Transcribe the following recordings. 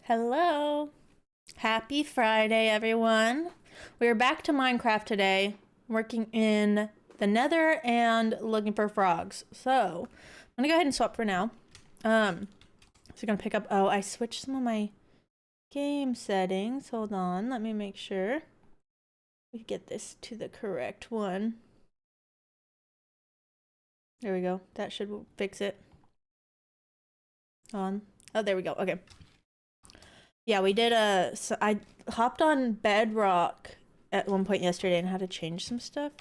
Hello. Happy Friday, everyone. We're back to Minecraft today, working in the Nether and looking for frogs. So, I'm gonna go ahead and swap for now. So we're gonna pick up, oh, I switched some of my game settings. Hold on, let me make sure we get this to the correct one. There we go. That should fix it. On. Oh, there we go. Okay. Yeah, we did so I hopped on Bedrock at one point yesterday and had to change some stuff.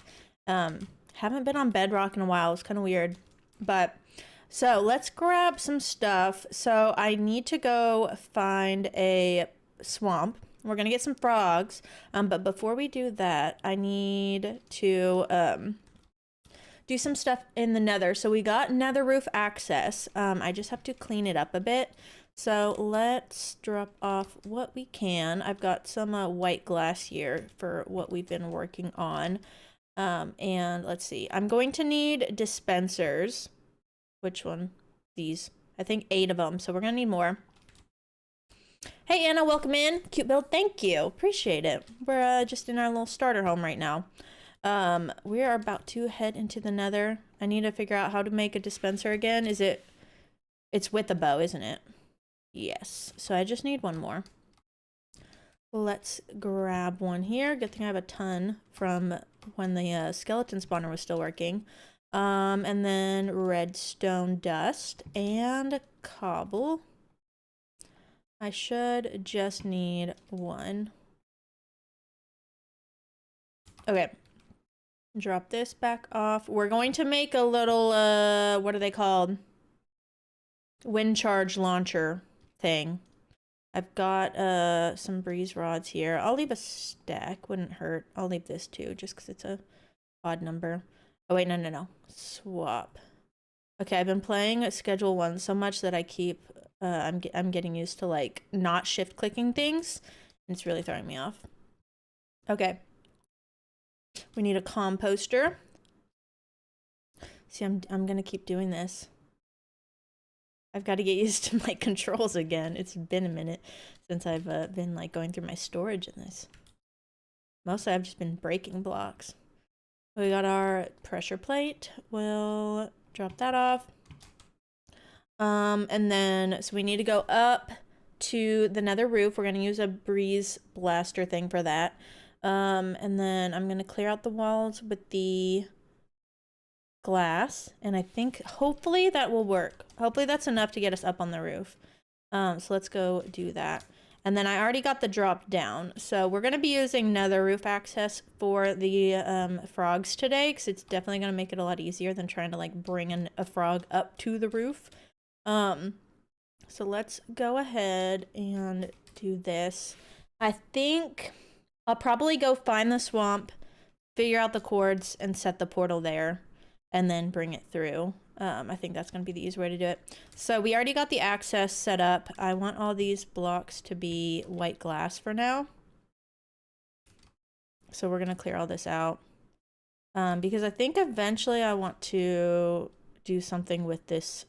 Haven't been on Bedrock in a while. It's kind of weird. But so let's grab some stuff. So I need to go find a swamp. We're gonna get some frogs. But before we do that, I need to do some stuff in the Nether. So we got Nether roof access. I just have to clean it up a bit. So let's drop off what we can. I've got some white glass here for what we've been working on. And let's see. I'm going to need dispensers. Which one? These. I think 8 of them. So we're going to need more. Hey, Anna, welcome in. Cute build. Thank you. Appreciate it. We're just in our little starter home right now. We are about to head into the Nether. I need to figure out how to make a dispenser again. It's with a bow, isn't it? Yes, so I just need one more. Let's grab one here. Good thing I have a ton from when the skeleton spawner was still working. And then redstone dust and cobble. I should just need one. Okay. Drop this back off. We're going to make a little, what are they called? Wind charge launcher thing. I've got some breeze rods here. I'll leave a stack, wouldn't hurt. I'll leave this too, just because it's a odd number. Oh wait, no. Swap. Okay, I've been playing Schedule 1 so much that I keep, I'm getting used to like not shift clicking things. And it's really throwing me off. Okay. We need a composter. See, I'm gonna keep doing this. I've got to get used to my controls again. It's been a minute since I've been like going through my storage in this. Mostly I've just been breaking blocks. We got our pressure plate. We'll drop that off. And then, so we need to go up to the Nether roof. We're going to use a breeze blaster thing for that. And then I'm going to clear out the walls with the glass, and I think hopefully that will work. Hopefully that's enough to get us up on the roof. So let's go do that. And then I already got the drop down, so we're going to be using Nether roof access for the frogs today, because it's definitely going to make it a lot easier than trying to like bring a frog up to the roof. So let's go ahead and do this. I think I'll probably go find the swamp, figure out the cords, and set the portal there, and then bring it through. I think that's going to be the easiest way to do it. So we already got the access set up. I want all these blocks to be white glass for now. So we're going to clear all this out. Because I think eventually I want to do something with this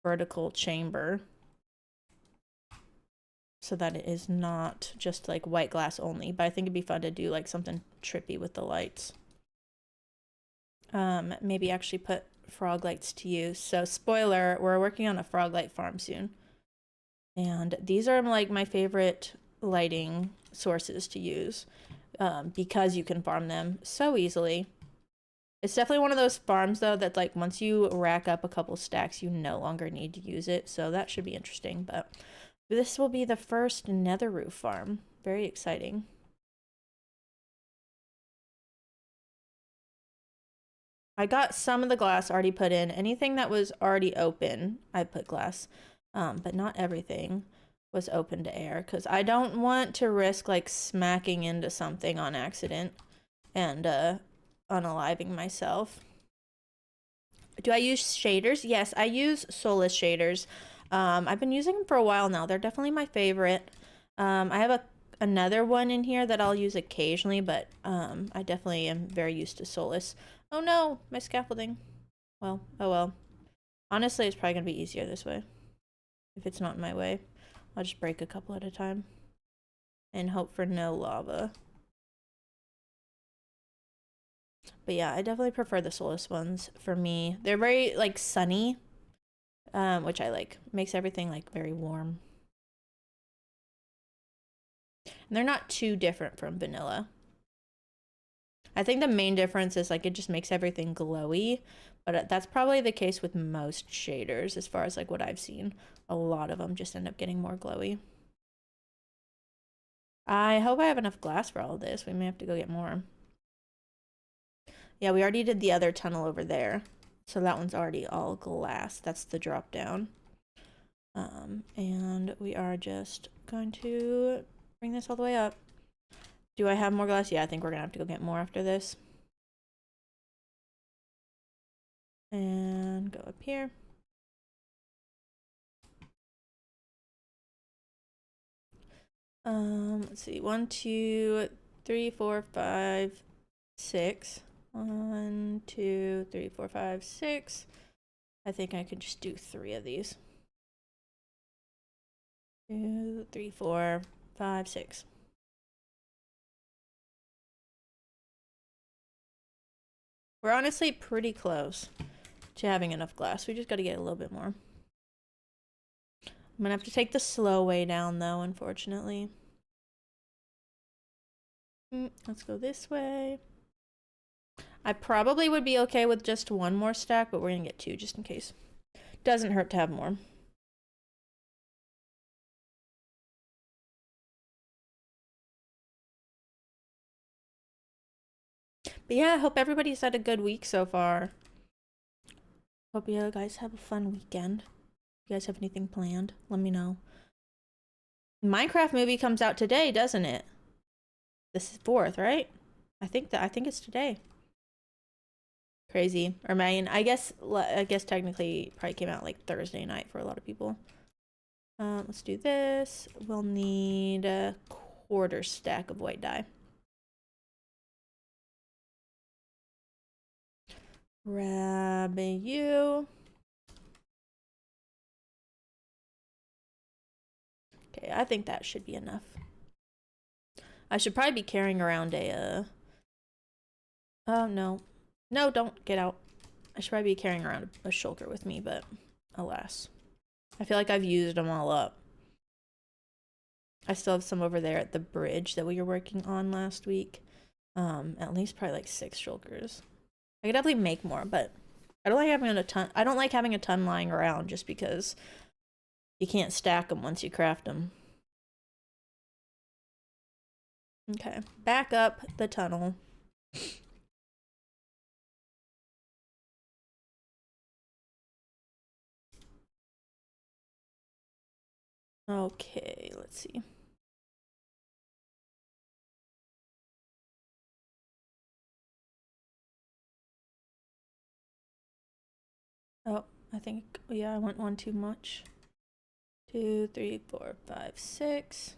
vertical chamber, so that it is not just like white glass only. But I think it'd be fun to do like something trippy with the lights. Maybe actually put frog lights to use. So spoiler, we're working on a frog light farm soon. And these are like my favorite lighting sources to use, because you can farm them so easily. It's definitely one of those farms though that like once you rack up a couple stacks, you no longer need to use it. So that should be interesting. But this will be the first Nether roof farm. Very exciting. I got some of the glass already put in. Anything that was already open, I put glass. But not everything was open to air, because I don't want to risk like smacking into something on accident and unaliving myself. Do I use shaders? Yes, I use Solas Shaders. I've been using them for a while now. They're definitely my favorite. I have another one in here that I'll use occasionally, but I definitely am very used to Solas. Oh no, my scaffolding. Well, oh well. Honestly, it's probably gonna be easier this way, if it's not in my way. I'll just break a couple at a time and hope for no lava. But yeah, I definitely prefer the Solas ones for me. They're very like sunny, which I like. Makes everything like very warm. And they're not too different from vanilla. I think the main difference is like it just makes everything glowy, but that's probably the case with most shaders as far as like what I've seen. A lot of them just end up getting more glowy. I hope I have enough glass for all of this. We may have to go get more. Yeah, we already did the other tunnel over there. So that one's already all glass. That's the drop down. And we are just going to bring this all the way up. Do I have more glass? Yeah, I think we're gonna have to go get more after this. And go up here. Let's see. 1, 2, 3, 4, 5, 6. 1, 2, 3, 4, 5, 6. I think I could just do 3 of these. 2, 3, 4, 5, 6. We're honestly pretty close to having enough glass. We just got to get a little bit more. I'm gonna have to take the slow way down though, unfortunately. Let's go this way. I probably would be okay with just 1 more stack, but we're gonna get 2 just in case. Doesn't hurt to have more. But yeah, I hope everybody's had a good week so far. Hope you guys have a fun weekend. If you guys have anything planned, let me know. Minecraft movie comes out today, doesn't it? This is 4th, right? I think it's today. Crazy. Or I guess technically probably came out like Thursday night for a lot of people. Let's do this. We'll need a 1/4 stack of white dye. Grab you. Okay, I think that should be enough. I should probably be carrying around a oh no. No, don't get out. I should probably be carrying around a shulker with me, but alas. I feel like I've used them all up. I still have some over there at the bridge that we were working on last week. At least probably like 6 shulkers. I could definitely make more, but I don't like having a ton. I don't like having a ton lying around just because you can't stack them once you craft them. Okay, back up the tunnel. Okay, let's see. Oh, I think, yeah, I went 1 too much. 2, 3, 4, 5, 6.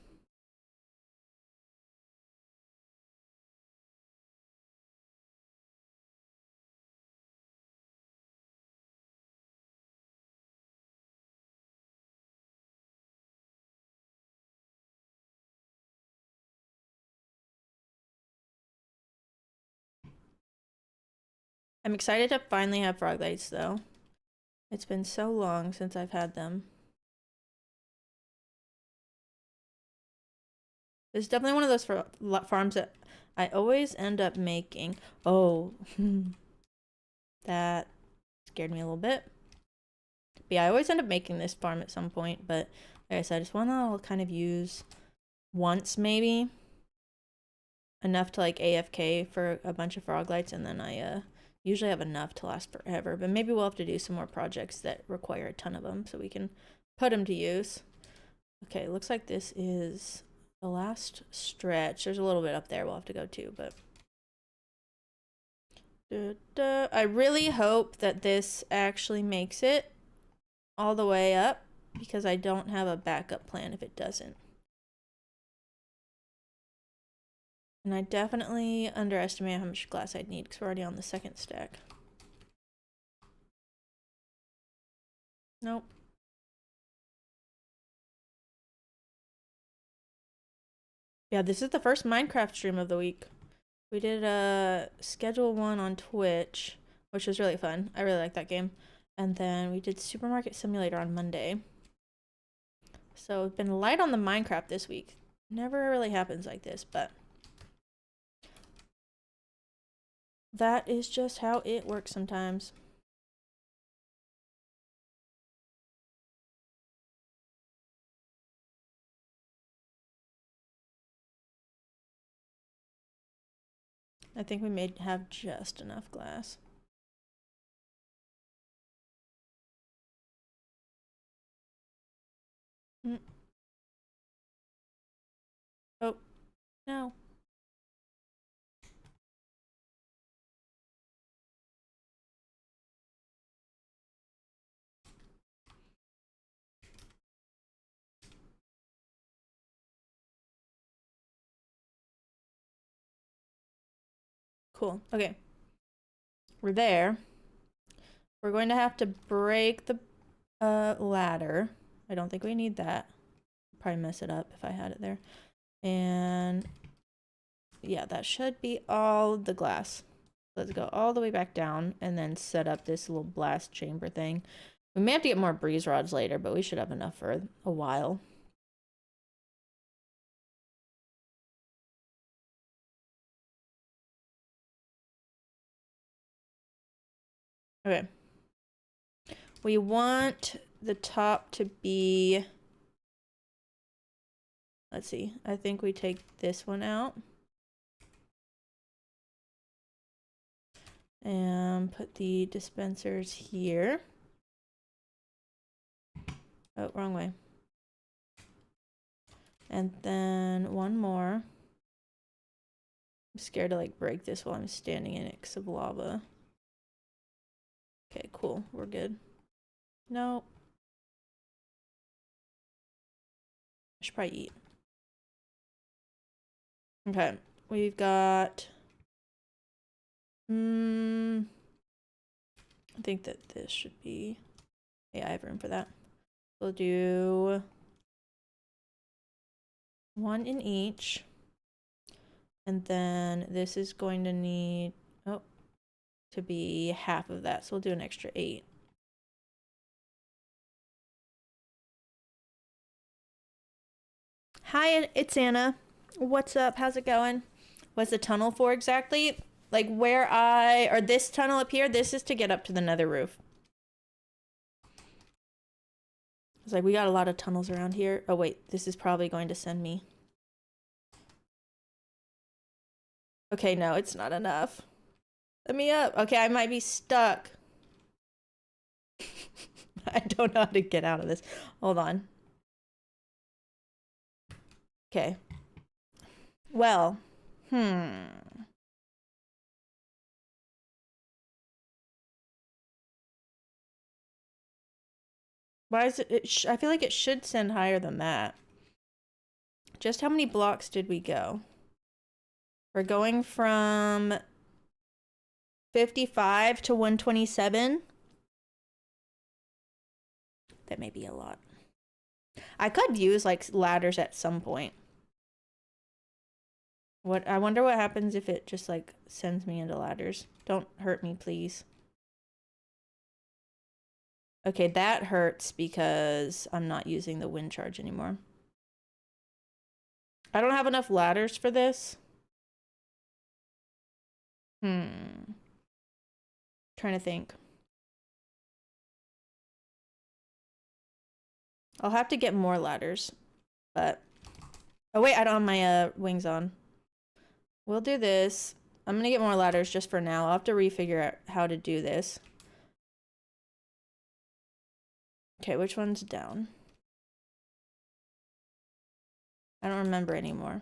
I'm excited to finally have frog lights though. It's been so long since I've had them. It's definitely one of those farms that I always end up making. Oh, that scared me a little bit. But yeah, I always end up making this farm at some point, but like I said, it's one that I'll kind of use once maybe. Enough to like AFK for a bunch of frog lights, and then I usually have enough to last forever. But maybe we'll have to do some more projects that require a ton of them so we can put them to use. Okay, looks like this is the last stretch. There's a little bit up there we'll have to go to, but I really hope that this actually makes it all the way up, because I don't have a backup plan if it doesn't. And I definitely underestimate how much glass I'd need because we're already on the 2nd stack. Nope. Yeah, this is the first Minecraft stream of the week. We did a schedule one on Twitch, which was really fun. I really like that game. And then we did Supermarket Simulator on Monday. So we've been light on the Minecraft this week. Never really happens like this, but that is just how it works sometimes. I think we may have just enough glass. Oh, no. Cool. Okay. We're there. We're going to have to break the ladder. I don't think we need that. Probably mess it up if I had it there. And yeah, that should be all the glass. Let's go all the way back down and then set up this little blast chamber thing. We may have to get more breeze rods later, but we should have enough for a while. Okay. We want the top to be, let's see, I think we take this one out. And put the dispensers here. Oh, wrong way. And then one more. I'm scared to like break this while I'm standing in it because of lava. Okay, cool. We're good. No. I should probably eat. Okay, we've got... I think that this should be... Yeah, I have room for that. We'll do... one in each. And then this is going to need... oh, to be half of that. So we'll do an extra 8. Hi, it's Anna. What's up? How's it going? What's the tunnel for exactly? Like where or this tunnel up here, this is to get up to the nether roof. It's like we got a lot of tunnels around here. Oh wait, this is probably going to send me. Okay, no, it's not enough. Let me up. Okay, I might be stuck. I don't know how to get out of this. Hold on. Okay. Well, why is it? I feel like it should send higher than that. Just how many blocks did we go? We're going from 55 to 127. That may be a lot. I could use like ladders at some point. I wonder what happens if it just like sends me into ladders. Don't hurt me, please. Okay, that hurts because I'm not using the wind charge anymore. I don't have enough ladders for this. Trying to think. I'll have to get more ladders, but... oh wait, I don't have my wings on. We'll do this. I'm gonna get more ladders just for now. I'll have to refigure out how to do this. Okay, which one's down? I don't remember anymore.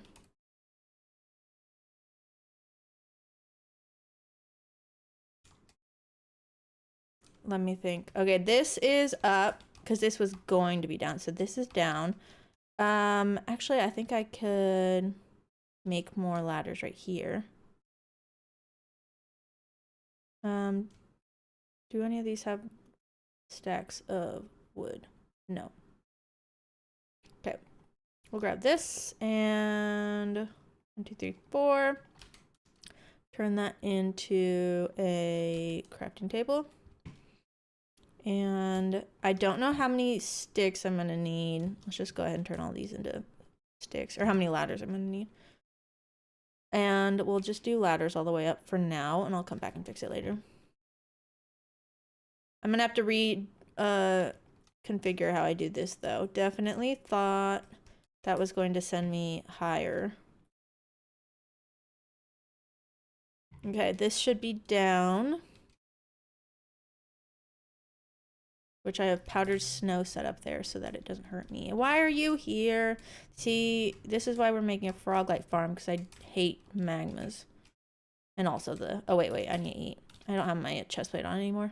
Let me think. Okay, this is up because this was going to be down. So this is down. Actually, I think I could make more ladders right here. Do any of these have stacks of wood? No. Okay. we'll grab this and 1, 2, 3, 4. Turn that into a crafting table. And I don't know how many sticks I'm gonna need. Let's just go ahead and turn all these into sticks, or how many ladders I'm gonna need. And we'll just do ladders all the way up for now, and I'll come back and fix it later. I'm gonna have to configure how I do this though. Definitely thought that was going to send me higher. Okay, this should be down. Which I have powdered snow set up there so that it doesn't hurt me. Why are you here? See, this is why we're making a frog light farm, because I hate magmas. And also the... Oh, wait, I need to eat. I don't have my chest plate on anymore.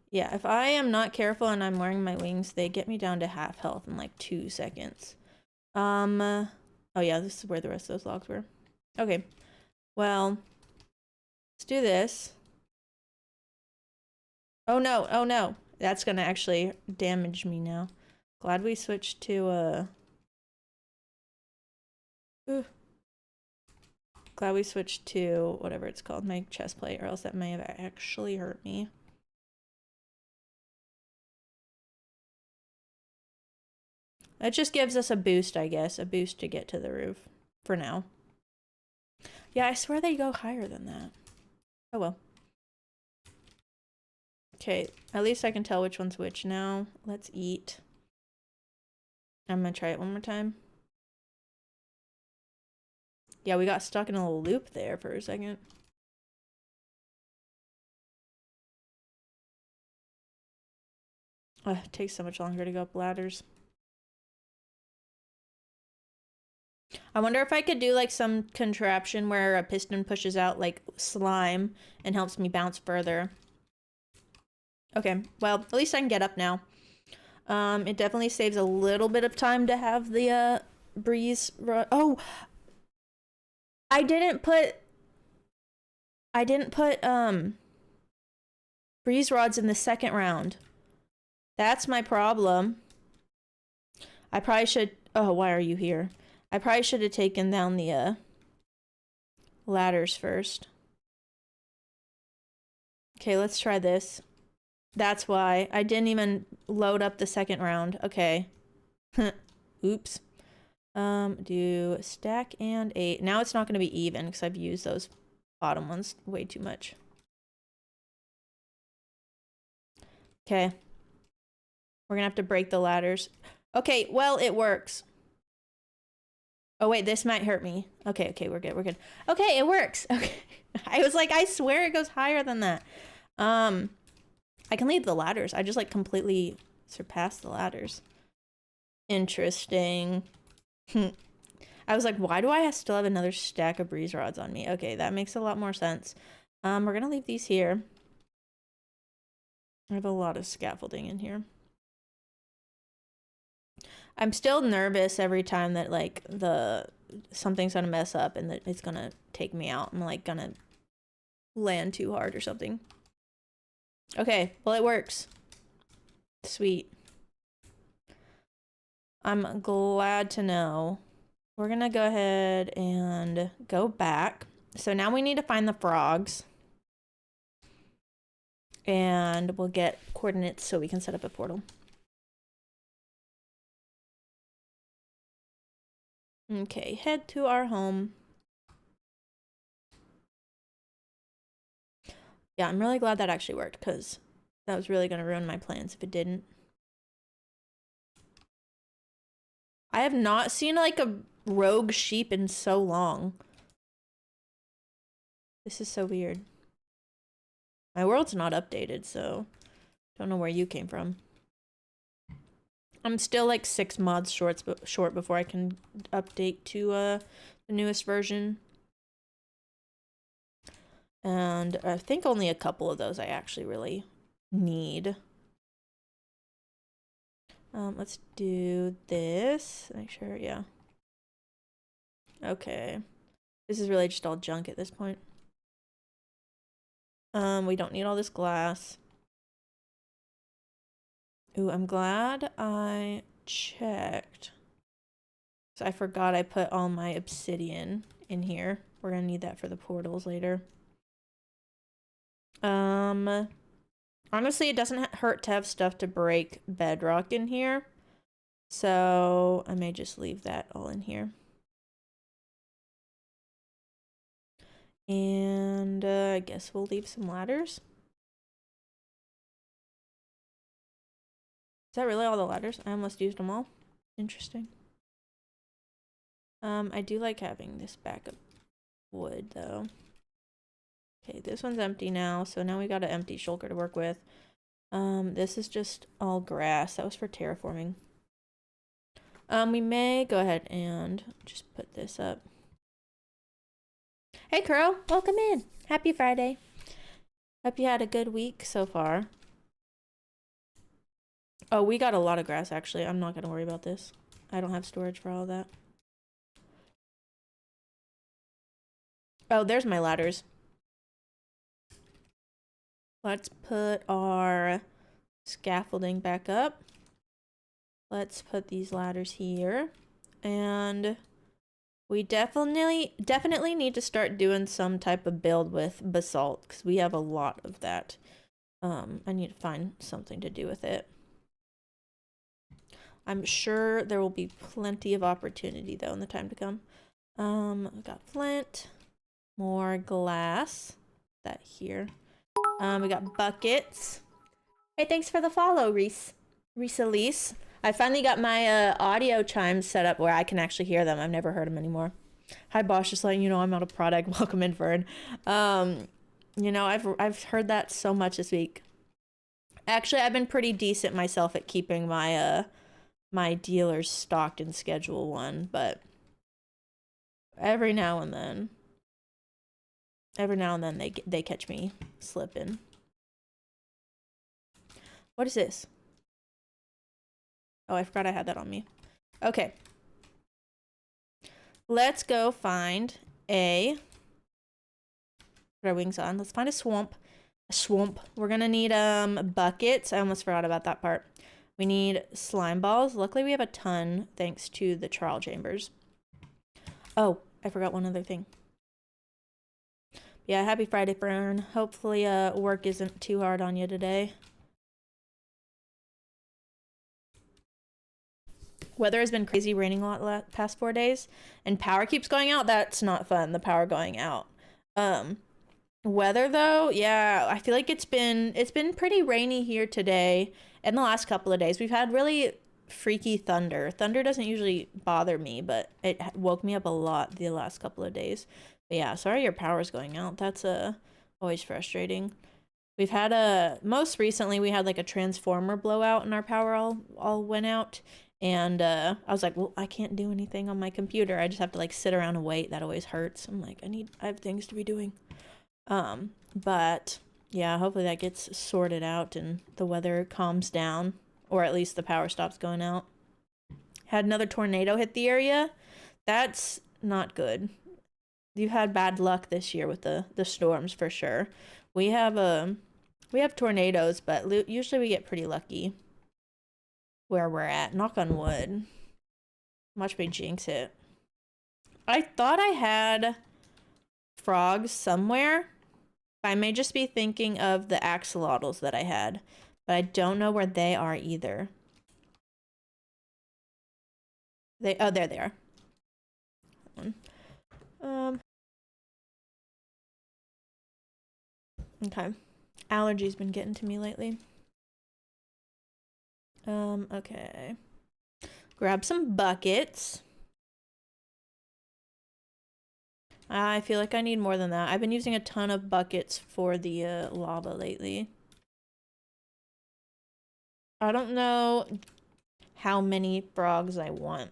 Yeah, if I am not careful and I'm wearing my wings, they get me down to half health in like 2 seconds. Oh yeah, this is where the rest of those logs were. Okay, well, let's do this. Oh no, that's gonna actually damage me now. Glad we switched to glad we switched to whatever it's called, my chest plate, or else that may have actually hurt me. That just gives us a boost, I guess, a boost to get to the roof for now. Yeah, I swear they go higher than that. Oh well. Okay, at least I can tell which one's which now. Let's eat. I'm gonna try it one more time. Yeah, we got stuck in a little loop there for a second. Oh, it takes so much longer to go up ladders. I wonder if I could do like some contraption where a piston pushes out like slime and helps me bounce further. Okay, well, at least I can get up now. It definitely saves a little bit of time to have the breeze rod. Oh, I didn't put breeze rods in the second round. That's my problem. I probably should... Oh, why are you here? I probably should have taken down the ladders first. Okay, let's try this. That's why. I didn't even load up the second round. Okay. Oops. Do stack and 8. Now it's not going to be even because I've used those bottom ones way too much. Okay. We're going to have to break the ladders. Okay, well, it works. Oh, wait, this might hurt me. Okay, we're good. Okay, it works. Okay. I was like, I swear it goes higher than that. I can leave the ladders. I just like completely surpassed the ladders. Interesting. I was like, why do I still have another stack of breeze rods on me? Okay, that makes a lot more sense. We're gonna leave these here. I have a lot of scaffolding in here. I'm still nervous every time that like something's gonna mess up and that it's gonna take me out. I'm like gonna land too hard or something. Okay, well it works. Sweet. I'm glad to know. We're gonna go ahead and go back. So now we need to find the frogs. And we'll get coordinates so we can set up a portal. Okay, head to our home. Yeah, I'm really glad that actually worked because that was really going to ruin my plans if it didn't. I have not seen like a rogue sheep in so long. This is so weird. My world's not updated, so don't know where you came from. I'm still like 6 mods short before I can update to the newest version. And I think only a couple of those I actually really need. Let's do this. Make sure, yeah. Okay. This is really just all junk at this point. We don't need all this glass. Ooh, I'm glad I checked. So I forgot I put all my obsidian in here. We're gonna need that for the portals later. Honestly, it doesn't hurt to have stuff to break bedrock in here. So I may just leave that all in here. And I guess we'll leave some ladders. Is that really all the ladders? I almost used them all. Interesting. I do like having this backup wood though. Okay, this one's empty now, so now we got an empty shulker to work with. This is just all grass. That was for terraforming. We may go ahead and just put this up. Hey Crow, welcome in. Happy Friday. Hope you had a good week so far. Oh, we got a lot of grass actually. I'm not gonna worry about this. I don't have storage for all of that. Oh, there's my ladders. Let's put our scaffolding back up. Let's put these ladders here. And we definitely need to start doing some type of build with basalt because we have a lot of that. I need to find something to do with it. I'm sure there will be plenty of opportunity though in the time to come. We got flint, more glass, that here. We got buckets. Hey, thanks for the follow, Reese. Reese Elise. I finally got my audio chimes set up where I can actually hear them. I've never heard them anymore. Hi, boss. Just letting you know I'm out of product. Welcome in, Fern. You know, I've heard that so much this week. Actually, I've been pretty decent myself at keeping my my dealers stocked in Schedule 1, but every now and then they catch me slipping. What is this? Oh, I forgot I had that on me. Okay. Let's go find a... Put our wings on. Let's find a swamp. A swamp. We're gonna need buckets. I almost forgot about that part. We need slime balls. Luckily we have a ton thanks to the trial chambers. Oh, I forgot one other thing. Yeah, happy Friday, Fern. Hopefully work isn't too hard on you today. Weather has been crazy, raining a lot the past 4 days, and power keeps going out. That's not fun, the power going out. Weather though, yeah, I feel like it's been pretty rainy here today and the last couple of days. We've had really freaky thunder. Thunder doesn't usually bother me, but it woke me up a lot the last couple of days. But yeah, sorry your power's going out. That's always frustrating. We've had most recently we had like a transformer blowout and our power all went out. And I was like, well, I can't do anything on my computer. I just have to like sit around and wait. That always hurts. I'm like, I have things to be doing. But yeah, hopefully that gets sorted out and the weather calms down, or at least the power stops going out. Had another tornado hit the area. That's not good. You've had bad luck this year with the storms for sure. We have tornadoes, but usually we get pretty lucky where we're at. Knock on wood. Watch me jinx it. I thought I had frogs somewhere. I may just be thinking of the axolotls that I had, but I don't know where they are either. Oh, there they are. Okay. Allergies been getting to me lately. Okay. Grab some buckets. I feel like I need more than that. I've been using a ton of buckets for the lava lately. I don't know how many frogs I want.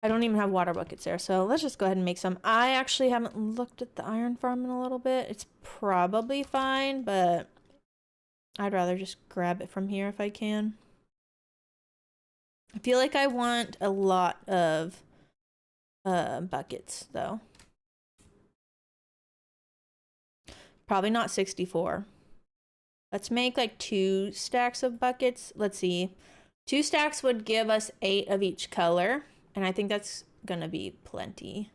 I don't even have water buckets there, so let's just go ahead and make some. I actually haven't looked at the iron farm in a little bit. It's probably fine, but I'd rather just grab it from here if I can. I feel like I want a lot of buckets, though. Probably not 64. Let's make like 2 stacks of buckets. Let's see. 2 stacks would give us 8 of each color. And I think that's gonna be plenty.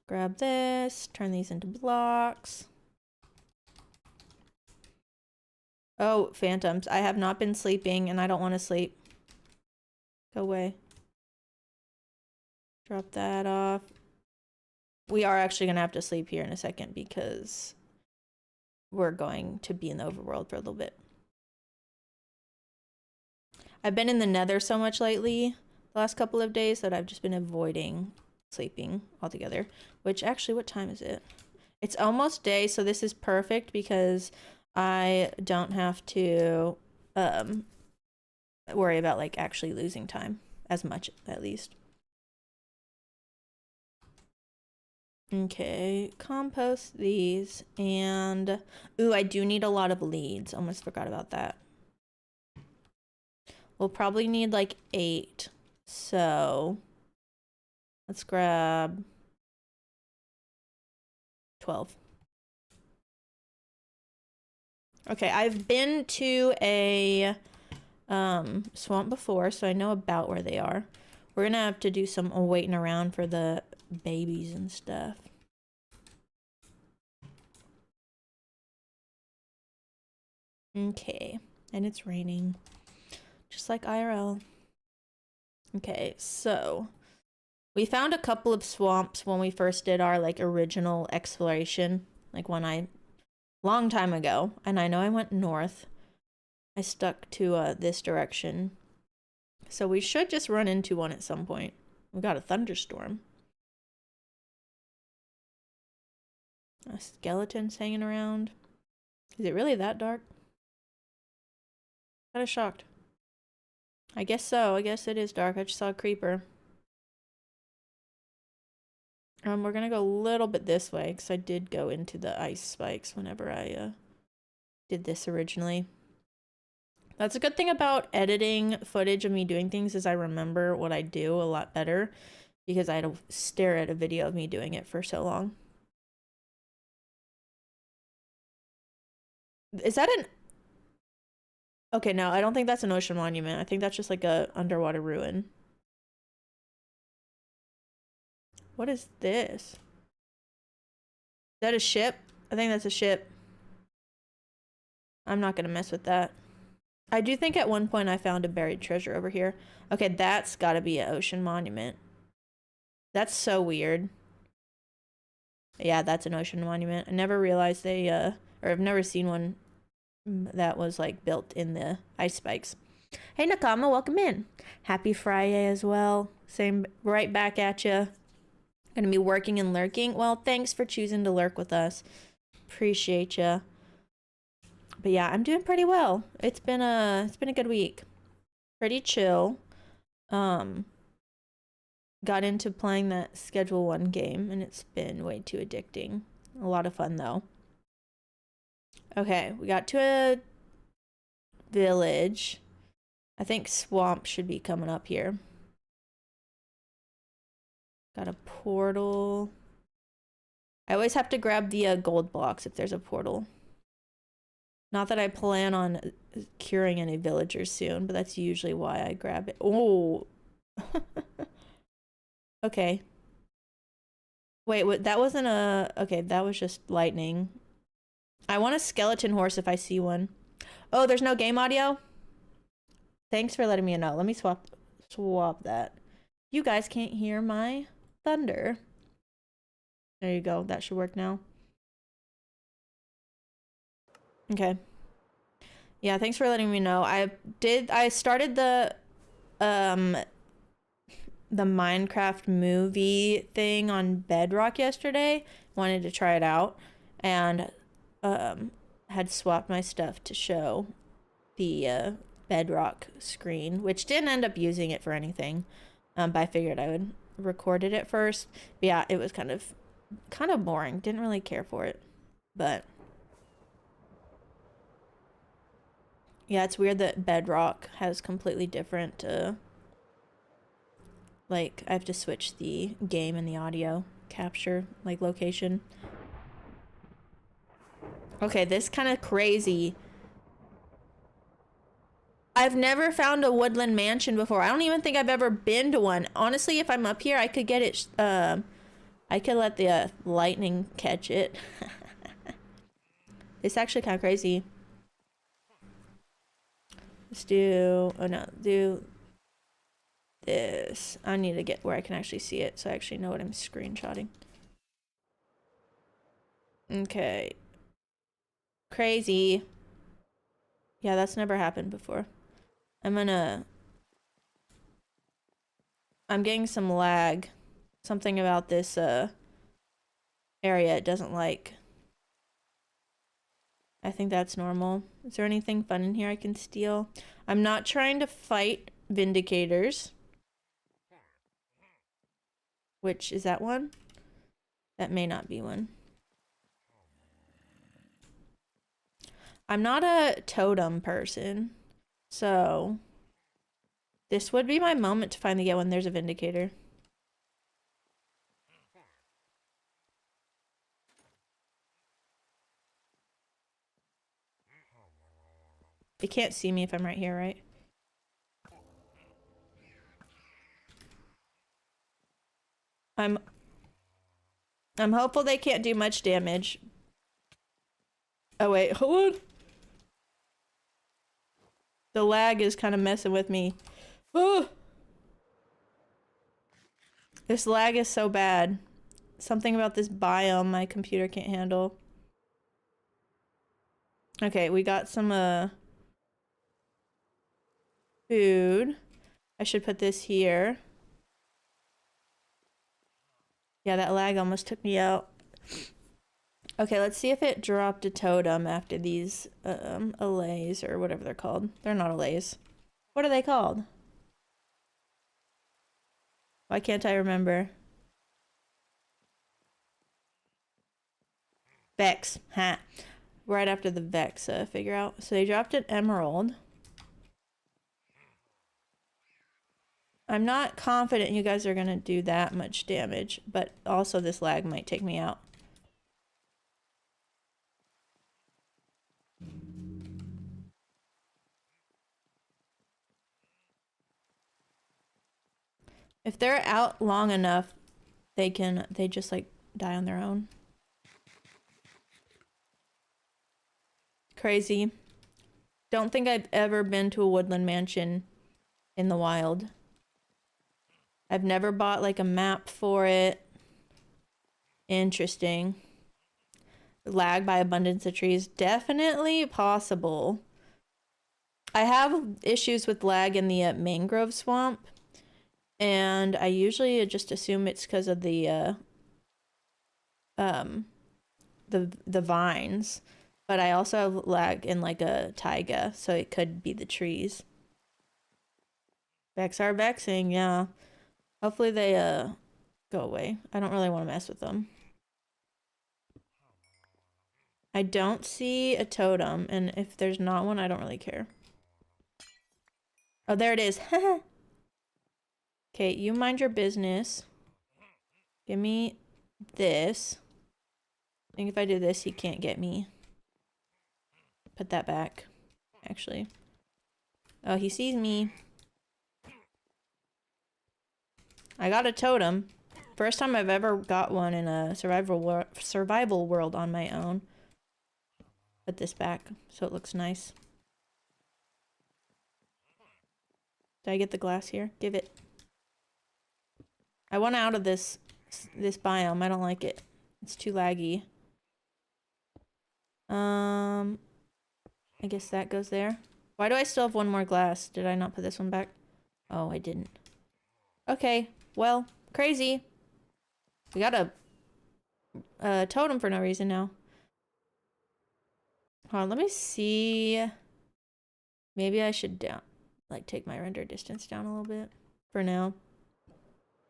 Grab this, turn these into blocks. Oh, phantoms. I have not been sleeping and I don't want to sleep. Go away. Drop that off. We are actually going to have to sleep here in a second because we're going to be in the overworld for a little bit. I've been in the nether so much lately, the last couple of days, that I've just been avoiding sleeping altogether. Which, actually, what time is it? It's almost day, so this is perfect because I don't have to worry about like actually losing time as much, at least. Okay, compost these, and ooh, I do need a lot of leads. Almost forgot about that. We'll probably need like 8, so let's grab 12. Okay, I've been to a swamp before, so I know about where they are. We're gonna have to do some waiting around for the babies and stuff. Okay, and it's raining, just like IRL. Okay, so we found a couple of swamps when we first did our like original exploration, like long time ago, and I know I went north. I stuck to this direction, so we should just run into one at some point. We got a thunderstorm. A skeleton's hanging around. Is it really that dark? Kind of shocked. I guess so. I guess it is dark. I just saw a creeper. We're gonna go a little bit this way because I did go into the ice spikes whenever I did this originally. That's a good thing about editing footage of me doing things, is I remember what I do a lot better because I had to stare at a video of me doing it for so long. Is that an... Okay, no, I don't think that's an ocean monument. I think that's just like a underwater ruin. What is this? Is that a ship? I think that's a ship. I'm not gonna mess with that. I do think at one point I found a buried treasure over here. Okay, that's gotta be an ocean monument. That's so weird. Yeah, that's an ocean monument. I never realized they, or I've never seen one that was like built in the ice spikes. Hey Nakama, welcome in. Happy Friday as well. Same, right back at you. Gonna be working and lurking. Well, thanks for choosing to lurk with us. Appreciate you. But yeah, I'm doing pretty well. It's been a good week. Pretty chill. Got into playing that Schedule 1 game and it's been way too addicting. A lot of fun though. Okay, we got to a village. I think swamp should be coming up here. Got a portal. I always have to grab the gold blocks if there's a portal. Not that I plan on curing any villagers soon, but that's usually why I grab it. Oh. Okay. Wait, that wasn't a... Okay, that was just lightning. I want a skeleton horse if I see one. Oh, there's no game audio? Thanks for letting me know. Let me swap that. You guys can't hear my thunder. There you go. That should work now. Okay. Yeah, thanks for letting me know. I started the Minecraft movie thing on Bedrock yesterday. Wanted to try it out and had swapped my stuff to show the Bedrock screen, which didn't end up using it for anything. But I figured I would record it at first. But yeah, it was kind of boring. Didn't really care for it. But yeah, it's weird that Bedrock has completely different like I have to switch the game and the audio. capture like location. Okay, this kind of crazy. I've never found a woodland mansion before. I don't even think I've ever been to one. Honestly, if I'm up here, I could get it, I could let the lightning catch it. It's actually kind of crazy. Let's do, oh no, do this. I need to get where I can actually see it so I actually know what I'm screenshotting. Okay. Crazy. Yeah, that's never happened before. I'm getting some lag. Something about this area it doesn't like. I think that's normal. Is there anything fun in here I can steal? I'm not trying to fight Vindicators. Which, is that one? That may not be one. I'm not a totem person, so this would be my moment to finally get one. There's a Vindicator. They can't see me if I'm right here, right? I'm hopeful they can't do much damage. Oh wait, hold on. The lag is kind of messing with me. Oh! This lag is so bad. Something about this biome my computer can't handle. Okay, we got some food. I should put this here. Yeah, that lag almost took me out. Okay, let's see if it dropped a totem after these allays or whatever they're called. They're not allays. What are they called? Why can't I remember? Vex. Ha. Right after the Vex figure out. So they dropped an emerald. I'm not confident you guys are gonna do that much damage, but also this lag might take me out. If they're out long enough, they just like die on their own. Crazy. Don't think I've ever been to a woodland mansion in the wild. I've never bought like a map for it. Interesting. Lag by abundance of trees. Definitely possible. I have issues with lag in the mangrove swamp. And I usually just assume it's because of the vines. But I also have lag in like a taiga, so it could be the trees. Vex are vexing, yeah. Hopefully they go away. I don't really want to mess with them. I don't see a totem, and if there's not one, I don't really care. Oh, there it is. Okay, you mind your business. Give me this. I think if I do this, he can't get me. Put that back, actually. Oh, he sees me. I got a totem. First time I've ever got one in a survival world on my own. Put this back so it looks nice. Did I get the glass here? Give it. I want out of this biome. I don't like it. It's too laggy. I guess that goes there. Why do I still have one more glass? Did I not put this one back? Oh, I didn't. Okay, well, crazy. We got a totem for no reason now. Hold on, let me see. Maybe I should take my render distance down a little bit for now.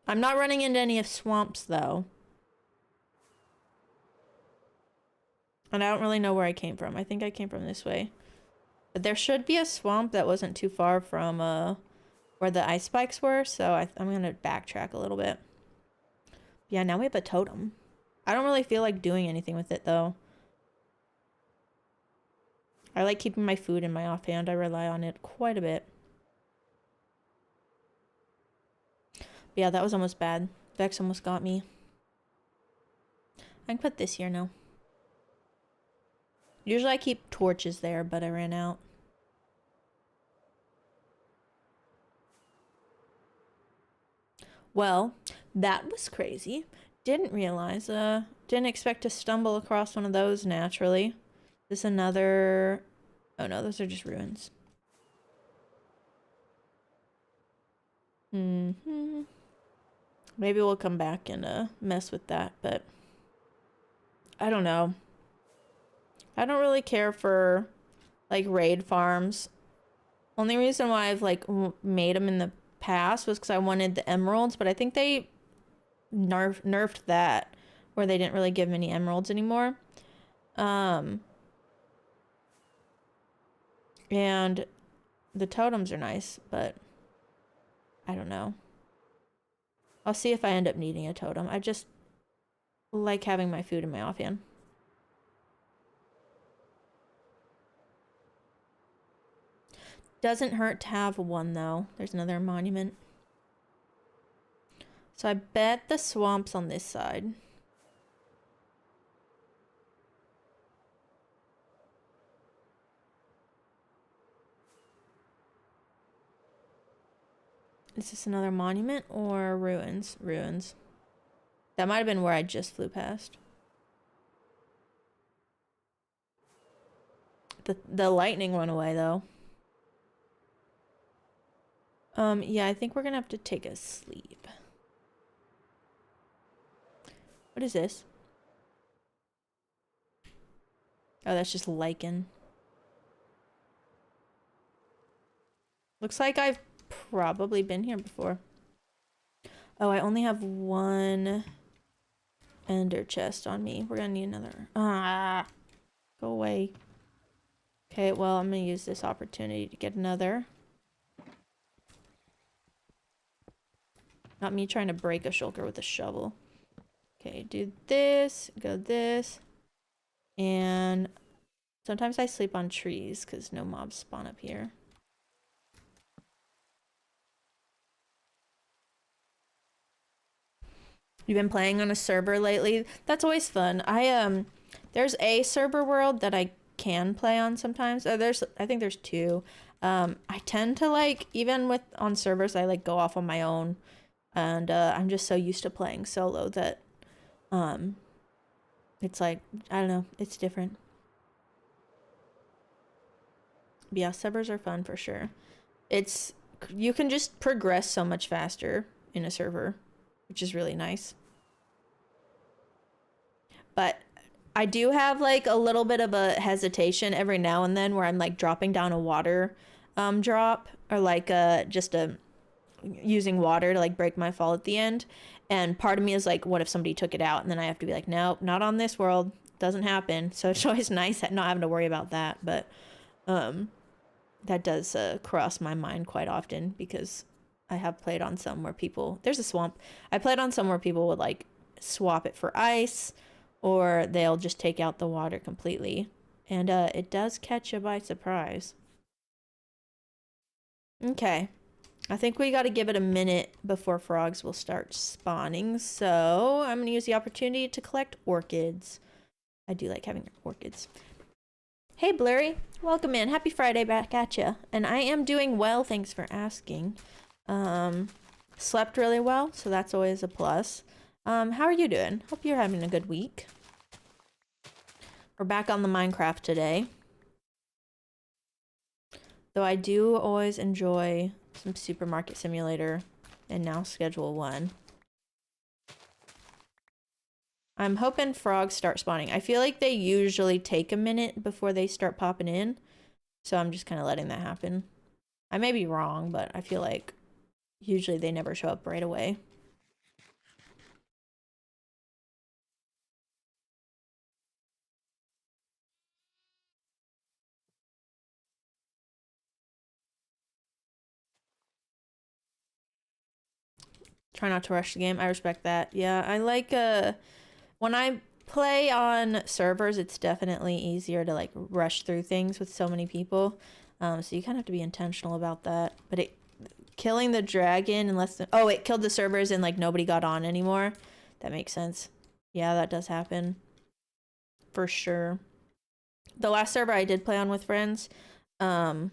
I'm not running into any swamps though. And I don't really know where I came from. I think I came from this way. But there should be a swamp that wasn't too far from where the ice spikes were, so I'm gonna backtrack a little bit. Yeah, now we have a totem. I don't really feel like doing anything with it though. I like keeping my food in my offhand. I rely on it quite a bit. But yeah, that was almost bad. Vex almost got me. I can put this here now. Usually I keep torches there, but I ran out. Well, that was crazy. Didn't realize, didn't expect to stumble across one of those naturally. This another... Oh no, those are just ruins. Mm-hmm. Maybe we'll come back and mess with that, but I don't know. I don't really care for like raid farms. Only reason why I've like made them in the past was because I wanted the emeralds, but I think they nerfed that where they didn't really give many emeralds anymore. And the totems are nice, but I don't know. I'll see if I end up needing a totem. I just like having my food in my offhand. Doesn't hurt to have one though. There's another monument. So I bet the swamp's on this side. Is this another monument or ruins? Ruins. That might have been where I just flew past. The lightning went away though. Yeah, I think we're gonna have to take a sleep. What is this? Oh, that's just lichen. Looks like I've probably been here before. Oh, I only have one ender chest on me. We're gonna need another. Ah, go away. Okay, well, I'm gonna use this opportunity to get another. Not me trying to break a shulker with a shovel. Okay, do this, go this. And sometimes I sleep on trees because no mobs spawn up here. You've been playing on a server lately? That's always fun. There's a server world that I can play on sometimes. I think there's two. I tend to like, even with on servers, I like go off on my own. And I'm just so used to playing solo that it's like, I don't know, it's different. But yeah, servers are fun for sure. You can just progress so much faster in a server, which is really nice. But I do have like a little bit of a hesitation every now and then where I'm like dropping down a water drop, or like using water to like break my fall at the end. And part of me is like, what if somebody took it out? And then I have to be like, nope, not on this world. Doesn't happen. So it's always nice not having to worry about that. But that does cross my mind quite often because I have played on some where there's a swamp. I played on some where people would like swap it for ice, or they'll just take out the water completely. And it does catch you by surprise. Okay. I think we got to give it a minute before frogs will start spawning. So I'm going to use the opportunity to collect orchids. I do like having orchids. Hey, Blurry. Welcome in. Happy Friday back at ya. And I am doing well. Thanks for asking. Slept really well, so that's always a plus. How are you doing? Hope you're having a good week. We're back on the Minecraft today. Though I do always enjoy some Supermarket Simulator and now Schedule 1. I'm hoping frogs start spawning. I feel like they usually take a minute before they start popping in. So I'm just kind of letting that happen. I may be wrong, but I feel like usually they never show up right away. Try not to rush the game. I respect that. Yeah, I like when I play on servers, it's definitely easier to like rush through things with so many people. So you kind of have to be intentional about that. But killing the dragon in less than, oh, it killed the servers and like nobody got on anymore. That makes sense. Yeah, that does happen for sure. The last server I did play on with friends, and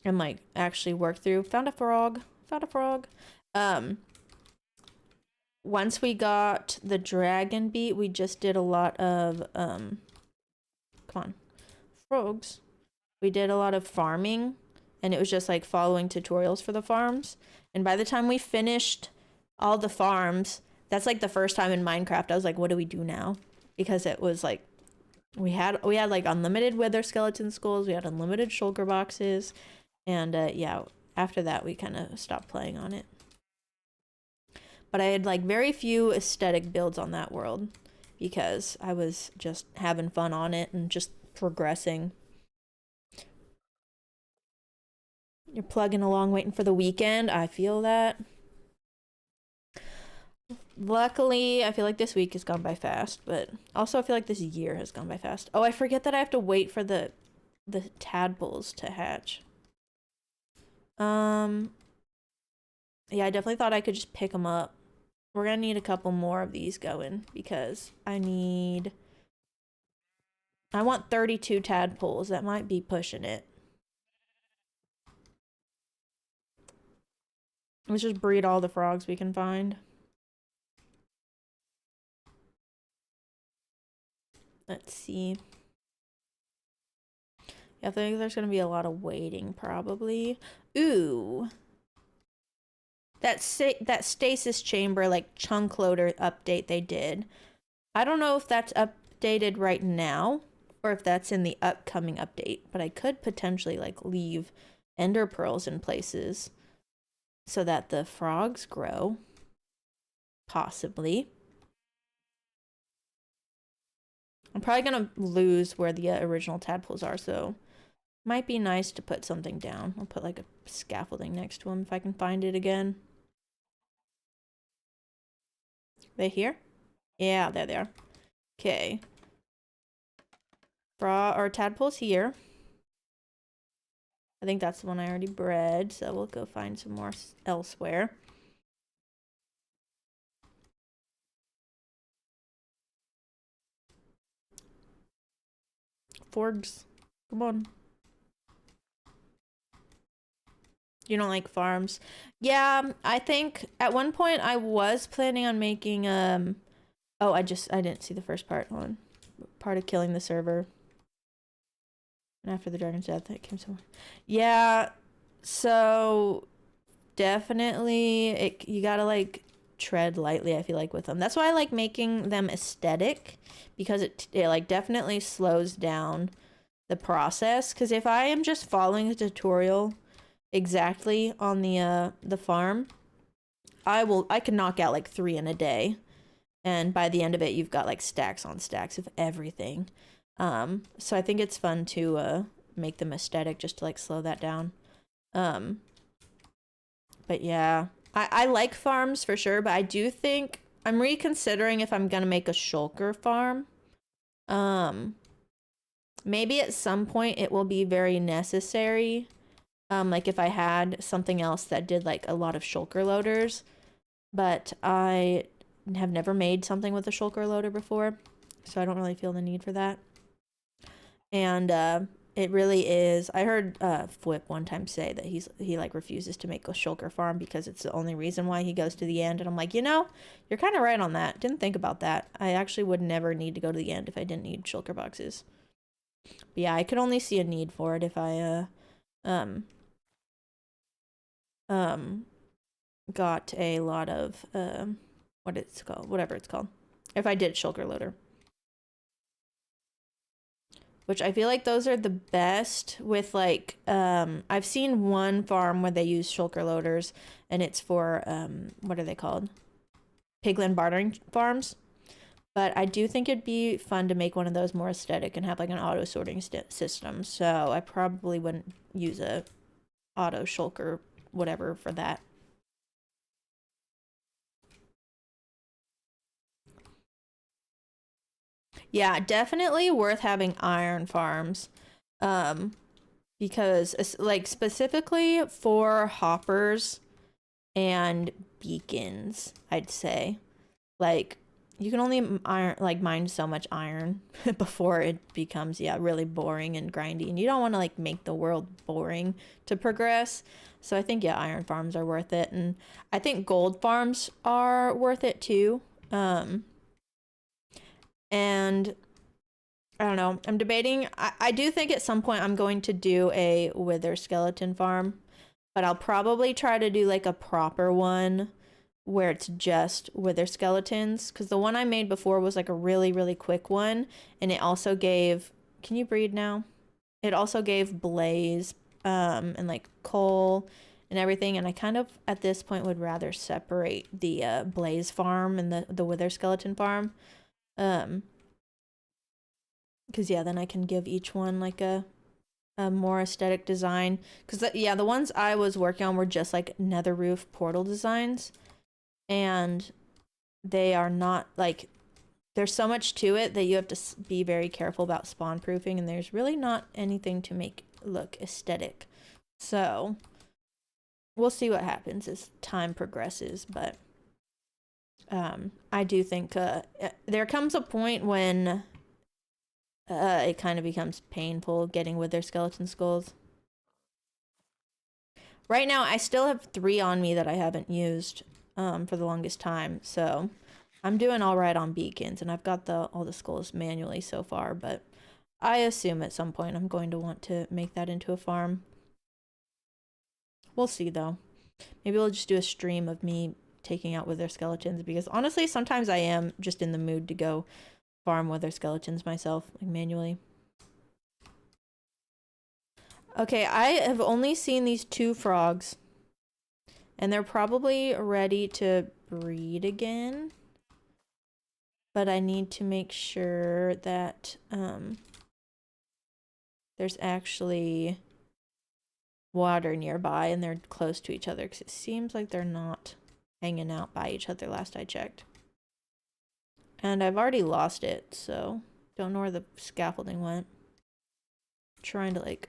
like actually worked through, found a frog. Once we got the dragon beat, we just did a lot of come on, frogs. We did a lot of farming, and it was just like following tutorials for the farms. And by the time we finished all the farms, that's like the first time in Minecraft I was like, what do we do now? Because it was like we had like unlimited wither skeleton skulls, we had unlimited shulker boxes, and yeah, after that we kind of stopped playing on it. But I had like very few aesthetic builds on that world because I was just having fun on it and just progressing. You're plugging along waiting for the weekend. I feel that. Luckily, I feel like this week has gone by fast, but also I feel like this year has gone by fast. Oh, I forget that I have to wait for the tadpoles to hatch. Yeah, I definitely thought I could just pick them up. We're gonna need a couple more of these going because I want 32 tadpoles. That might be pushing it. Let's just breed all the frogs we can find. Let's see. Yeah, I think there's gonna be a lot of waiting probably. Ooh. That stasis chamber like chunk loader update they did. I don't know if that's updated right now or if that's in the upcoming update, but I could potentially like leave ender pearls in places so that the frogs grow. Possibly. I'm probably gonna lose where the original tadpoles are, so might be nice to put something down. I'll put like a scaffolding next to them if I can find it again. They here? Yeah, there they are. Okay. Or tadpoles here. I think that's the one I already bred, so we'll go find some more elsewhere. FROGS, come on. You don't like farms? Yeah, I think at one point I was planning on making oh, I didn't see the first part. Hold on. Part of killing the server. And after the dragon's death, it came somewhere. Yeah, so definitely you gotta like tread lightly, I feel like, with them. That's why I like making them aesthetic, because it like definitely slows down the process. Because if I am just following a tutorial exactly on the farm, I can knock out like 3 in a day, and by the end of it you've got like stacks on stacks of everything. So I think it's fun to make them aesthetic just to like slow that down. But yeah, I like farms for sure, but I do think I'm reconsidering if I'm gonna make a shulker farm. Maybe at some point it will be very necessary. Like if I had something else that did like a lot of shulker loaders, but I have never made something with a shulker loader before, so I don't really feel the need for that. And it really is. I heard Flip one time say that he like refuses to make a shulker farm because it's the only reason why he goes to the end. And I'm like, you know, you're kind of right on that. Didn't think about that. I actually would never need to go to the end if I didn't need shulker boxes. But yeah, I could only see a need for it if I got a lot of whatever it's called. If I did shulker loader. Which I feel like those are the best with like, I've seen one farm where they use shulker loaders, and it's for, what are they called? Piglin bartering farms. But I do think it'd be fun to make one of those more aesthetic and have like an auto sorting system. So I probably wouldn't use a auto shulker whatever for that. Yeah, definitely worth having iron farms. Because like specifically for hoppers and beacons, I'd say. Like you can only mine so much iron before it becomes really boring and grindy, and you don't want to like make the world boring to progress. So I think iron farms are worth it, and I think gold farms are worth it too. And I don't know. I'm debating. I do think at some point I'm going to do a wither skeleton farm, but I'll probably try to do like a proper one where it's just wither skeletons, because the one I made before was like a really, really quick one, and it also gave... Can you breed now? It also gave blaze and like coal and everything, and I kind of at this point would rather separate the blaze farm and the wither skeleton farm. Because then I can give each one like a more aesthetic design. Because the ones I was working on were just like nether roof portal designs, and they are not like... There's so much to it that you have to be very careful about spawn proofing, and there's really not anything to make it look aesthetic. So we'll see what happens as time progresses, but I do think there comes a point when it kind of becomes painful getting with their skeleton skulls. Right now, I still have 3 on me that I haven't used for the longest time, so I'm doing all right on beacons, and I've got all the skulls manually so far, but I assume at some point I'm going to want to make that into a farm. We'll see, though. Maybe we'll just do a stream of me taking out wither skeletons, because honestly, sometimes I am just in the mood to go farm wither skeletons myself, like manually. Okay, I have only seen these 2 frogs, and they're probably ready to breed again, but I need to make sure that there's actually water nearby and they're close to each other, because it seems like they're not hanging out by each other last I checked. And I've already lost it, so don't know where the scaffolding went. I'm trying to like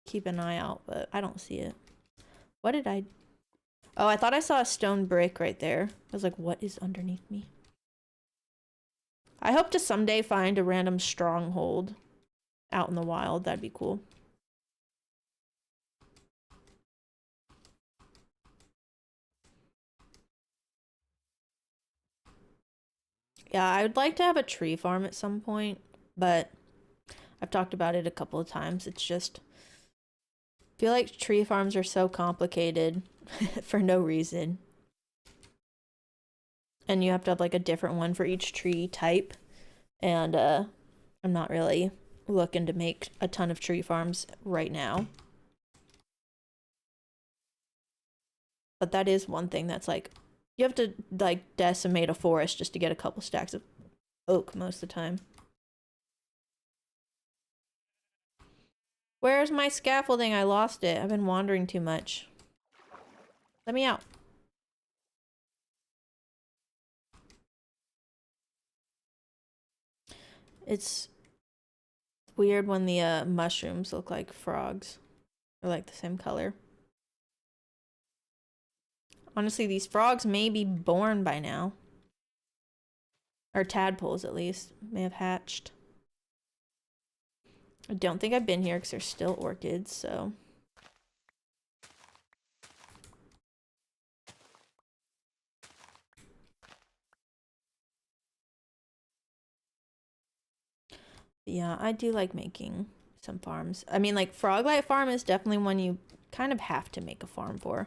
keep an eye out, but I don't see it. What did I... Oh, I thought I saw a stone brick right there. I was like, what is underneath me? I hope to someday find a random stronghold out in the wild. That'd be cool. Yeah, I would like to have a tree farm at some point, but I've talked about it a couple of times. It's just... I feel like tree farms are so complicated for no reason. And you have to have like a different one for each tree type. And I'm not really looking to make a ton of tree farms right now. But that is one thing that's like, you have to like decimate a forest just to get a couple stacks of oak most of the time. Where's my scaffolding? I lost it. I've been wandering too much. Let me out. It's weird when the mushrooms look like frogs. They're like the same color. Honestly, these frogs may be born by now. Or tadpoles, at least. May have hatched. I don't think I've been here because there's still orchids, so... Yeah, I do like making some farms. I mean, like, Froglight Farm is definitely one you kind of have to make a farm for.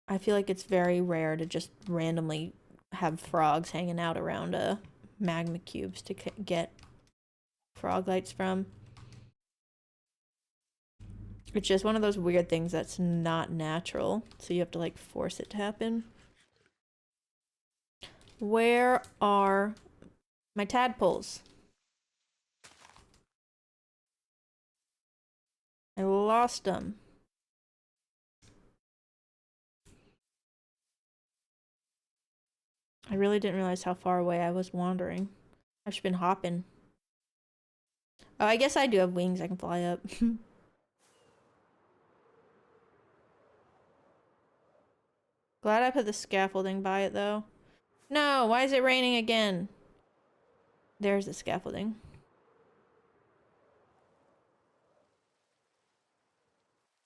I feel like it's very rare to just randomly have frogs hanging out around magma cubes to get froglights from. It's just one of those weird things that's not natural, so you have to, like, force it to happen. Where are my tadpoles? I lost them. I really didn't realize how far away I was wandering. I've just been hopping. Oh, I guess I do have wings. I can fly up. Glad I put the scaffolding by it, though. No, why is it raining again? There's the scaffolding.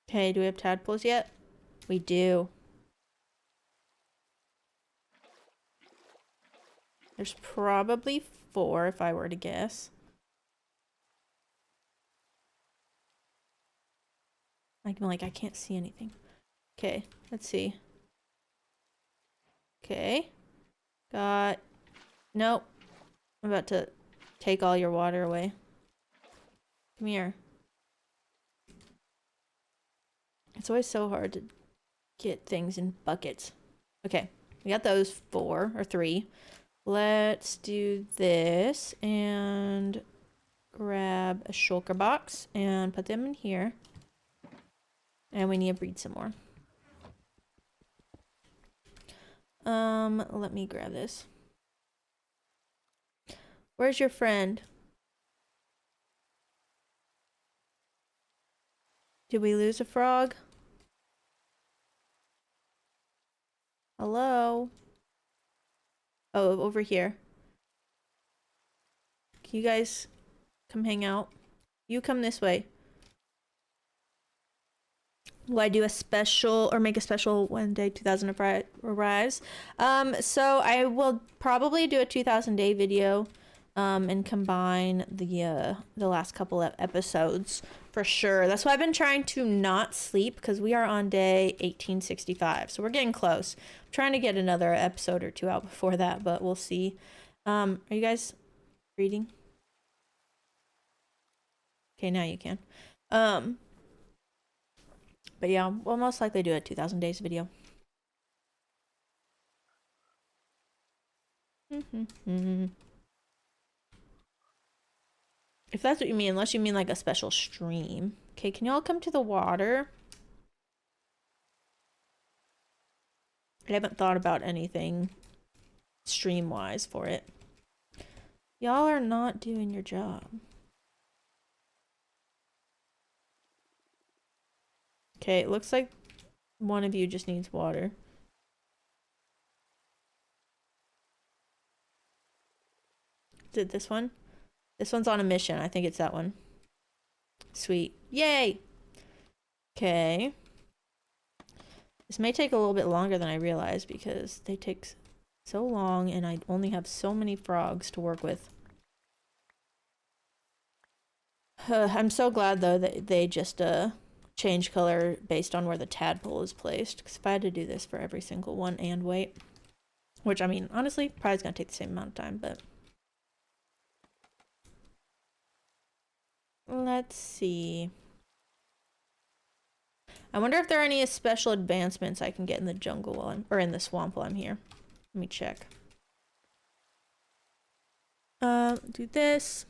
Okay, do we have tadpoles yet? We do. There's probably 4 if I were to guess. I'm like, I can't see anything. Okay, let's see. Okay. Got... Nope. I'm about to take all your water away. Come here. It's always so hard to get things in buckets. Okay, we got those 4 or 3. Let's do this and grab a shulker box and put them in here. And we need to breed some more. Let me grab this. Where's your friend? Did we lose a frog? Hello? Oh, over here. Can you guys come hang out? You come this way. Will I do a special or make a special when day 2000 arrives? So I will probably do a 2000 day video and combine the last couple of episodes for sure. That's why I've been trying to not sleep because we are on day 1865. So we're getting close. I'm trying to get another episode or 2 out before that, but we'll see. Are you guys reading? Okay, now you can. But yeah, we'll most likely do a 2000 days video. If that's what you mean, unless you mean like a special stream. Okay, can y'all come to the water? I haven't thought about anything stream-wise for it. Y'all are not doing your job. Okay, it looks like one of you just needs water. Is it this one? This one's on a mission. I think it's that one. Sweet. Yay! Okay. This may take a little bit longer than I realized because they take so long and I only have so many frogs to work with. I'm so glad though that they just change color based on where the tadpole is placed, because if I had to do this for every single one and wait, which I mean honestly probably is gonna take the same amount of time, but let's see. I wonder if there are any special advancements I can get in the jungle while I'm, or in the swamp while I'm here. Let me check. Do this.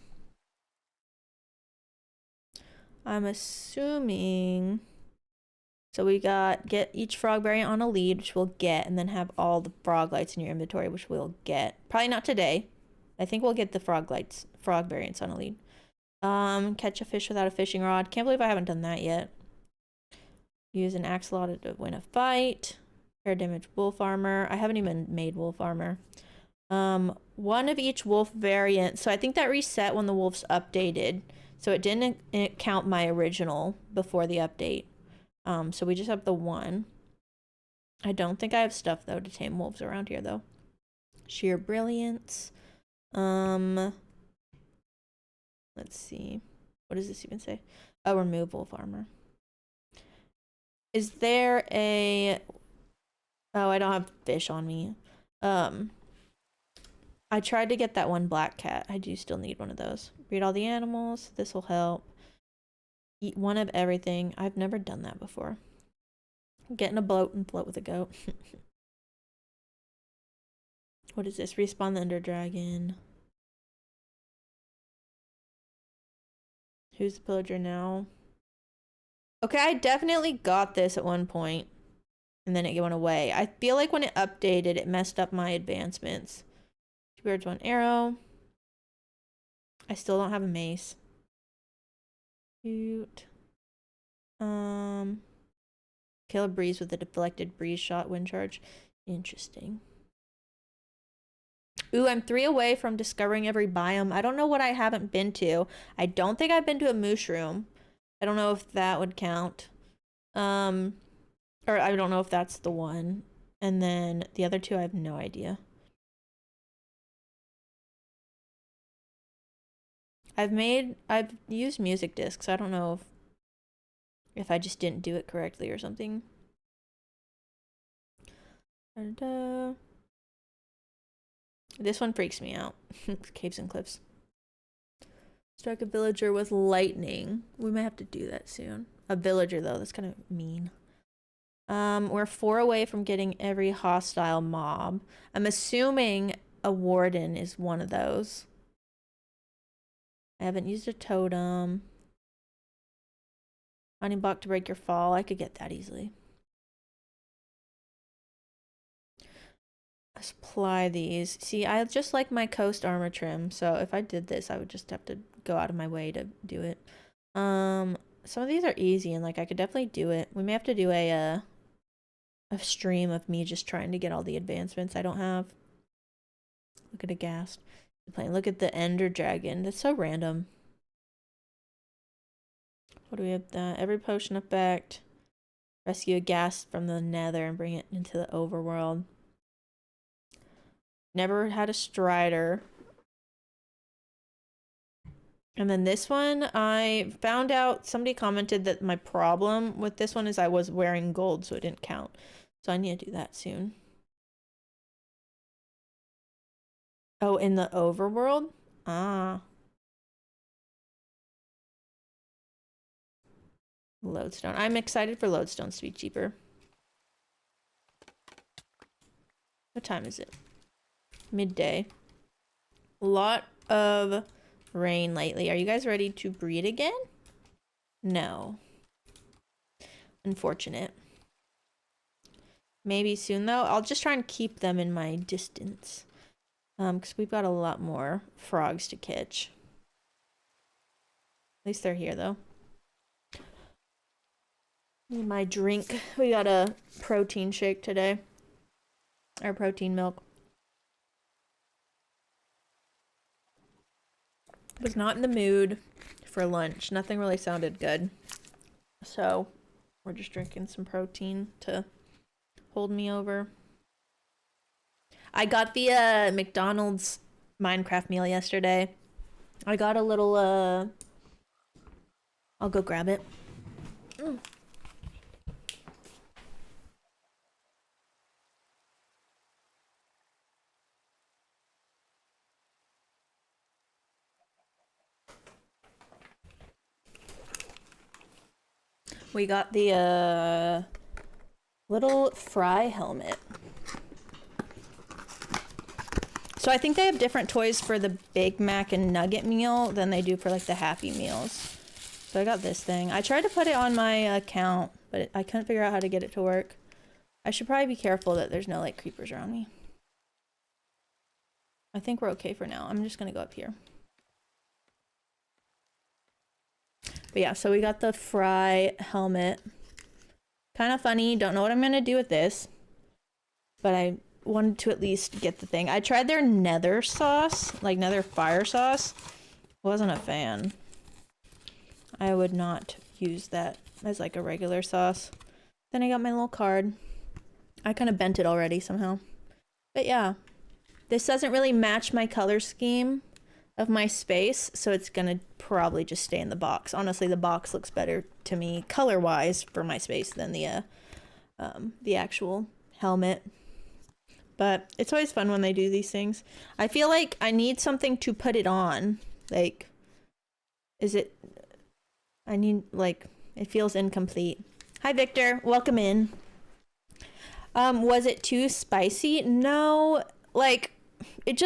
I'm assuming. So we got get each frog variant on a lead, which we'll get, and then have all the frog lights in your inventory, which we'll get. Probably not today. I think we'll get the frog variants on a lead. Catch a fish without a fishing rod. Can't believe I haven't done that yet. Use an axolotl to win a fight. Hair damage wolf armor. I haven't even made wolf armor. One of each wolf variant. So I think that reset when the wolves updated. So it didn't count my original before the update. So we just have the one. I don't think I have stuff though to tame wolves around here though. Sheer brilliance. Let's see. What does this even say? Oh, remove wolf armor. Is there a... Oh, I don't have fish on me. I tried to get that one black cat. I do still need one of those. Breed all the animals. This will help. Eat one of everything. I've never done that before. Get in a boat and float with a goat. What is this? Respawn the Ender Dragon. Who's the pillager now? Okay, I definitely got this at one point, and then it went away. I feel like when it updated, it messed up my advancements. 2 birds, 1 arrow. I still don't have a mace. Cute. Kill a breeze with a deflected breeze shot wind charge. Interesting. Ooh, I'm 3 away from discovering every biome. I don't know what I haven't been to. I don't think I've been to a mushroom. I don't know if that would count. Or I don't know if that's the one. And then the other 2, I have no idea. I've used music discs. I don't know if I just didn't do it correctly or something. This one freaks me out. Caves and cliffs. Strike a villager with lightning. We might have to do that soon. A villager though, that's kind of mean. We're 4 away from getting every hostile mob. I'm assuming a warden is one of those. I haven't used a totem. Honey block to break your fall. I could get that easily. Apply these. See, I just like my coast armor trim, so if I did this, I would just have to go out of my way to do it. Some of these are easy, and like I could definitely do it. We may have to do a stream of me just trying to get all the advancements I don't have. Look at a ghast. Look at the ender dragon. That's so random. What do we have? Every potion effect. Rescue a ghast from the nether and bring it into the overworld. Never had a strider. And then this one, I found out, somebody commented that my problem with this one is I was wearing gold, so it didn't count. So I need to do that soon. Oh, in the overworld? Ah. Lodestone. I'm excited for lodestones to be cheaper. What time is it? Midday. A lot of rain lately. Are you guys ready to breed again? No. Unfortunate. Maybe soon though. I'll just try and keep them in my distance. Because we've got a lot more frogs to catch. At least they're here though. Need my drink. We got a protein shake today. Or protein milk. Was not in the mood for lunch. Nothing really sounded good. So we're just drinking some protein to hold me over. I got the McDonald's Minecraft meal yesterday. I got a little I'll go grab it. We got the little fry helmet. So I think they have different toys for the Big Mac and Nugget meal than they do for like the Happy Meals. So I got this thing. I tried to put it on my account, but I couldn't figure out how to get it to work. I should probably be careful that there's no like creepers around me. I think we're okay for now. I'm just gonna go up here. But yeah, so we got the fry helmet. Kind of funny. Don't know what I'm gonna do with this, but I wanted to at least get the thing. I tried their nether sauce, like nether fire sauce. Wasn't a fan. I would not use that as like a regular sauce. Then I got my little card. I kind of bent it already somehow. But yeah, this doesn't really match my color scheme of my space, so it's gonna probably just stay in the box. Honestly, the box looks better to me color-wise for my space than the actual helmet. But it's always fun when they do these things. I feel like I need something to put it on. Like, I need, like, it feels incomplete. Hi, Victor. Welcome in. Was it too spicy? No, like, it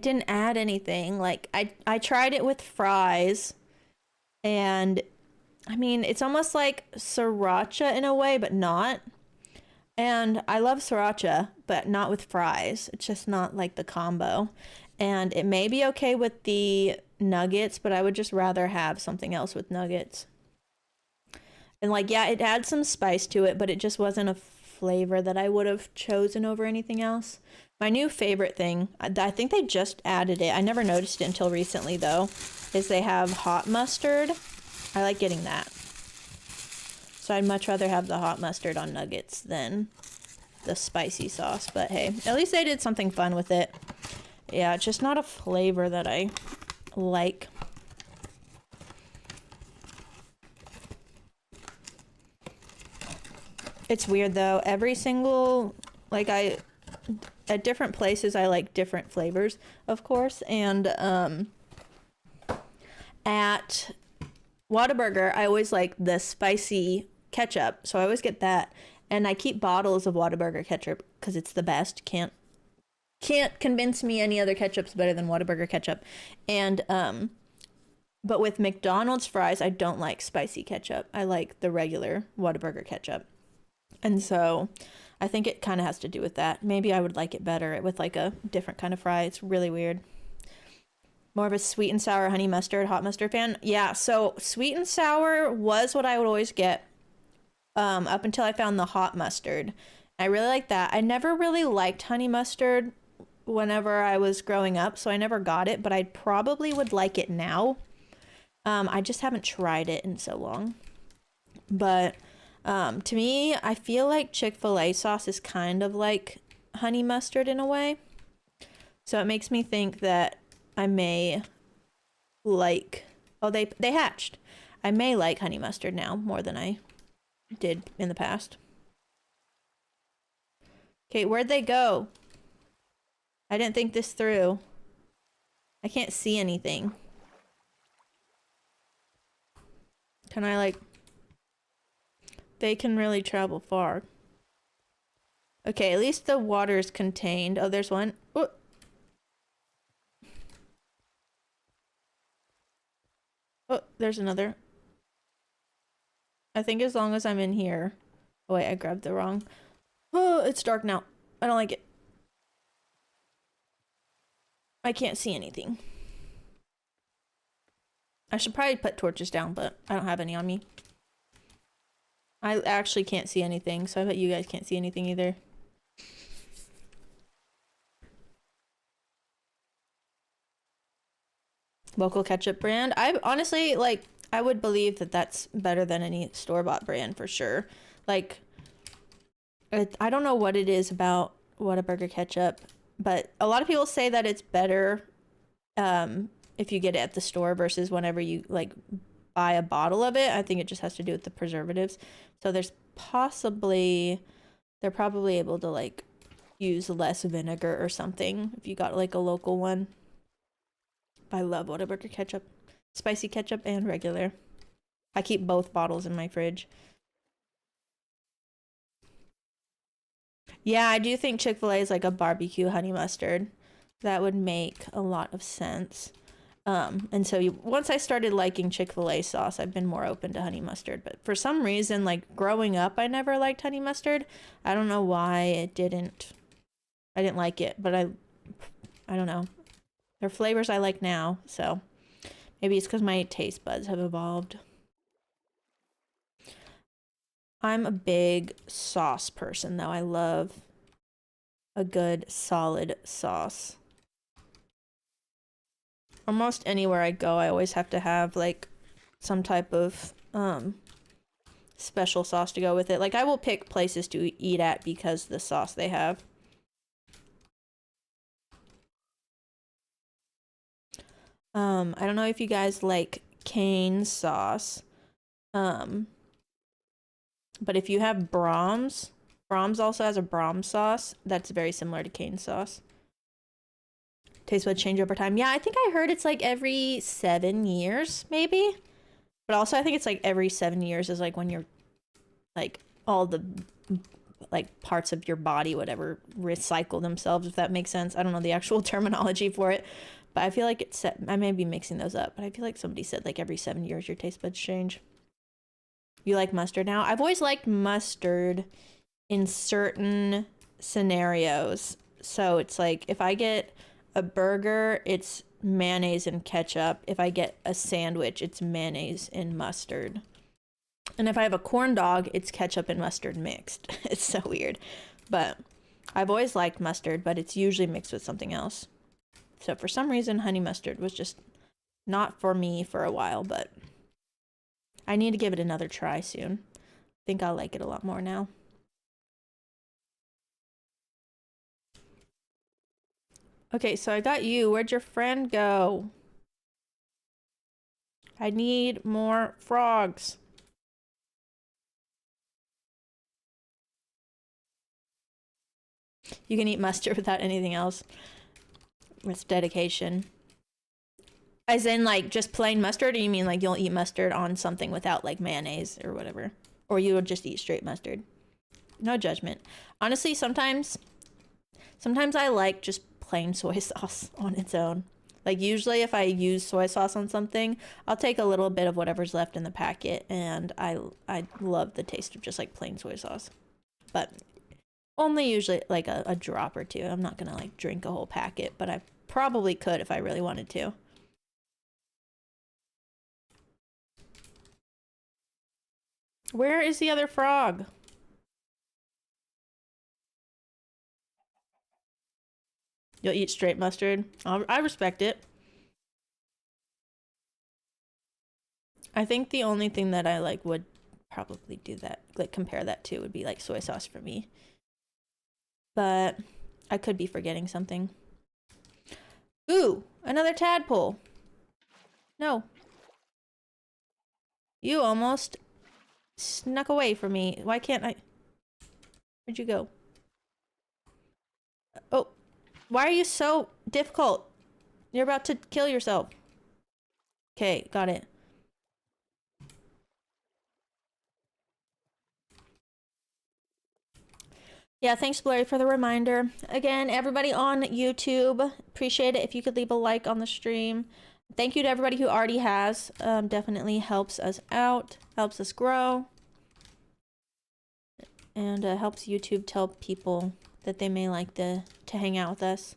didn't add anything. Like, I tried it with fries, and I mean, it's almost like sriracha in a way, but not. And I love sriracha, but not with fries. It's just not like the combo. And it may be okay with the nuggets, but I would just rather have something else with nuggets. And like, yeah, it adds some spice to it, but it just wasn't a flavor that I would have chosen over anything else. My new favorite thing, I think they just added it. I never noticed it until recently though, is they have hot mustard. I like getting that. So I'd much rather have the hot mustard on nuggets than the spicy sauce, but hey, at least they did something fun with it. Yeah, it's just not a flavor that I like. It's weird though, every single, like at different places I like different flavors, of course, and at Whataburger I always like the spicy ketchup, so I always get that, and I keep bottles of Whataburger ketchup because it's the best. Can't convince me any other ketchup's better than Whataburger ketchup. And but with McDonald's fries I don't like spicy ketchup. I like the regular Whataburger ketchup. And so I think it kind of has to do with that. Maybe I would like it better with like a different kind of fry. It's really weird. More of a sweet and sour honey mustard, hot mustard fan. Yeah, so sweet and sour was what I would always get up until I found the hot mustard. I really like that. I never really liked honey mustard whenever I was growing up, so I never got it, but I probably would like it now. I just haven't tried it in so long. But to me, I feel like Chick-fil-A sauce is kind of like honey mustard in a way. So it makes me think that I may like... Oh, they hatched. I may like honey mustard now more than I did in the past. Okay, where'd they go? I didn't think this through. I can't see anything. Can I like... They can really travel far. Okay, at least the water is contained. Oh, there's one. Oh. Oh, there's another. I think as long as I'm in here. Oh wait, I grabbed the wrong. Oh, it's dark now. I don't like it. I can't see anything. I should probably put torches down, but I don't have any on me. I actually can't see anything, so I bet you guys can't see anything either. Local ketchup brand. I honestly, like, I would believe that that's better than any store-bought brand for sure. Like, I don't know what it is about Whataburger ketchup, but a lot of people say that it's better if you get it at the store versus whenever you, like, buy a bottle of it. I think it just has to do with the preservatives. So there's they're probably able to like use less vinegar or something if you got like a local one. I love Whataburger ketchup, spicy ketchup and regular. I keep both bottles in my fridge. Yeah, I do think Chick-fil-A is like a barbecue honey mustard. That would make a lot of sense. And so once I started liking Chick-fil-A sauce, I've been more open to honey mustard. But for some reason, like growing up, I never liked honey mustard. I don't know why I didn't like it, but I don't know. They're flavors I like now, so maybe it's because my taste buds have evolved. I'm a big sauce person, though. I love a good, solid sauce. Almost anywhere I go, I always have to have, like, some type of, special sauce to go with it. Like, I will pick places to eat at because the sauce they have. I don't know if you guys like cane sauce. But if you have Brahms also has a Brahms sauce that's very similar to cane sauce. Taste buds change over time. Yeah, I think I heard it's like every 7 years, maybe. But also I think it's like every 7 years is like when you're like all the like parts of your body, whatever, recycle themselves, if that makes sense. I don't know the actual terminology for it, but I feel like it's I may be mixing those up, but I feel like somebody said like every 7 years your taste buds change. You like mustard now? I've always liked mustard in certain scenarios. So it's like if I get a burger, it's mayonnaise and ketchup. If I get a sandwich, it's mayonnaise and mustard. And if I have a corn dog, it's ketchup and mustard mixed. It's so weird. But I've always liked mustard, but it's usually mixed with something else. So for some reason, honey mustard was just not for me for a while, but I need to give it another try soon. I think I'll like it a lot more now. Okay, so I got you. Where'd your friend go? I need more frogs. You can eat mustard without anything else. With dedication. As in, like, just plain mustard, or you mean, like, you'll eat mustard on something without, like, mayonnaise or whatever? Or you would just eat straight mustard? No judgment. Honestly, sometimes I like just plain soy sauce on its own. Like, usually if I use soy sauce on something, I'll take a little bit of whatever's left in the packet, and I love the taste of just, like, plain soy sauce. But only usually, like, a drop or two. I'm not gonna, like, drink a whole packet, but I probably could if I really wanted to. Where is the other frog? You'll eat straight mustard? I respect it. I think the only thing that I, like, would probably do that, like, compare that to would be, like, soy sauce for me. But I could be forgetting something. Ooh, another tadpole. No. You almost snuck away from me. Why can't I? Where'd you go? Oh, why are you so difficult? You're about to kill yourself. Okay, got it. Yeah, thanks, Blurry, for the reminder. Again, everybody on YouTube, appreciate it if you could leave a like on the stream. Thank you to everybody who already has. Definitely helps us out, helps us grow, and helps YouTube tell people that they may like to hang out with us.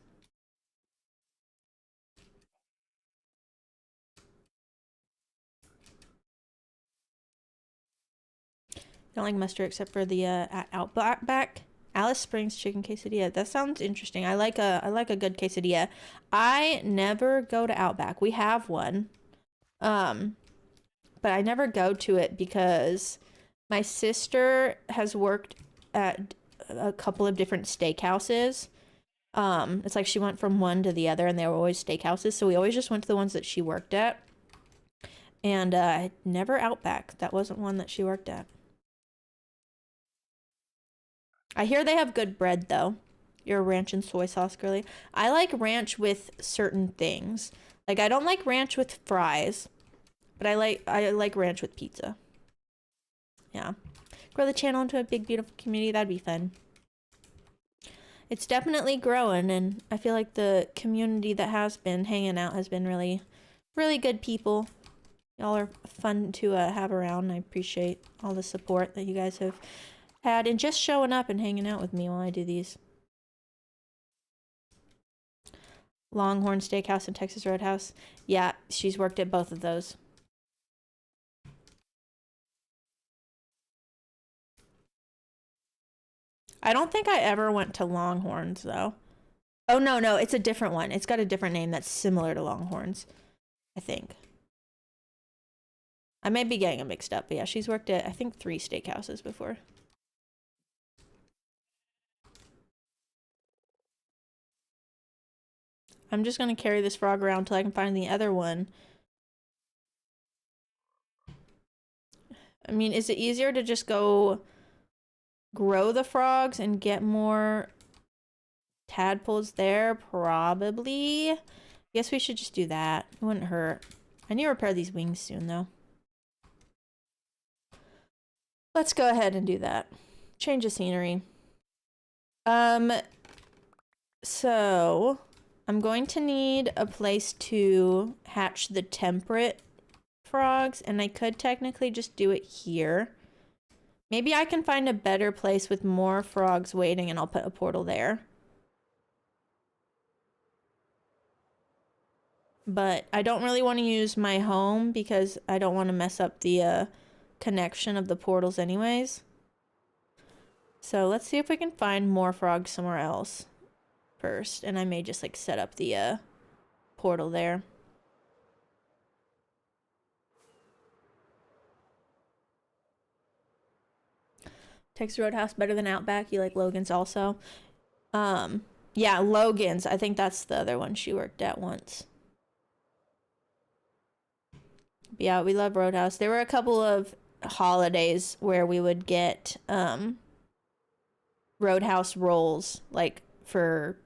Don't like mustard except for the Outback Alice Springs chicken quesadilla. That sounds interesting. I like a good quesadilla. I never go to Outback. We have one, but I never go to it because my sister has worked at a couple of different steakhouses. It's like she went from one to the other, and they were always steakhouses. So we always just went to the ones that she worked at, and never Outback. That wasn't one that she worked at. I hear they have good bread, though. You're a ranch and soy sauce girly. I like ranch with certain things. Like, I don't like ranch with fries, but I like ranch with pizza. Yeah. Grow the channel into a big, beautiful community. That'd be fun. It's definitely growing, and I feel like the community that has been hanging out has been really, really good people. Y'all are fun to have around. I appreciate all the support that you guys have had, and just showing up and hanging out with me while I do these. Longhorn Steakhouse and Texas Roadhouse. Yeah, she's worked at both of those. I don't think I ever went to Longhorns, though. Oh, no, it's a different one. It's got a different name that's similar to Longhorns, I think. I may be getting them mixed up, but yeah, she's worked at, I think, 3 steakhouses before. I'm just gonna carry this frog around until I can find the other one. I mean, is it easier to just go grow the frogs and get more tadpoles there? Probably. Guess we should just do that. It wouldn't hurt. I need to repair these wings soon, though. Let's go ahead and do that. Change of scenery. So I'm going to need a place to hatch the temperate frogs, and I could technically just do it here. Maybe I can find a better place with more frogs waiting, and I'll put a portal there. but I don't really want to use my home because I don't want to mess up the connection of the portals anyways. So let's see if we can find more frogs somewhere else first, and I may just like set up the portal there. Texas Roadhouse better than Outback. You like Logan's also? Yeah, Logan's. I think that's the other one she worked at once. But yeah, we love Roadhouse. There were a couple of holidays where we would get Roadhouse rolls like for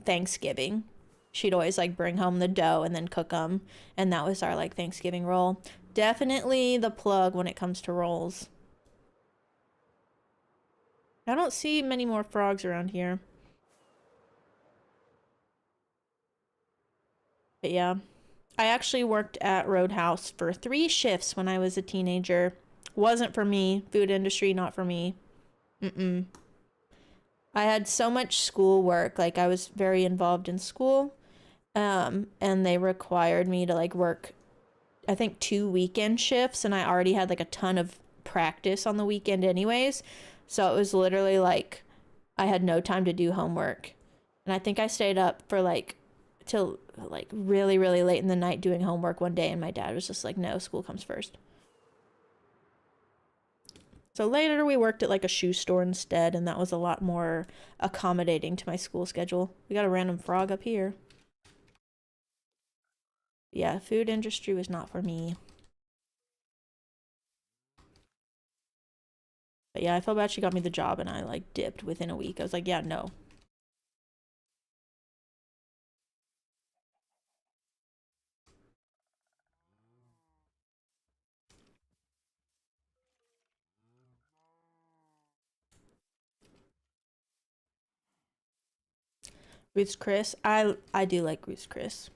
Thanksgiving. She'd always like bring home the dough and then cook them, and that was our like Thanksgiving roll. Definitely the plug when it comes to rolls. I don't see many more frogs around here. But yeah, I actually worked at Roadhouse for 3 shifts when I was a teenager. Wasn't for me. Food industry, not for me. I had so much schoolwork. Like, I was very involved in school. And they required me to, like, work, I think, 2 weekend shifts. And I already had, like, a ton of practice on the weekend anyways. So it was literally, like, I had no time to do homework. And I think I stayed up for, like, till like really late in the night doing homework one day, and my dad was just like, no, school comes first. So later we worked at like a shoe store instead, and that was a lot more accommodating to my school schedule. We got a random frog up here. Yeah, food industry was not for me. But yeah, I felt bad she got me the job and I like dipped within a week. I was like, yeah, no. Ruth's Chris. I do like Ruth's Chris.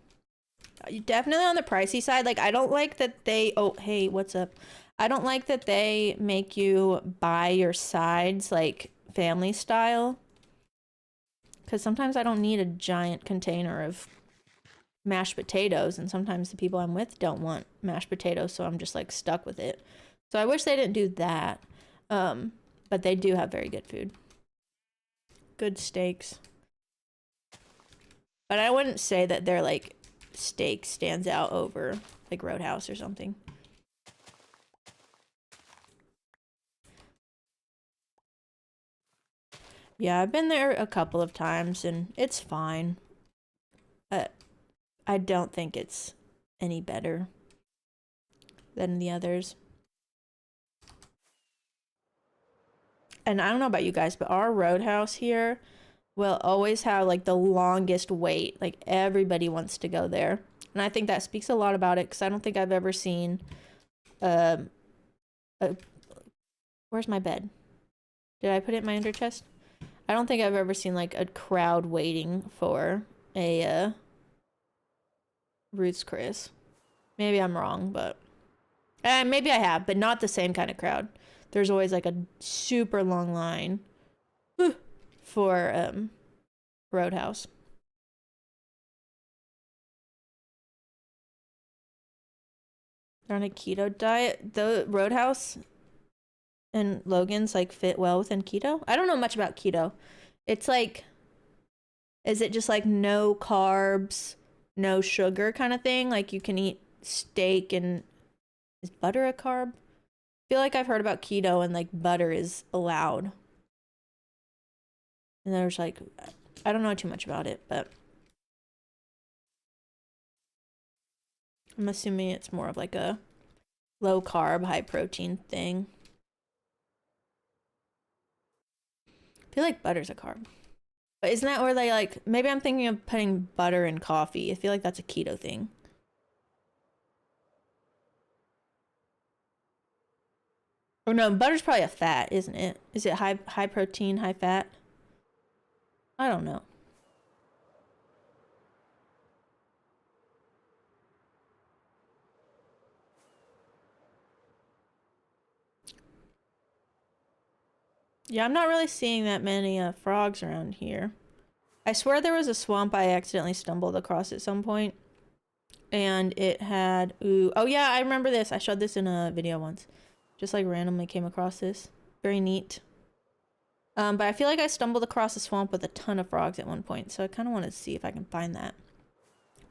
Definitely on the pricey side. Like, I don't like that they... Oh, hey, what's up? I don't like that they make you buy your sides, like, family style. Because sometimes I don't need a giant container of mashed potatoes, and sometimes the people I'm with don't want mashed potatoes, so I'm just, like, stuck with it. So I wish they didn't do that. But they do have very good food. Good steaks. But I wouldn't say that their, like, steak stands out over, like, Roadhouse or something. Yeah, I've been there a couple of times, and it's fine. I don't think it's any better than the others. And I don't know about you guys, but our Roadhouse here will always have like the longest wait. Like, everybody wants to go there. And I think that speaks a lot about it, because I don't think I've ever seen where's my bed? Did I put it in my under chest? I don't think I've ever seen like a crowd waiting for a Ruth's Chris. Maybe I'm wrong, but maybe I have, but not the same kind of crowd. There's always like a super long line for Roadhouse. They're on a keto diet. The Roadhouse and Logan's like fit well within keto. I don't know much about keto. It's like, is it just like no carbs, no sugar kind of thing? Like, you can eat steak, and is butter a carb? I feel like I've heard about keto and like butter is allowed. And there's like, I don't know too much about it, but I'm assuming it's more of like a low carb, high protein thing. I feel like butter's a carb. But isn't that where they like, maybe I'm thinking of putting butter in coffee. I feel like that's a keto thing. Oh no, butter's probably a fat, isn't it? Is it high protein, high fat? I don't know. Yeah, I'm not really seeing that many frogs around here. I swear there was a swamp I accidentally stumbled across at some point. And it had, ooh, oh yeah, I remember this. I showed this in a video once. Just like randomly came across this. Very neat. But I feel like I stumbled across a swamp with a ton of frogs at one point, so I kind of want to see if I can find that.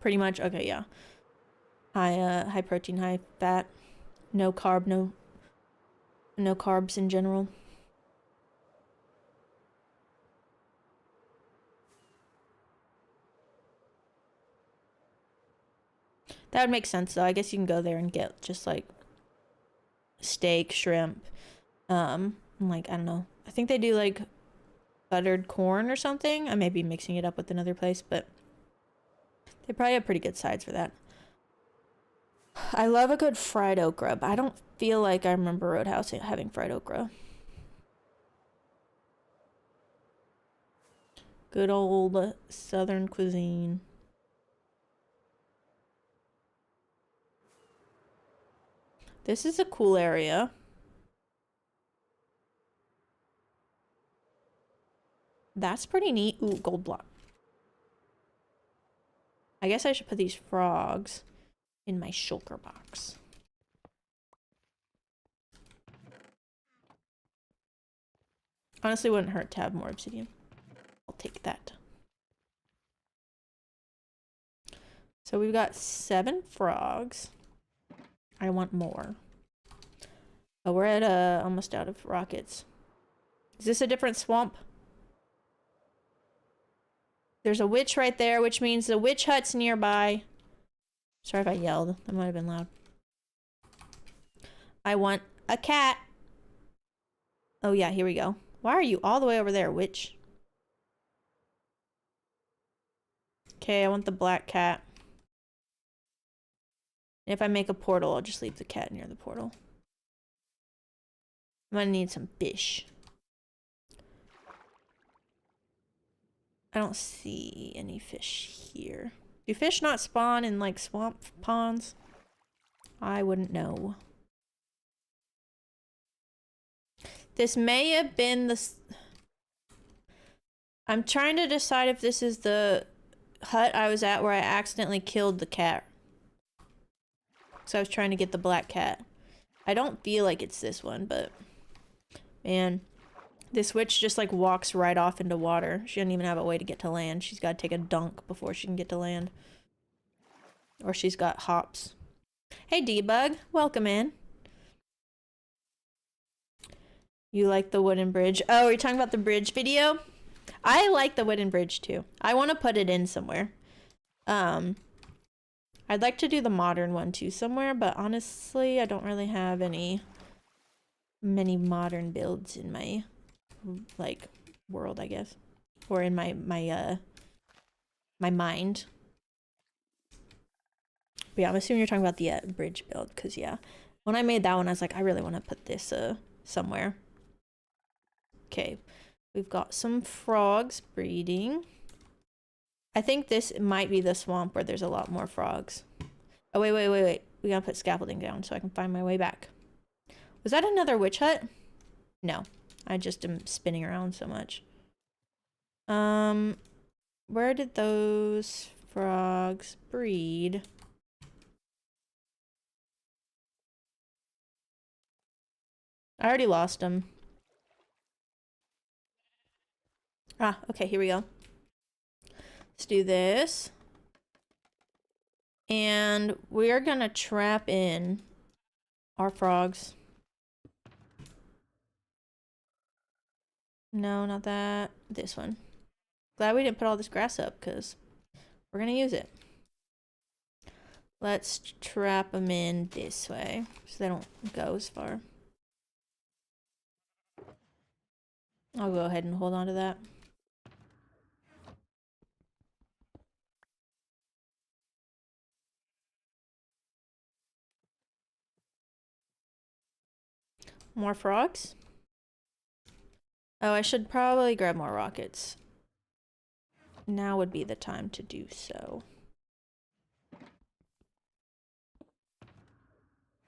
Pretty much, okay, yeah. High protein, high fat, no carb, no carbs in general. That would make sense though. I guess you can go there and get just like steak, shrimp, like, I don't know. I think they do like buttered corn or something. I may be mixing it up with another place, but they probably have pretty good sides for that. I love a good fried okra, but I don't feel like I remember Roadhouse having fried okra. Good old Southern cuisine. This is a cool area. That's pretty neat. Ooh, gold block. I guess I should put these frogs in my shulker box. Honestly, wouldn't hurt to have more obsidian. I'll take that. So we've got 7 frogs. I want more. Oh, we're at almost out of rockets. Is this a different swamp? There's a witch right there, which means the witch hut's nearby. Sorry if I yelled. That might have been loud. I want a cat. Oh yeah, here we go. Why are you all the way over there, witch? Okay, I want the black cat. And if I make a portal, I'll just leave the cat near the portal. I'm gonna need some fish. I don't see any fish here. Do fish not spawn in like swamp ponds? I wouldn't know. This may have been the... I'm trying to decide if this is the hut I was at where I accidentally killed the cat. So I was trying to get the black cat. I don't feel like it's this one, but... Man, this witch just like walks right off into water. She doesn't even have a way to get to land. She's got to take a dunk before she can get to land. Or she's got hops. Hey Debug, welcome in. You like the wooden bridge? Oh, are you talking about the bridge video? I like the wooden bridge too. I want to put it in somewhere. I'd like to do the modern one too somewhere, but honestly, I don't really have many modern builds in my like world, I guess, or in my mind. But yeah, I'm assuming you're talking about the bridge build, because yeah, when I made that one, I was like, I really want to put this somewhere. Okay, we've got some frogs breeding. I think this might be the swamp where there's a lot more frogs. Oh, wait. We gotta put scaffolding down so I can find my way back. Was that another witch hut? No, I just am spinning around so much. Where did those frogs breed? I already lost them. Ah, okay, here we go. Let's do this. And we're gonna trap in our frogs. No, not that. This one. Glad we didn't put all this grass up, because we're gonna use it. Let's trap them in this way, so they don't go as far. I'll go ahead and hold on to that. More frogs? Oh, I should probably grab more rockets. Now would be the time to do so.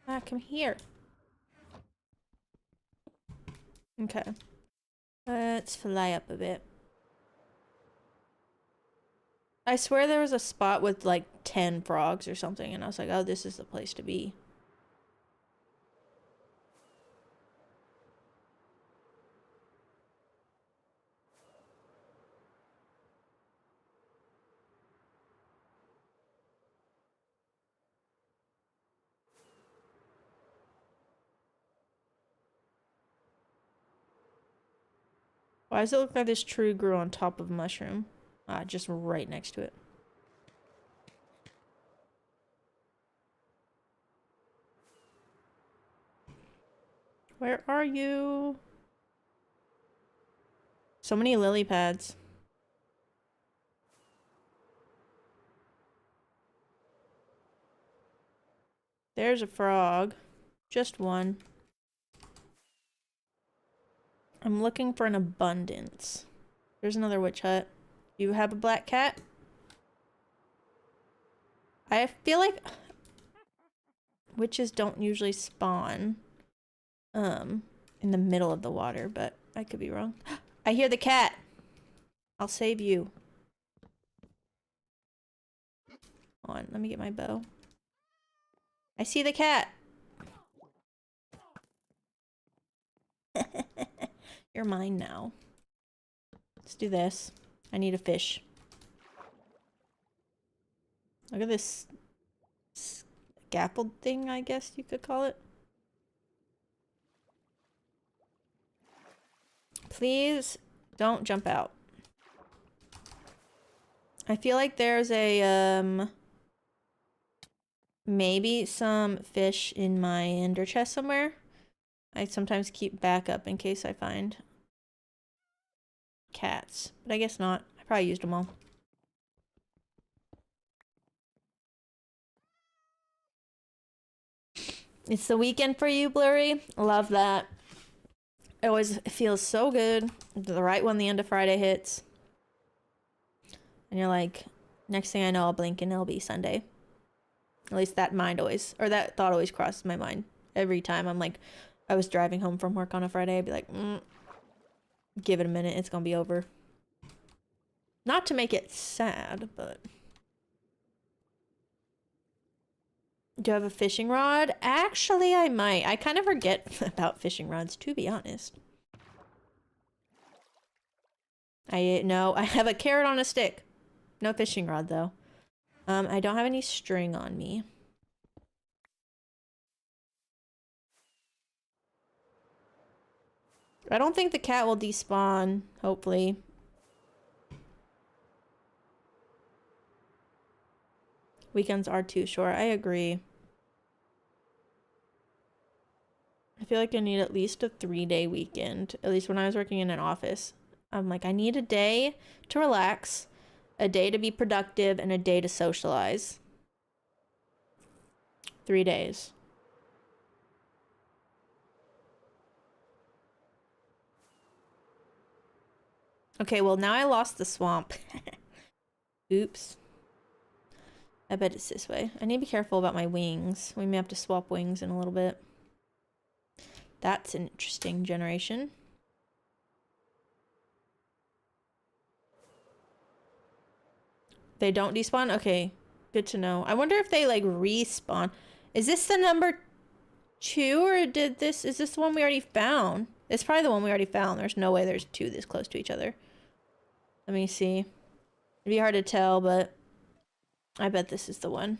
Ah, come here. Okay. Let's fly up a bit. I swear there was a spot with like 10 frogs or something, and I was like, oh, this is the place to be. Why does it look like this tree grew on top of a mushroom? Just right next to it. Where are you? So many lily pads. There's a frog. Just one. I'm looking for an abundance. There's another witch hut. You have a black cat? I feel like witches don't usually spawn in the middle of the water, but I could be wrong. I hear the cat. I'll save you. Hold on, let me get my bow. I see the cat. You're mine now. Let's do this. I need a fish. Look at this scaffold thing, I guess you could call it. Please don't jump out. I feel like there's a maybe some fish in my ender chest somewhere. I sometimes keep backup in case I find cats, but I guess not. I probably used them all. It's the weekend for you, Blurry. Love that. It always feels so good. Right when the end of Friday hits. And you're like, next thing I know, I'll blink and it'll be Sunday. At least that thought always crosses my mind. Every time I'm like, I was driving home from work on a Friday, I'd be like, give it a minute, it's gonna be over. Not to make it sad, but... Do you have a fishing rod? Actually, I might. I kind of forget about fishing rods, to be honest. I have a carrot on a stick. No fishing rod, though. I don't have any string on me. I don't think the cat will despawn, hopefully. Weekends are too short. I agree. I feel like I need at least a 3-day weekend. At least when I was working in an office. I'm like, I need a day to relax, a day to be productive, and a day to socialize. 3 days. Okay, well, now I lost the swamp. Oops. I bet it's this way. I need to be careful about my wings. We may have to swap wings in a little bit. That's an interesting generation. They don't despawn? Okay, good to know. I wonder if they, like, respawn. Is this the number 2, or is this the one we already found? It's probably the one we already found. There's no way there's 2 this close to each other. Let me see. It'd be hard to tell, but I bet this is the one.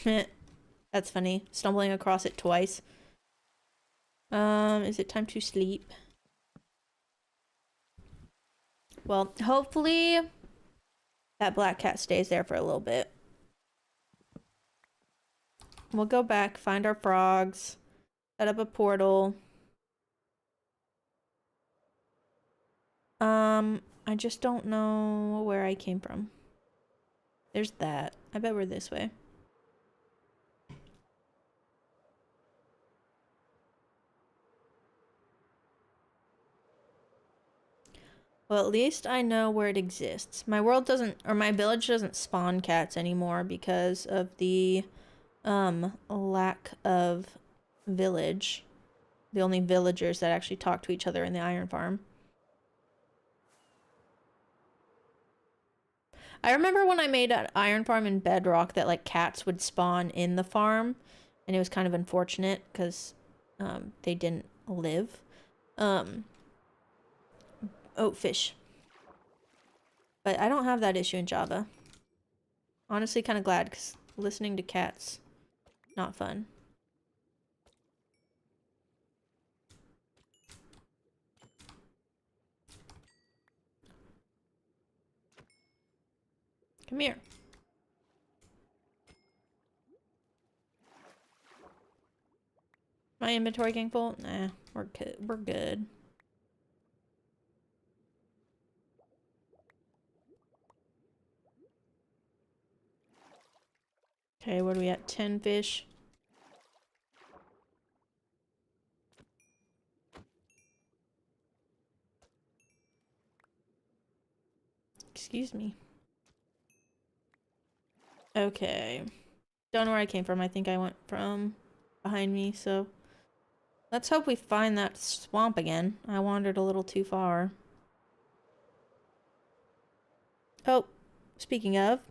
That's funny. Stumbling across it twice. Is it time to sleep? Well, hopefully that black cat stays there for a little bit. We'll go back, find our frogs, set up a portal. I just don't know where I came from. There's that. I bet we're this way. Well, at least I know where it exists. My world doesn't, or my village doesn't spawn cats anymore because of the lack of village. The only villagers that actually talk to each other in the iron farm. I remember when I made an iron farm in Bedrock that like cats would spawn in the farm, and it was kind of unfortunate because they didn't live. Oh, fish. But I don't have that issue in Java. Honestly, kind of glad because listening to cats, not fun. Come here. My inventory getting full? Nah, we're good. We're good. Okay, what are we at? 10 fish. Excuse me. Okay. Don't know where I came from. I think I went from behind me, so let's hope we find that swamp again. I wandered a little too far. Oh, speaking of.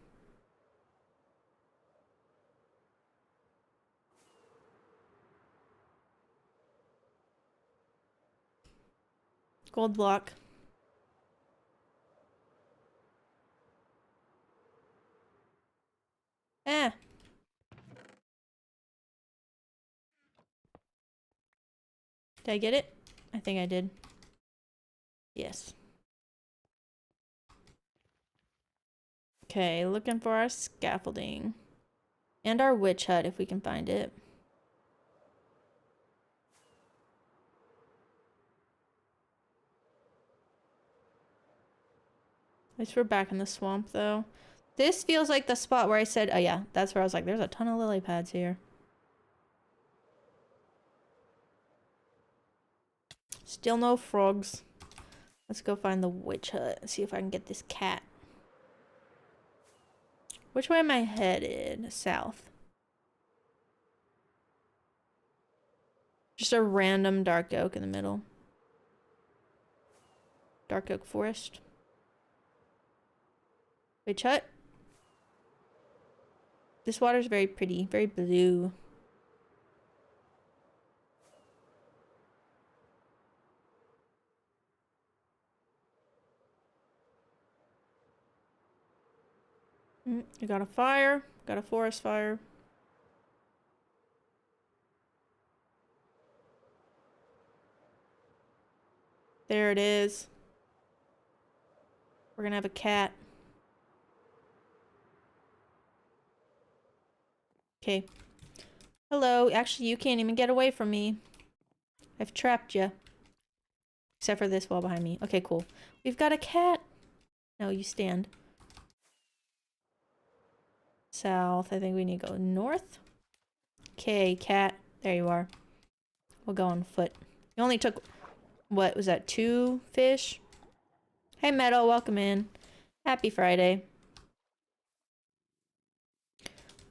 Gold block. Eh. Did I get it? I think I did. Yes. Okay, looking for our scaffolding. And our witch hut if we can find it. At least we're back in the swamp though. This feels like the spot where I said, oh yeah, that's where I was like, there's a ton of lily pads here. Still no frogs. Let's go find the witch hut and see if I can get this cat. Which way am I headed? South. Just a random dark oak in the middle. Dark oak forest. Witch hut. This water's very pretty, very blue. I got a fire. Got a forest fire. There it is. We're gonna have a cat. Okay. Hello. Actually, you can't even get away from me. I've trapped you. Except for this wall behind me. Okay, cool. We've got a cat. No, you stand. South. I think we need to go north. Okay, cat. There you are. We'll go on foot. You only took, what was that, 2 fish? Hey, Meadow, welcome in. Happy Friday.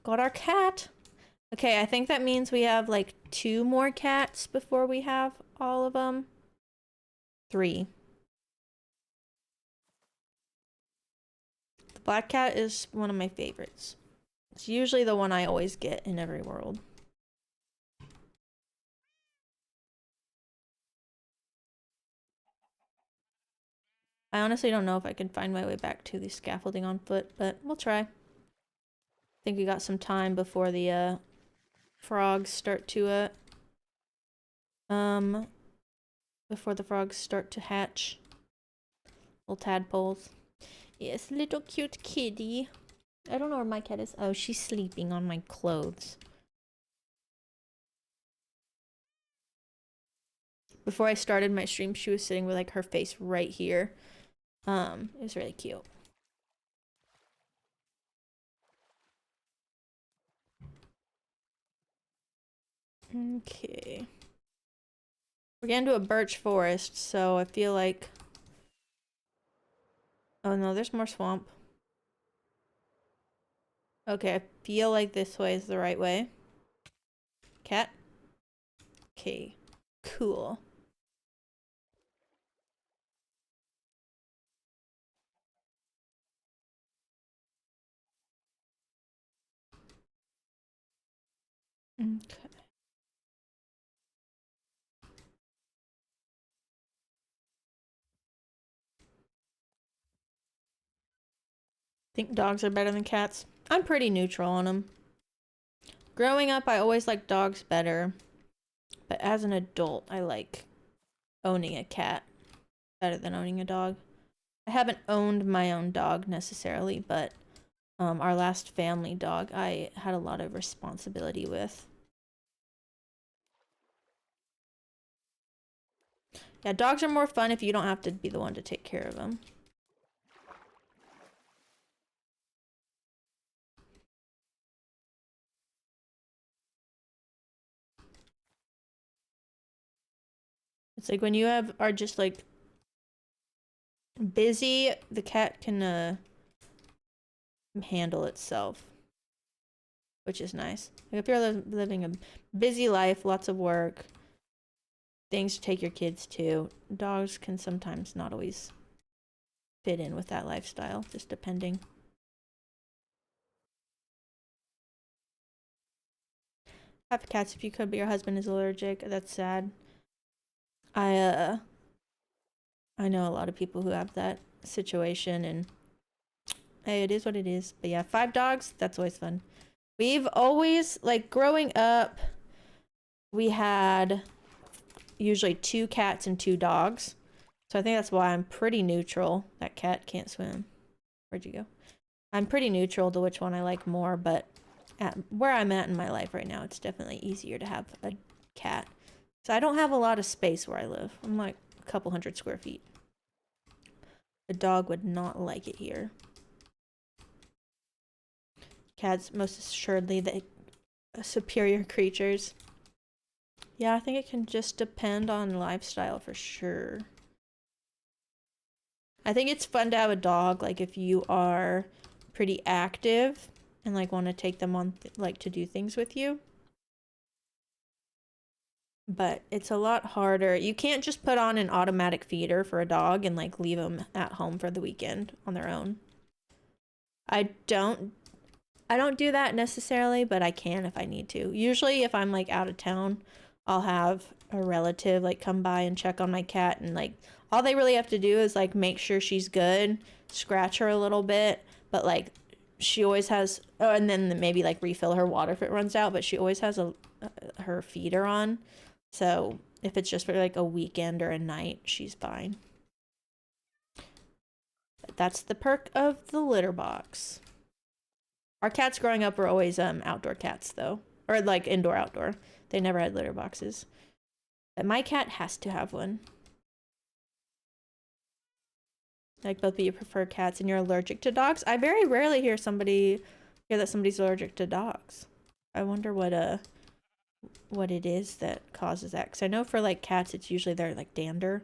Got our cat. Okay, I think that means we have like 2 more cats before we have all of them. 3. The black cat is one of my favorites. It's usually the one I always get in every world. I honestly don't know if I can find my way back to the scaffolding on foot, but we'll try. I think we got some time before the frogs start to before the frogs start to hatch. Little tadpoles. Yes, little cute kitty. I don't know where my cat is. Oh, she's sleeping on my clothes. Before I started my stream, she was sitting with like her face right here. It was really cute. Okay. We're getting to a birch forest, so I feel like... Oh no, there's more swamp. Okay, I feel like this way is the right way. Cat? Okay. Cool. Okay. Think dogs are better than cats? I'm pretty neutral on them. Growing up, I always liked dogs better. But as an adult, I like owning a cat better than owning a dog. I haven't owned my own dog necessarily, but our last family dog I had a lot of responsibility with. Yeah, dogs are more fun if you don't have to be the one to take care of them. It's like when you are just like busy, the cat can handle itself, which is nice. Like if you're living a busy life, lots of work, things to take your kids to, dogs can sometimes not always fit in with that lifestyle, just depending. Have cats if you could, but your husband is allergic. That's sad. I know a lot of people who have that situation, and hey, it is what it is. But yeah, 5 dogs, that's always fun. We've always, like, growing up, we had usually 2 cats and 2 dogs. So I think that's why I'm pretty neutral. That cat can't swim. Where'd you go? I'm pretty neutral to which one I like more, but at where I'm at in my life right now, it's definitely easier to have a cat. So I don't have a lot of space where I live. I'm like a couple hundred square feet. The dog would not like it here. Cats, most assuredly, the superior creatures. Yeah, I think it can just depend on lifestyle for sure. I think it's fun to have a dog, like, if you are pretty active and, like, want to take them on, like, to do things with you. But it's a lot harder. You can't just put on an automatic feeder for a dog and, like, leave them at home for the weekend on their own. I don't do that necessarily, but I can if I need to. Usually if I'm, like, out of town, I'll have a relative, like, come by and check on my cat, and, like, all they really have to do is, like, make sure she's good, scratch her a little bit, but, like, she always has, oh, and then maybe, like, refill her water if it runs out, but she always has her feeder on. So if it's just for, like, a weekend or a night, she's fine. But that's the perk of the litter box. Our cats growing up were always outdoor cats, though. Or, like, indoor-outdoor. They never had litter boxes. But my cat has to have one. Like, both of you prefer cats and you're allergic to dogs? I very rarely hear that somebody's allergic to dogs. I wonder what it is that causes that. Because I know for, like, cats, it's usually their, like, dander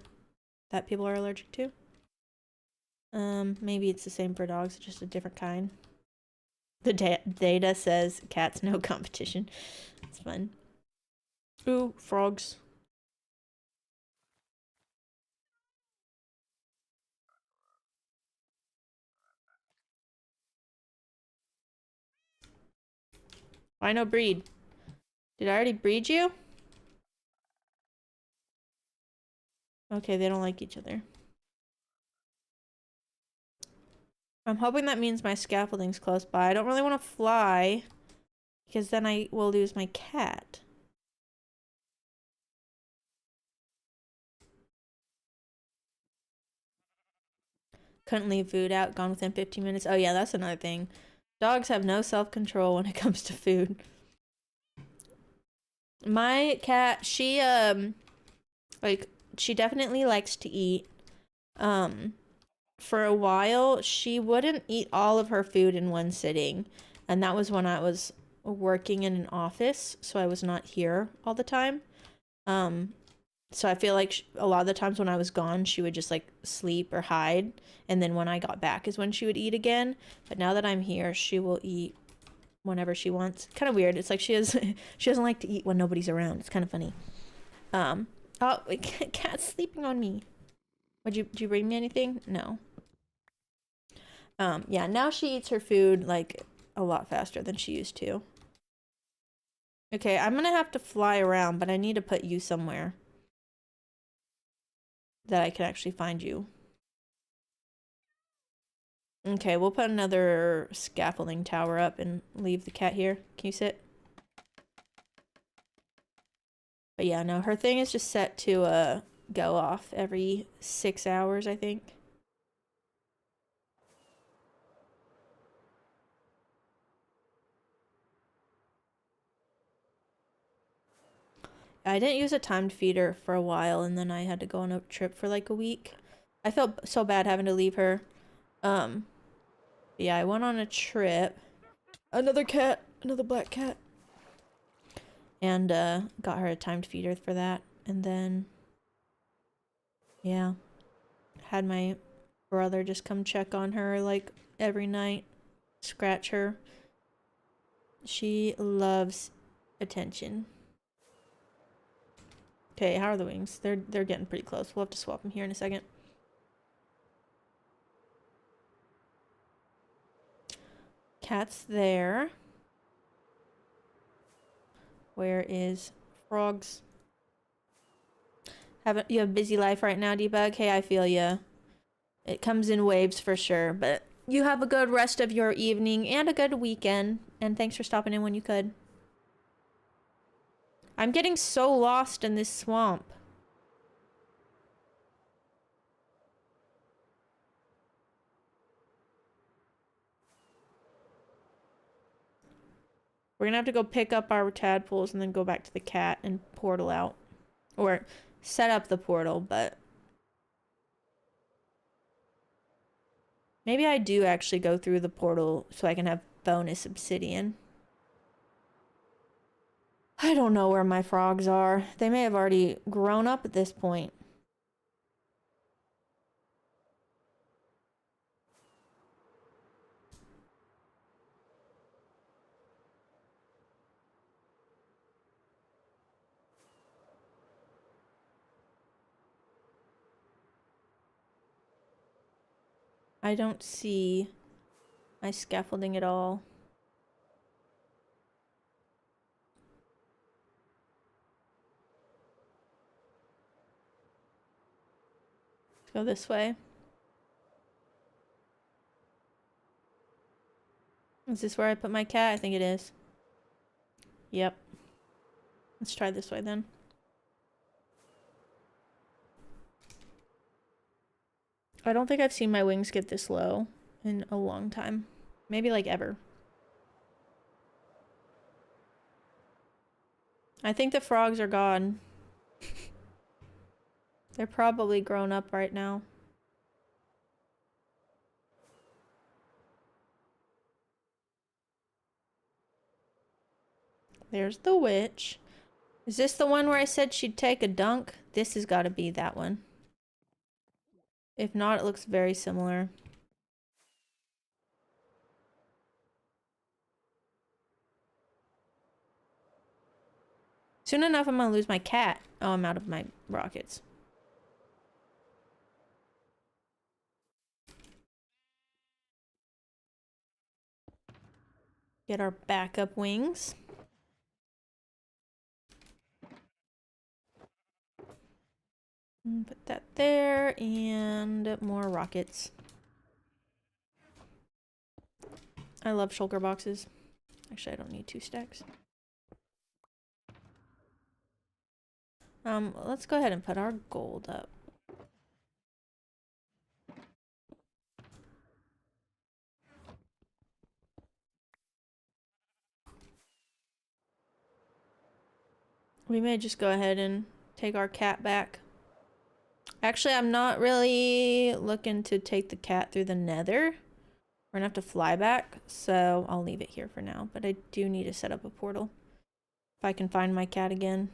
that people are allergic to. Maybe it's the same for dogs, just a different kind. The data says cats no competition. It's fun. Ooh, frogs. Why no breed? Did I already breed you? Okay, they don't like each other. I'm hoping that means my scaffolding's close by. I don't really want to fly, because then I will lose my cat. Couldn't leave food out, gone within 15 minutes. Oh yeah, that's another thing. Dogs have no self-control when it comes to food. My cat, she she definitely likes to eat. For a while, she wouldn't eat all of her food in one sitting, and that was when I was working in an office, so I was not here all the time. So I feel like a lot of the times when I was gone, she would just, like, sleep or hide, and then when I got back is when she would eat again. But now that I'm here, she will eat whenever she wants. Kind of weird. It's like she doesn't like to eat when nobody's around. It's kind of funny. Oh, cat's sleeping on me. Did you bring me anything? No. Yeah, now she eats her food, like, a lot faster than she used to. Okay, I'm gonna have to fly around, but I need to put you somewhere that I can actually find you. Okay, we'll put another scaffolding tower up and leave the cat here. Can you sit? But yeah, no, her thing is just set to go off every 6 hours, I think. I didn't use a timed feeder for a while, and then I had to go on a trip for like a week. I felt so bad having to leave her. Yeah, I went on a trip. Another cat, another black cat. And got her a timed feeder for that. And then yeah, had my brother just come check on her like every night, scratch her. She loves attention. Okay, how are the wings? They're getting pretty close. We'll have to swap them here in a second. Cat's there. Where is Frogs? You have a busy life right now, Debug? Hey, I feel ya. It comes in waves for sure, but you have a good rest of your evening and a good weekend. And thanks for stopping in when you could. I'm getting so lost in this swamp. We're gonna have to go pick up our tadpoles and then go back to the cat and portal out. Or set up the portal, but maybe I do actually go through the portal so I can have bonus obsidian. I don't know where my frogs are. They may have already grown up at this point. I don't see my scaffolding at all. Let's go this way. Is this where I put my cat? I think it is. Yep. Let's try this way then. I don't think I've seen my wings get this low in a long time. Maybe like ever. I think the frogs are gone. They're probably grown up right now. There's the witch. Is this the one where I said she'd take a dunk? This has got to be that one. If not, it looks very similar. Soon enough, I'm gonna lose my cat. Oh, I'm out of my rockets. Get our backup wings. Put that there, and more rockets. I love shulker boxes. Actually, I don't need 2 stacks. Let's go ahead and put our gold up. We may just go ahead and take our cat back. Actually, I'm not really looking to take the cat through the nether. We're gonna have to fly back, so I'll leave it here for now. But I do need to set up a portal. If I can find my cat again.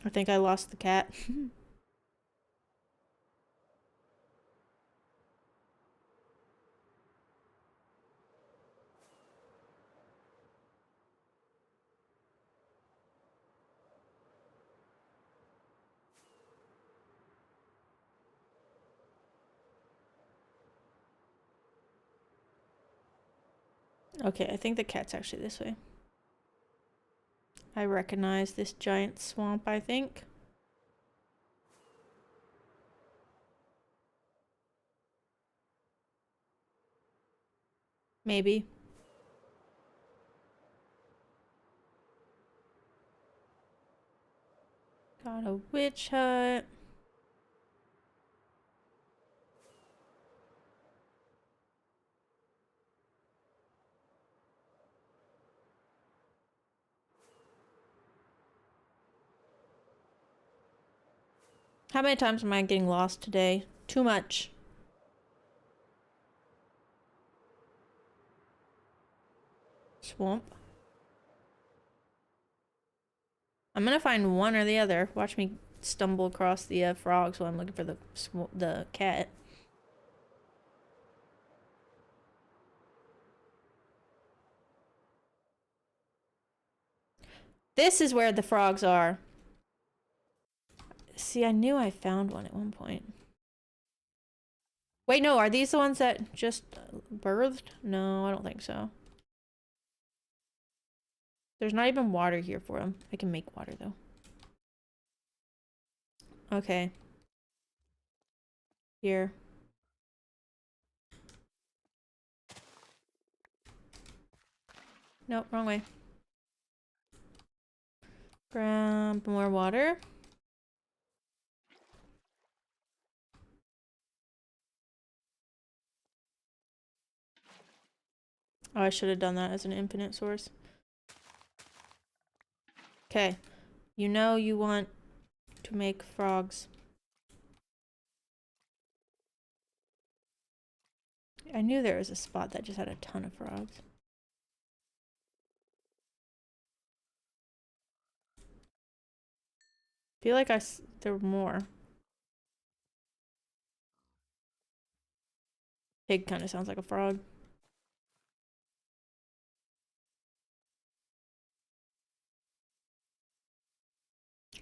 I think I lost the cat. Okay, I think the cat's actually this way. I recognize this giant swamp, I think. Maybe. Got a witch hut. How many times am I getting lost today? Too much. Swamp. I'm gonna find one or the other. Watch me stumble across the frogs while I'm looking for the cat. This is where the frogs are. See, I knew I found one at one point. Wait, no, are these the ones that just birthed? No, I don't think so. There's not even water here for them. I can make water, though. Okay. Here. Nope, wrong way. Grab more water. Oh, I should have done that as an infinite source. Okay. You know you want to make frogs. I knew there was a spot that just had a ton of frogs. I feel like there were more. Pig kind of sounds like a frog.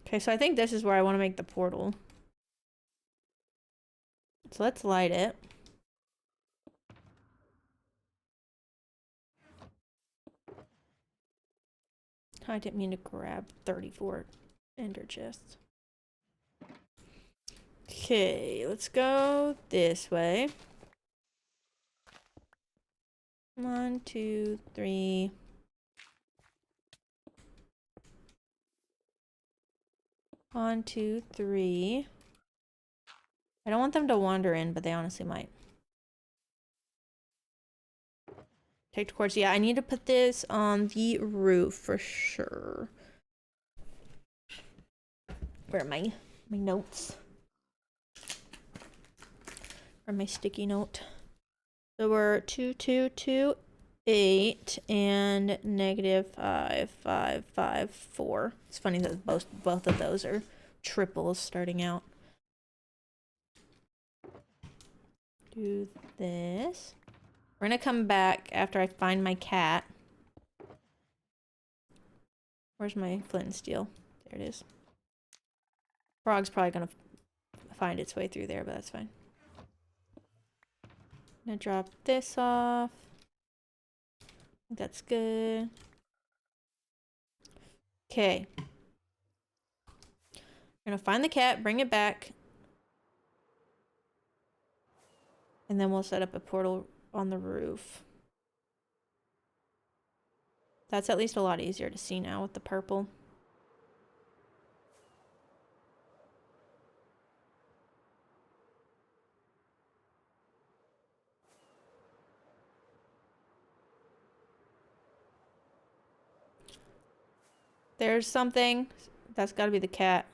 Okay, so I think this is where I want to make the portal. So let's light it. I didn't mean to grab 34 ender chests. Okay, let's go this way. 1, 2, 3. One, two, three. I don't want them to wander in, but they honestly might. Take the cords. Yeah, I need to put this on the roof for sure. Where are my notes? Or my sticky note? So we're 2, 2, 2, 8 and negative 5, 5, 5, 4. It's funny that both of those are triples starting out. Do this. We're gonna come back after I find my cat. Where's my flint and steel? There it is. Frog's probably gonna find its way through there, but that's fine. I'm gonna drop this off. I think that's good. Okay. We're gonna find the cat, bring it back. And then we'll set up a portal on the roof. That's at least a lot easier to see now with the purple. There's something. That's gotta be the cat.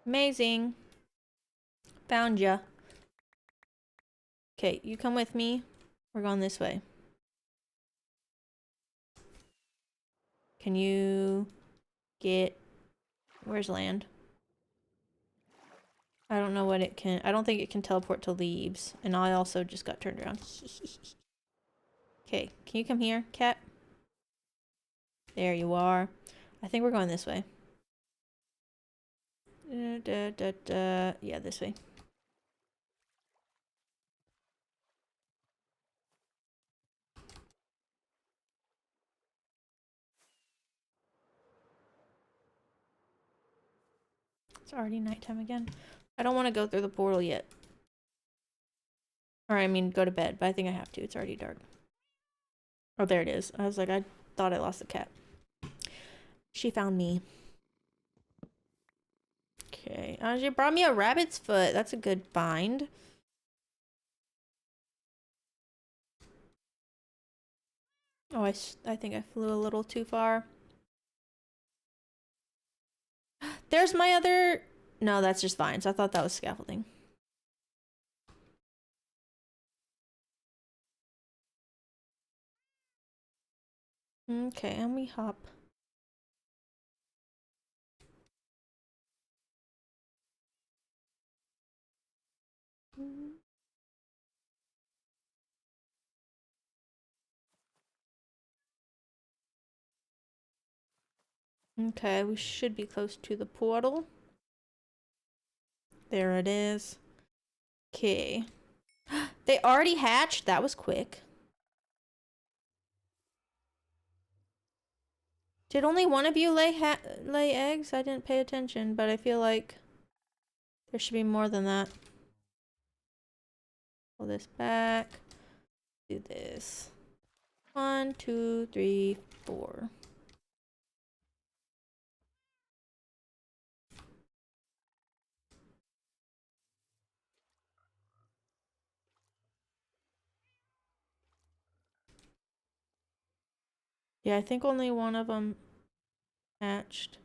Amazing. Found ya. Okay, you come with me. We're going this way. Can you get... Where's land? I don't know what it can... I don't think it can teleport to leaves. And I also just got turned around. Okay, can you come here, cat? There you are. I think we're going this way. Yeah, this way. already nighttime again. I don't want to go through the portal yet. Or I mean, go to bed, but I think I have to. It's already dark. Oh, there it is. I was like, I thought I lost the cat. She found me. Okay. She brought me a rabbit's foot. That's a good find. Oh, I think I flew a little too far. There's my other... No, that's just vines. I thought that was scaffolding. Okay, and we hop. Okay, we should be close to the portal. There it is. Okay. They already hatched? That was quick. Did only one of you lay eggs? I didn't pay attention, but I feel like there should be more than that. Pull this back. Do this. 1, 2, 3, 4. Yeah, I think only one of them hatched.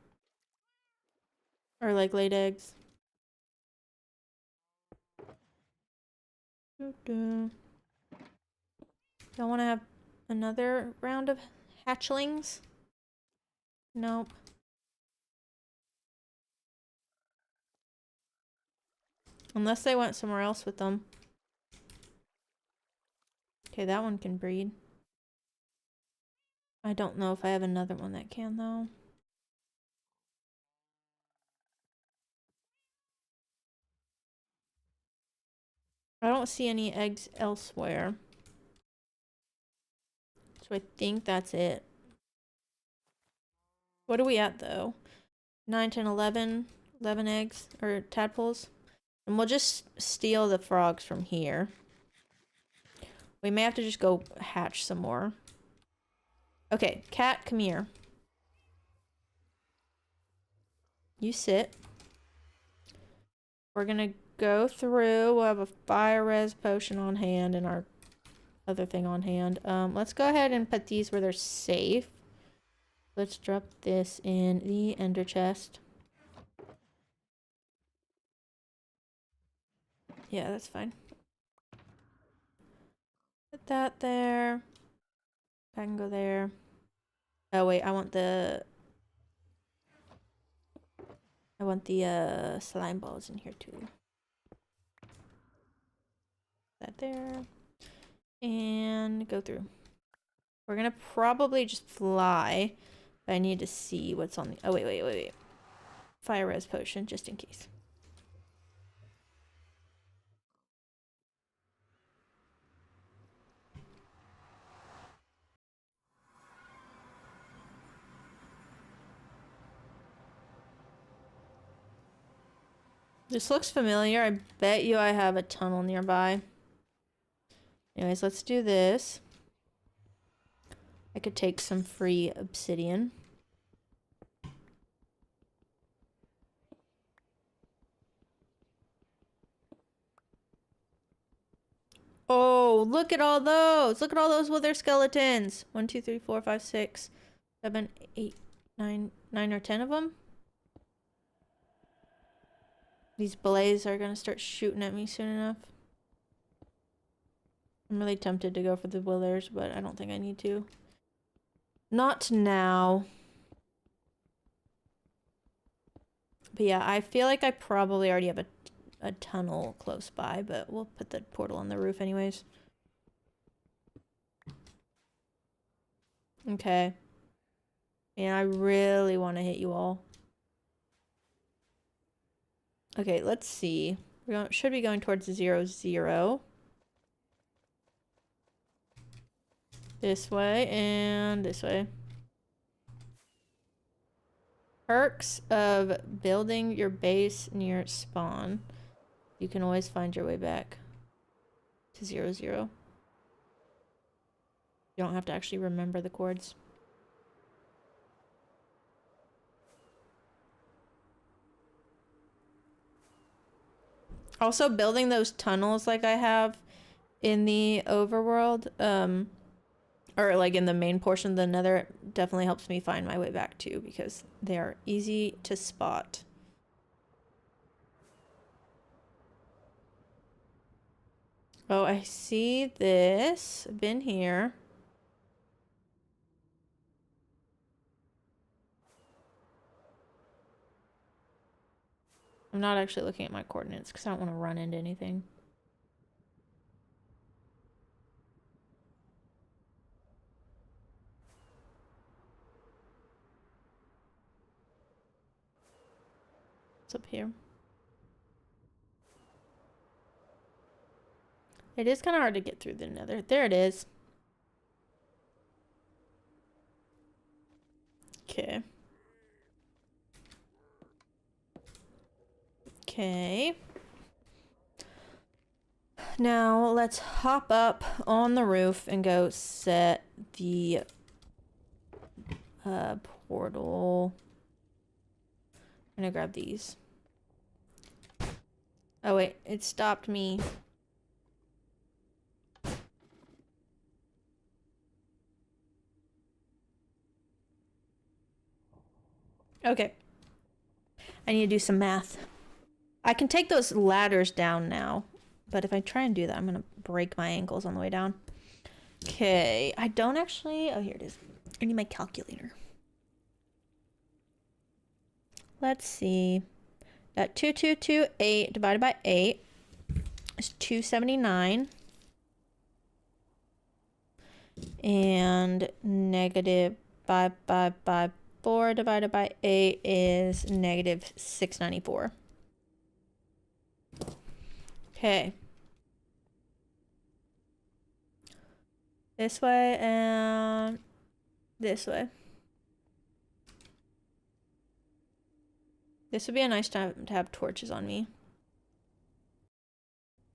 Or like laid eggs. Don't want to have another round of hatchlings? Nope. Unless they went somewhere else with them. Okay, that one can breed. I don't know if I have another one that can, though. I don't see any eggs elsewhere. So I think that's it. What are we at, though? 9, 10, 11. 11 eggs, or tadpoles. And we'll just steal the frogs from here. We may have to just go hatch some more. Okay, cat, come here. You sit. We're gonna go through. We'll have a fire res potion on hand and our other thing on hand. Let's go ahead and put these where they're safe. Let's drop this in the ender chest. Yeah, that's fine. Put that there. I can go there. Oh wait, I want the slime balls in here too. That there. And go through. We're gonna probably just fly. But I need to see what's on the... Oh, wait. Fire res potion, just in case. This looks familiar. I bet you I have a tunnel nearby. Anyways, let's do this. I could take some free obsidian. Oh, look at all those. Look at all those wither skeletons. 1, 2, 3, 4, 5, 6, 7, 8, 9 or 10 of them. These blaze are gonna start shooting at me soon enough. I'm really tempted to go for the withers, but I don't think I need to. Not now. But yeah, I feel like I probably already have a tunnel close by, but we'll put the portal on the roof anyways. Okay. And I really want to hit you all. Okay, let's see. Should be going towards 0, 0. This way and this way. Perks of building your base near spawn. You can always find your way back to 0, 0. You don't have to actually remember the chords. Also, building those tunnels like I have in the overworld, or like in the main portion of the nether, definitely helps me find my way back too, because they are easy to spot. Oh, I see this. I've been here. I'm not actually looking at my coordinates because I don't want to run into anything. It's up here. It is kind of hard to get through the nether. There it is. Okay. Okay. Now let's hop up on the roof and go set the portal. I'm gonna grab these. Oh wait, it stopped me. Okay. I need to do some math. I can take those ladders down now, but if I try and do that, I'm gonna break my ankles on the way down. Okay, I don't actually... Oh, here it is. I need my calculator. Let's see. That 2228 divided by 8 is 279. And negative 5554 divided by 8 is negative 694. Okay. This way and this way. This would be a nice time to have torches on me.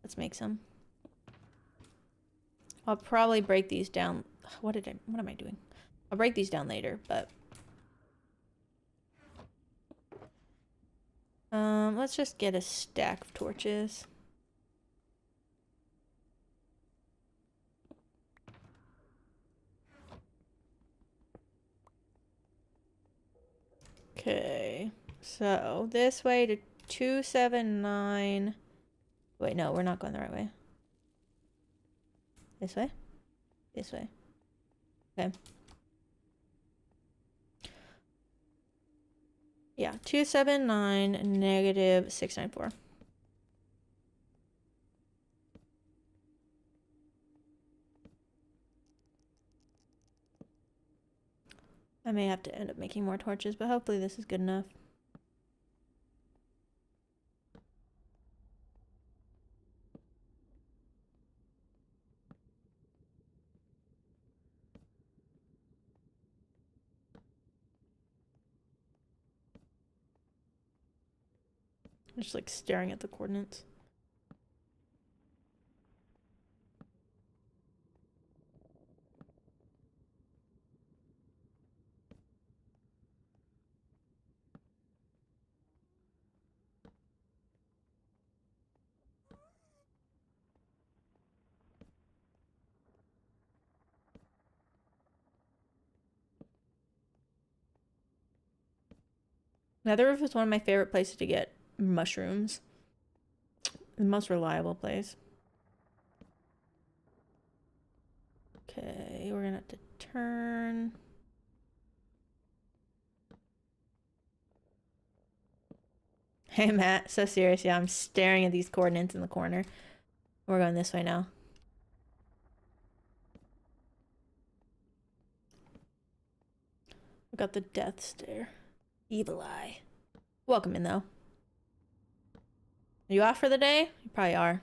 Let's make some. I'll probably break these down. What am I doing? I'll break these down later, but let's just get a stack of torches. Okay. So, this way to 279. Wait, no, we're not going the right way. This way? This way. Okay. Yeah, 279 negative 694. I may have to end up making more torches, but hopefully this is good enough. I'm just like staring at the coordinates. Nether Roof is one of my favorite places to get mushrooms. The most reliable place. Okay, we're gonna have to turn. Hey Matt, so serious. Yeah, I'm staring at these coordinates in the corner. We're going this way now. We got the death stare. Evil eye. Welcome in though. Are you off for the day? You probably are.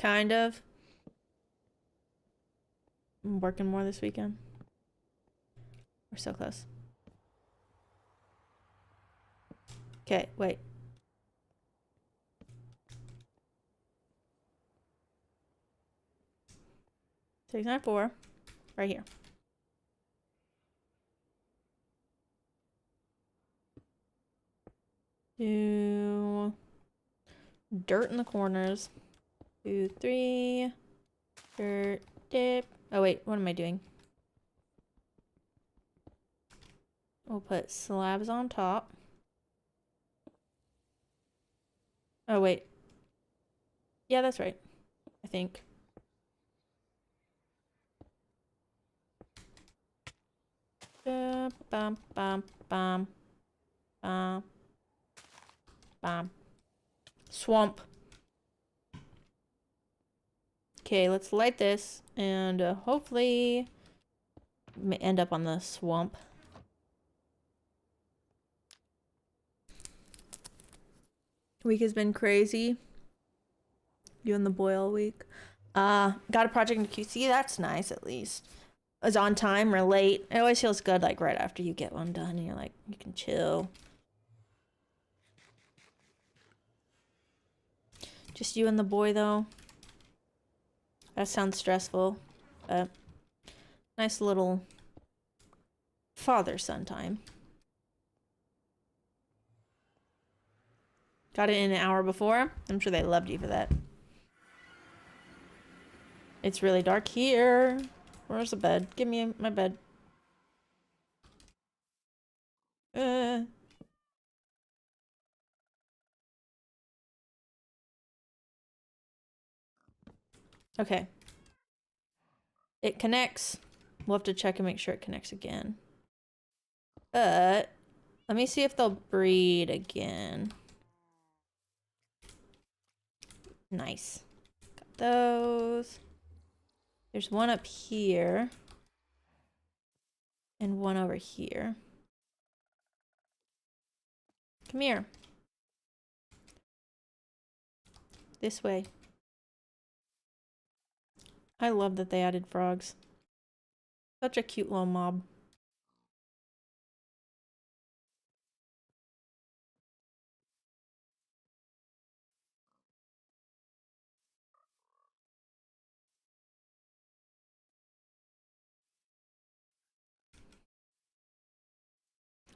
Kind of. I'm working more this weekend. We're so close. Okay, wait. Six, nine, four. Right here. Do dirt in the corners. 2, 3. Dirt, dip. Oh wait, what am I doing? We'll put slabs on top. Oh wait. Yeah, that's right. I think. Bam, bam, bam, bam, bam. Swamp. Okay, let's light this and hopefully end up on the swamp. Week has been crazy. Doing the boy all week. Got a project in QC. That's nice, at least. Was on time or late. It always feels good, like right after you get one done, and you're like, you can chill. Just you and the boy, though. That sounds stressful, but nice little father-son time. Got it in an hour before. I'm sure they loved you for that. It's really dark here. Where's the bed? Give me my bed. Okay. It connects. We'll have to check and make sure it connects again. But let me see if they'll breed again. Nice. Got those. There's one up here. And one over here. Come here. This way. I love that they added frogs. Such a cute little mob.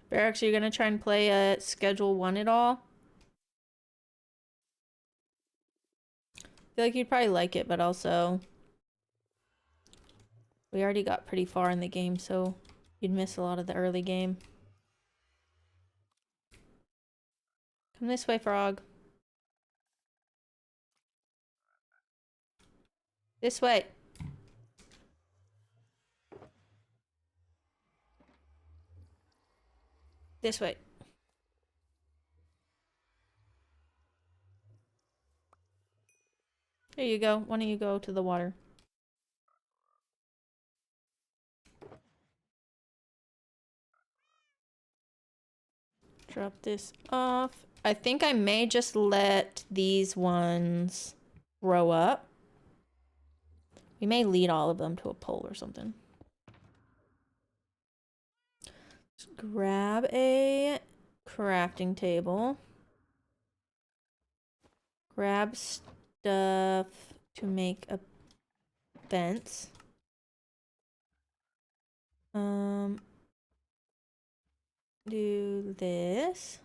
Barracks, are you gonna try and play Schedule 1 at all? I feel like you'd probably like it, but also we already got pretty far in the game, so you'd miss a lot of the early game. Come this way, frog. This way. This way. There you go. Why don't you go to the water? Drop this off. I think I may just let these ones grow up. We may lead all of them to a pole or something. Just grab a crafting table. Grab stuff to make a fence. Do this.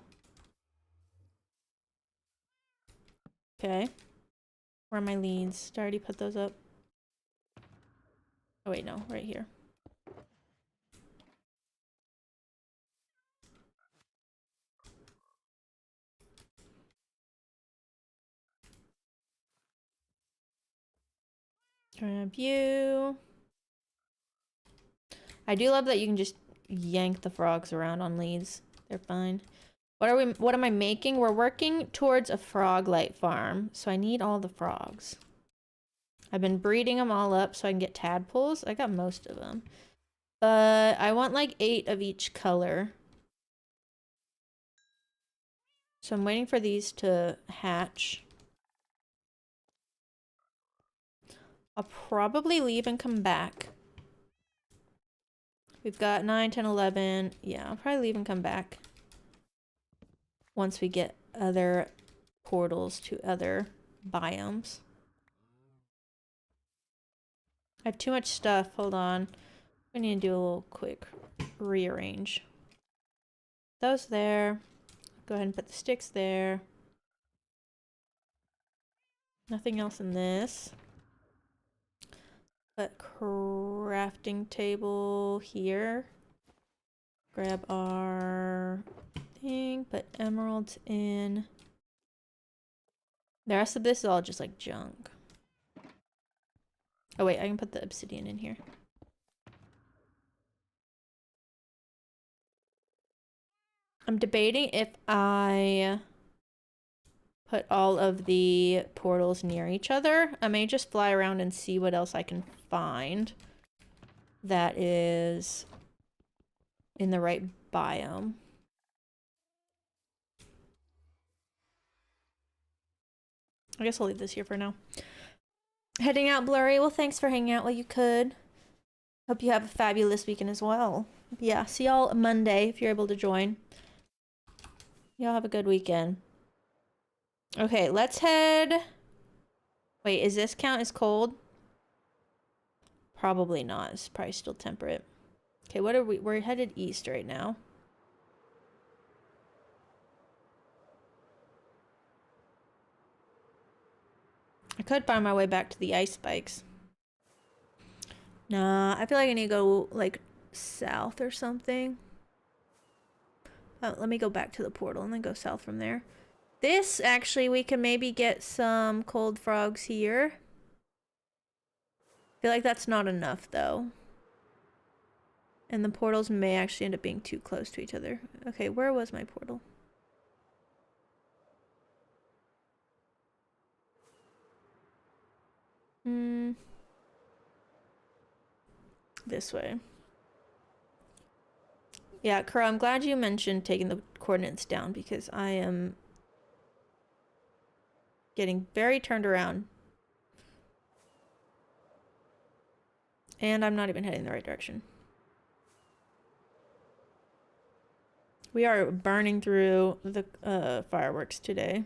Okay. Where are my leads? Did I already put those up? Oh wait, no, right here. Grab you. I do love that you can just yank the frogs around on leads. They're fine. What am I making? We're working towards a frog light farm, so I need all the frogs. I've been breeding them all up so I can get tadpoles. I got most of them. But I want like 8 of each color. So I'm waiting for these to hatch. I'll probably leave and come back. We've got 9, 10, 11. Yeah, I'll probably leave and come back once we get other portals to other biomes. I have too much stuff. Hold on. We need to do a little quick rearrange. Those there. Go ahead and put the sticks there. Nothing else in this. Put crafting table here. Grab our thing. Put emeralds in. The rest of this is all just like junk. Oh wait, I can put the obsidian in here. I'm debating if I put all of the portals near each other. I may just fly around and see what else I can find that is in the right biome. I guess I'll leave this here for now. Heading out, Blurry. Well, thanks for hanging out while you could. Hope you have a fabulous weekend as well. Yeah, see y'all Monday if you're able to join. Y'all have a good weekend. Okay, let's head... Wait, is this count as cold? Probably not. It's probably still temperate. Okay, what are we... We're headed east right now. I could find my way back to the ice spikes. Nah, I feel like I need to go, like, south or something. Oh, let me go back to the portal and then go south from there. This, actually, we can maybe get some cold frogs here. I feel like that's not enough, though. And the portals may actually end up being too close to each other. Okay, where was my portal? This way. Yeah, Kara, I'm glad you mentioned taking the coordinates down because I am getting very turned around. And I'm not even heading the right direction. We are burning through the fireworks today.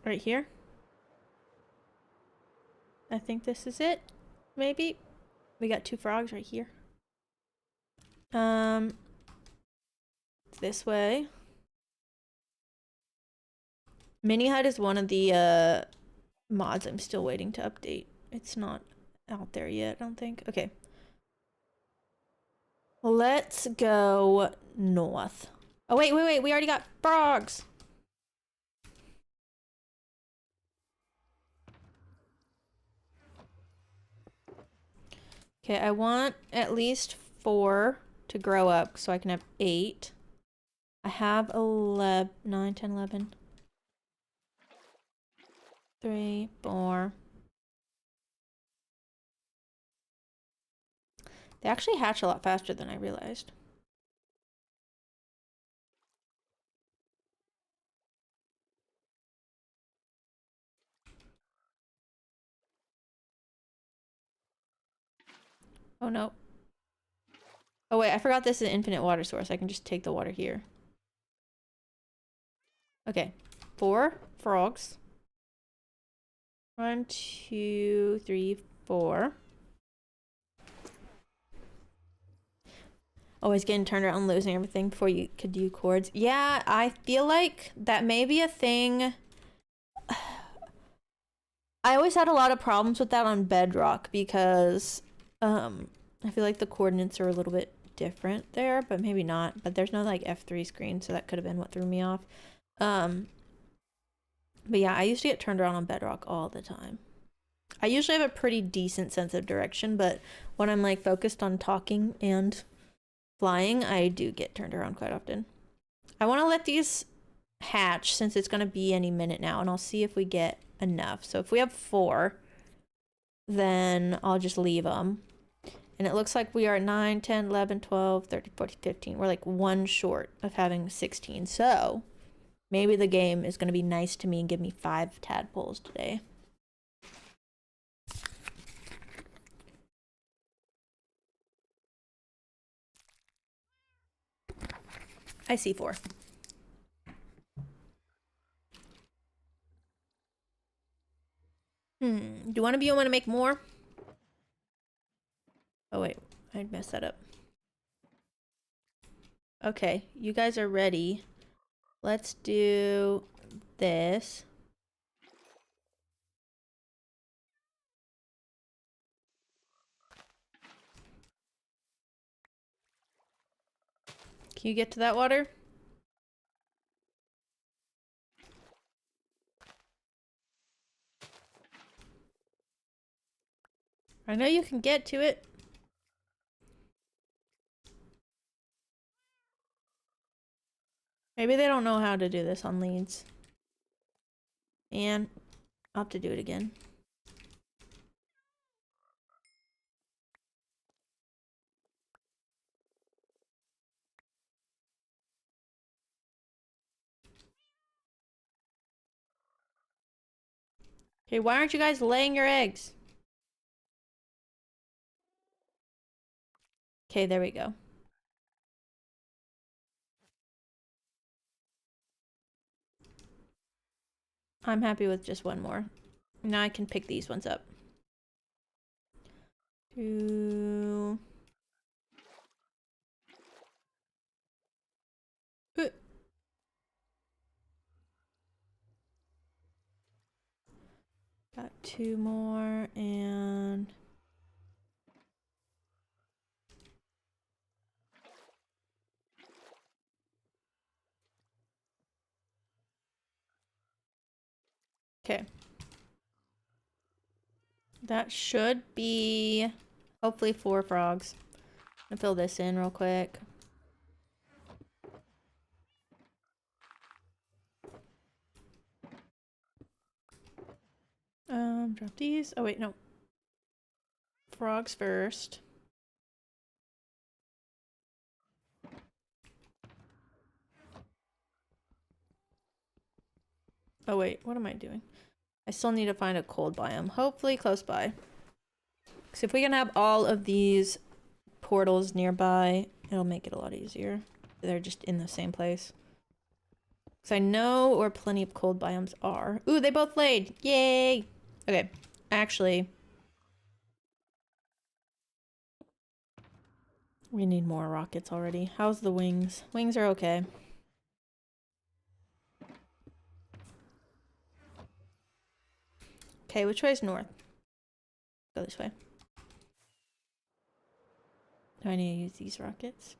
Right here. I think this is it. Maybe. We got 2 frogs right here. This way. MiniHUD is one of the mods I'm still waiting to update. It's not out there yet, I don't think. Okay. Let's go north. Oh, wait. We already got frogs. Okay, I want at least 4 to grow up so I can have 8. I have 11, 9, 10, 11. 3, 4. They actually hatch a lot faster than I realized. Oh no. Oh wait, I forgot this is an infinite water source. I can just take the water here. Okay. 4 frogs. 1, 2, 3, 4. Always getting turned around and losing everything before you could do chords. Yeah, I feel like that may be a thing. I always had a lot of problems with that on Bedrock because I feel like the coordinates are a little bit different there, but maybe not. But there's no like F3 screen, so that could have been what threw me off. But yeah, I used to get turned around on Bedrock all the time. I usually have a pretty decent sense of direction, but when I'm like focused on talking and flying, I do get turned around quite often. I want to let these hatch since it's going to be any minute now, and I'll see if we get enough. So if we have 4, then I'll just leave them. And it looks like we are 9, 10, 11, 12, 13, 14, 15. We're like 1 short of having 16. So Maybe the game is going to be nice to me and give me 5 tadpoles today. I see 4. Do one of you want to make more? Oh wait, I messed that up. Okay, you guys are ready. Let's do this. Can you get to that water? I know you can get to it. Maybe they don't know how to do this on leads. And I'll have to do it again. Okay, why aren't you guys laying your eggs? Okay, there we go. I'm happy with just one more. Now I can pick these ones up. 2. Got 2 more and... Okay. That should be hopefully 4 frogs. I'm gonna fill this in real quick. Drop these. Oh wait, no. Frogs first. Oh wait, what am I doing? I still need to find a cold biome. Hopefully close by. Because if we can have all of these portals nearby, it'll make it a lot easier. They're just in the same place. Because I know where plenty of cold biomes are. Ooh, they both laid! Yay! Okay, actually... we need more rockets already. How's the wings? Wings are okay. Okay, which way is north? Go this way. Do I need to use these rockets?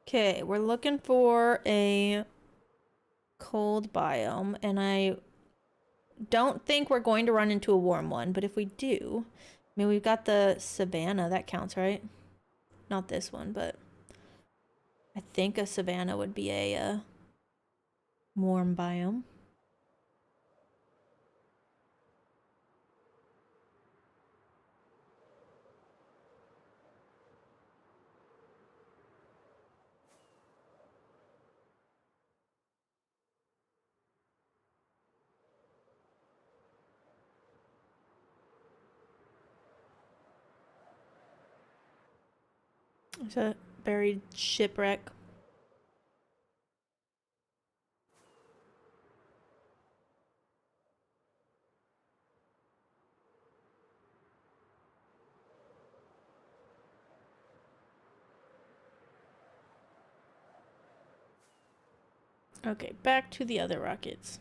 Okay, we're looking for a cold biome, and I don't think we're going to run into a warm one, but if we do, I mean, we've got the savanna, that counts, right? Not this one, but I think a savanna would be a warm biome. There's a buried shipwreck. Okay, back to the other rockets.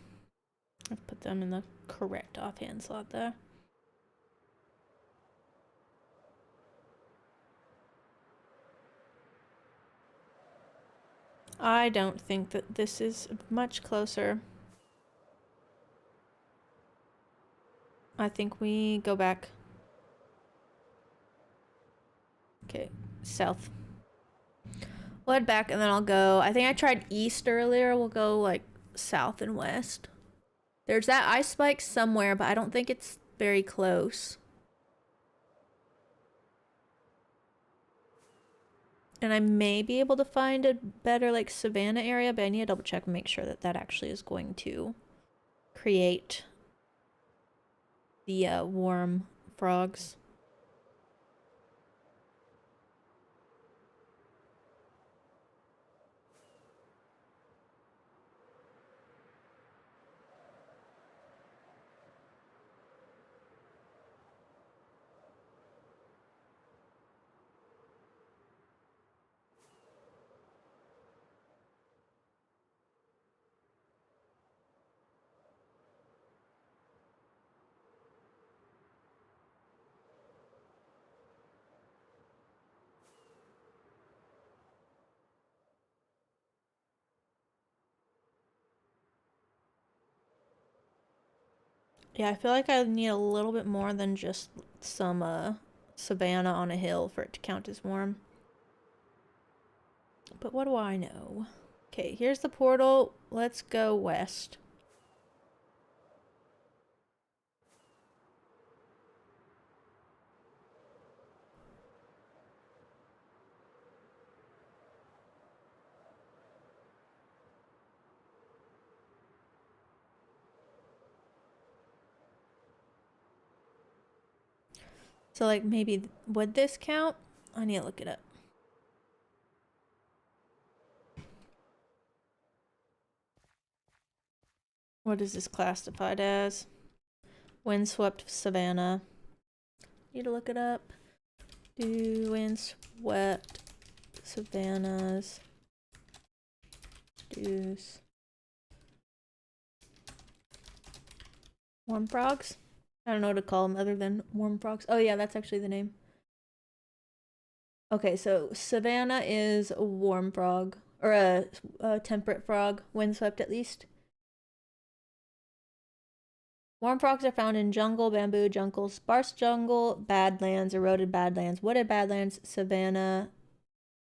I've put them in the correct offhand slot there. I don't think that this is much closer. I think we go back. Okay, south. We'll head back and then I'll go. I think I tried east earlier. We'll go like south and west. There's that ice spike somewhere, but I don't think it's very close. And I may be able to find a better like savanna area, but I need to double check and make sure that that actually is going to create the warm frogs. Yeah, I feel like I need a little bit more than just some savanna on a hill for it to count as warm. But what do I know? Okay, here's the portal. Let's go west. So like maybe would this count? I need to look it up. What is this classified as? Windswept savanna. Need to look it up. Do windswept savannas produce warm frogs? I don't know what to call them other than warm frogs. Oh yeah, that's actually the name. Okay, so savanna is a warm frog, or a temperate frog, windswept at least. Warm frogs are found in jungle, bamboo jungle, sparse jungle, badlands, eroded badlands, wooded badlands, savanna,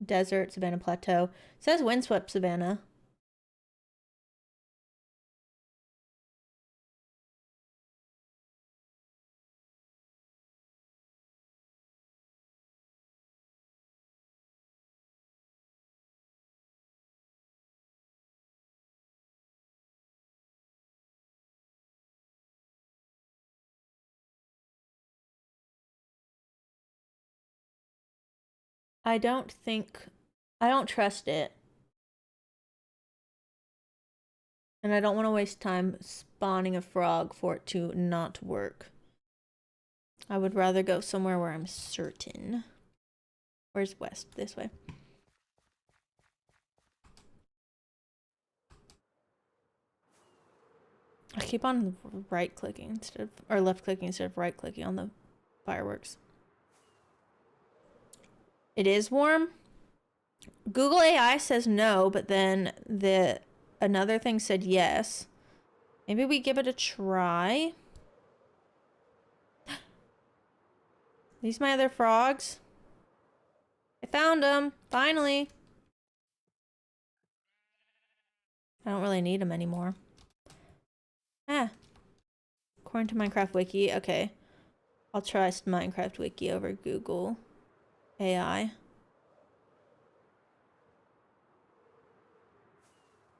desert, savanna plateau. It says windswept savanna. I don't trust it. And I don't want to waste time spawning a frog for it to not work. I would rather go somewhere where I'm certain. Where's west? This way. I keep on right clicking instead of, or left clicking instead of right clicking on the fireworks. It is warm. Google AI says no, but then another thing said yes. Maybe we give it a try. These my other frogs. I found them finally. I don't really need them anymore. Ah. According to Minecraft Wiki, okay. I'll trust Minecraft Wiki over Google AI.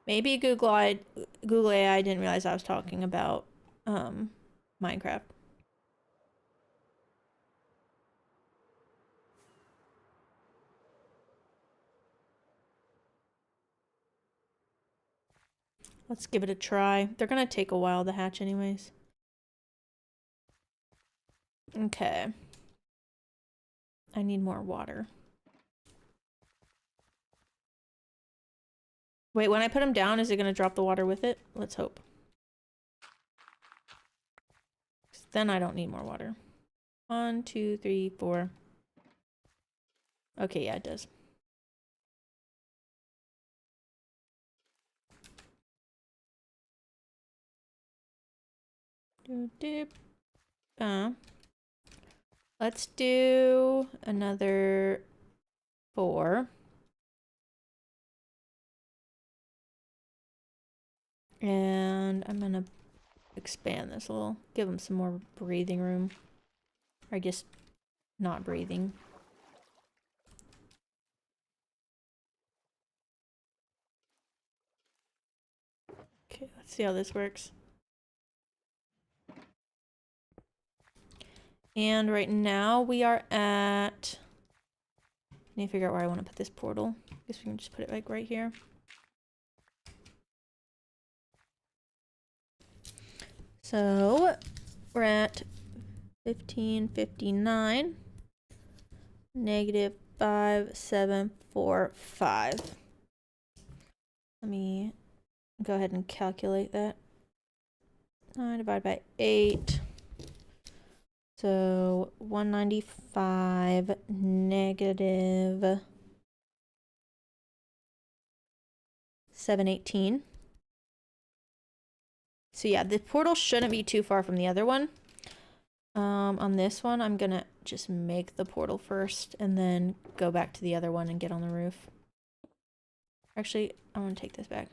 Maybe Google AI didn't realize I was talking about Minecraft. Let's give it a try. They're gonna take a while to hatch anyways. Okay. I need more water. Wait, when I put them down, is it gonna drop the water with it? Let's hope. Then I don't need more water. 1, 2, 3, 4. Okay, yeah, it does. Let's do another 4. And I'm gonna expand this a little. Give them some more breathing room. Or just not breathing. Okay, let's see how this works. And right now we are at... I need to figure out where I want to put this portal. I guess we can just put it like right here. So we're at 1559. Negative 5745. Let me go ahead and calculate that. Divided by 8. So 195 negative 718. So yeah, the portal shouldn't be too far from the other one. On this one, I'm gonna just make the portal first and then go back to the other one and get on the roof. Actually, I'm gonna take this back.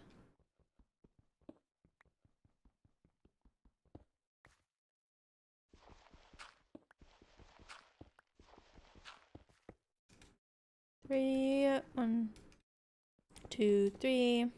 Three, 1, 2, 3.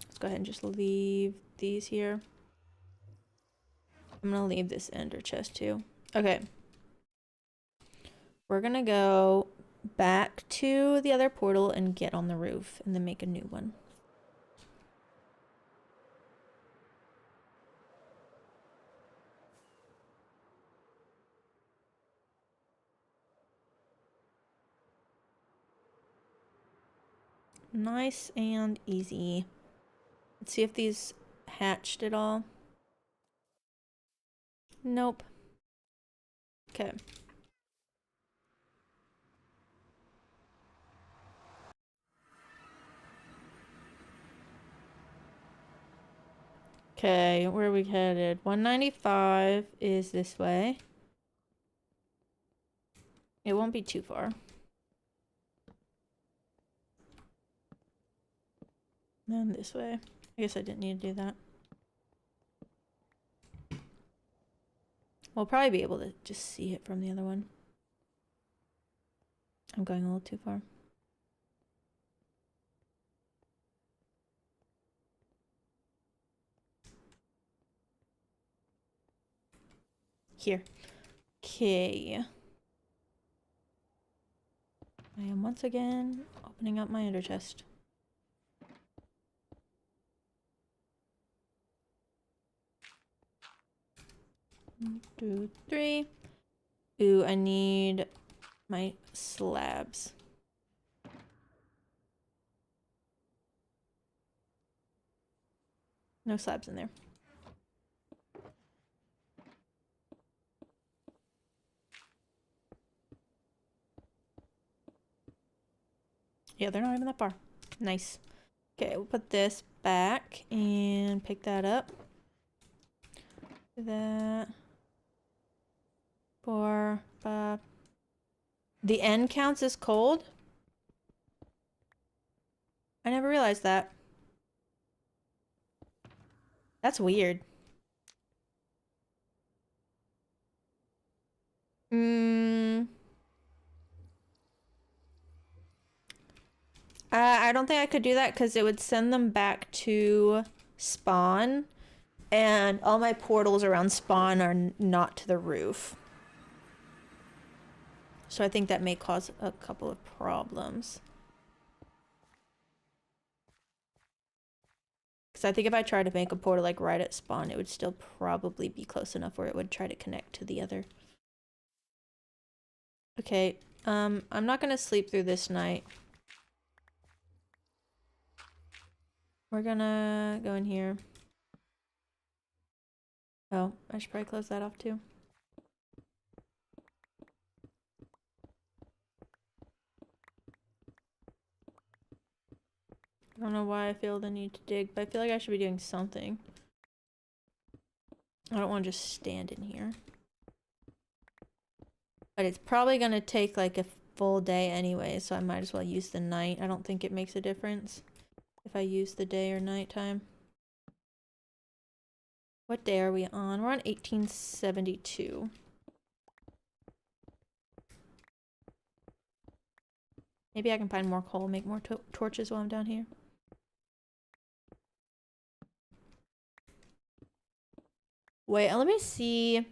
Let's go ahead and just leave these here. I'm gonna leave this ender chest too. Okay. We're gonna go back to the other portal and get on the roof and then make a new one. Nice and easy. Let's see if these hatched at all. Nope. Okay. Okay, where are we headed? 195 is this way. It won't be too far. And this way. I guess I didn't need to do that. We'll probably be able to just see it from the other one. I'm going a little too far. Here. Okay. I am once again opening up my ender chest. One, 2, 3. Ooh, I need my slabs. No slabs in there. Yeah, they're not even that far. Nice. Okay, we'll put this back and pick that up. That. 4, 5. The end counts as cold? I never realized that. That's weird. I don't think I could do that because it would send them back to spawn. And all my portals around spawn are not to the roof. So I think that may cause a couple of problems. Because I think if I tried to make a portal like right at spawn, it would still probably be close enough where it would try to connect to the other. Okay, I'm not gonna sleep through this night. We're gonna go in here. Oh, I should probably close that off too. I don't know why I feel the need to dig, but I feel like I should be doing something. I don't want to just stand in here. But it's probably going to take like a full day anyway, so I might as well use the night. I don't think it makes a difference if I use the day or night time. What day are we on? We're on 1872. Maybe I can find more coal, make more torches while I'm down here. Wait, let me see.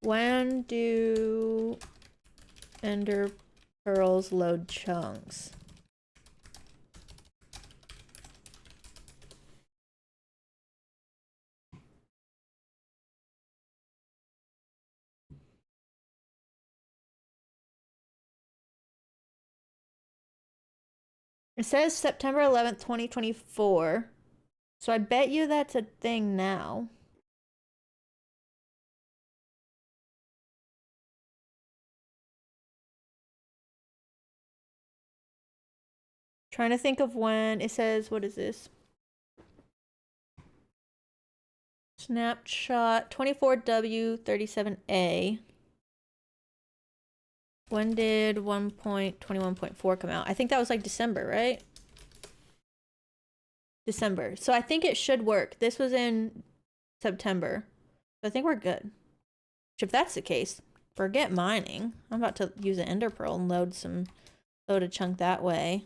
When do ender pearls load chunks? It says September 11th, 2024. So I bet you that's a thing now. Trying to think of when it says, what is this? Snapshot 24W37A. When did 1.21.4 come out? I think that was like December, right? December. So I think it should work. This was in September. So I think we're good. If that's the case, forget mining. I'm about to use an ender pearl and load a chunk that way.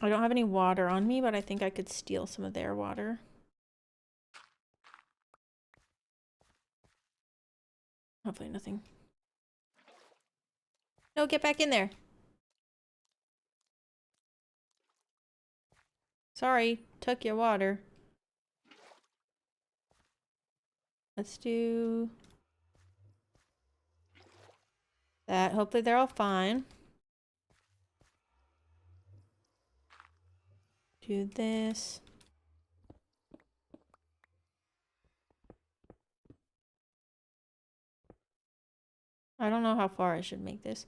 I don't have any water on me, but I think I could steal some of their water. Hopefully nothing. No, get back in there. Sorry, took your water. Let's do that. Hopefully they're all fine. Do this. I don't know how far I should make this.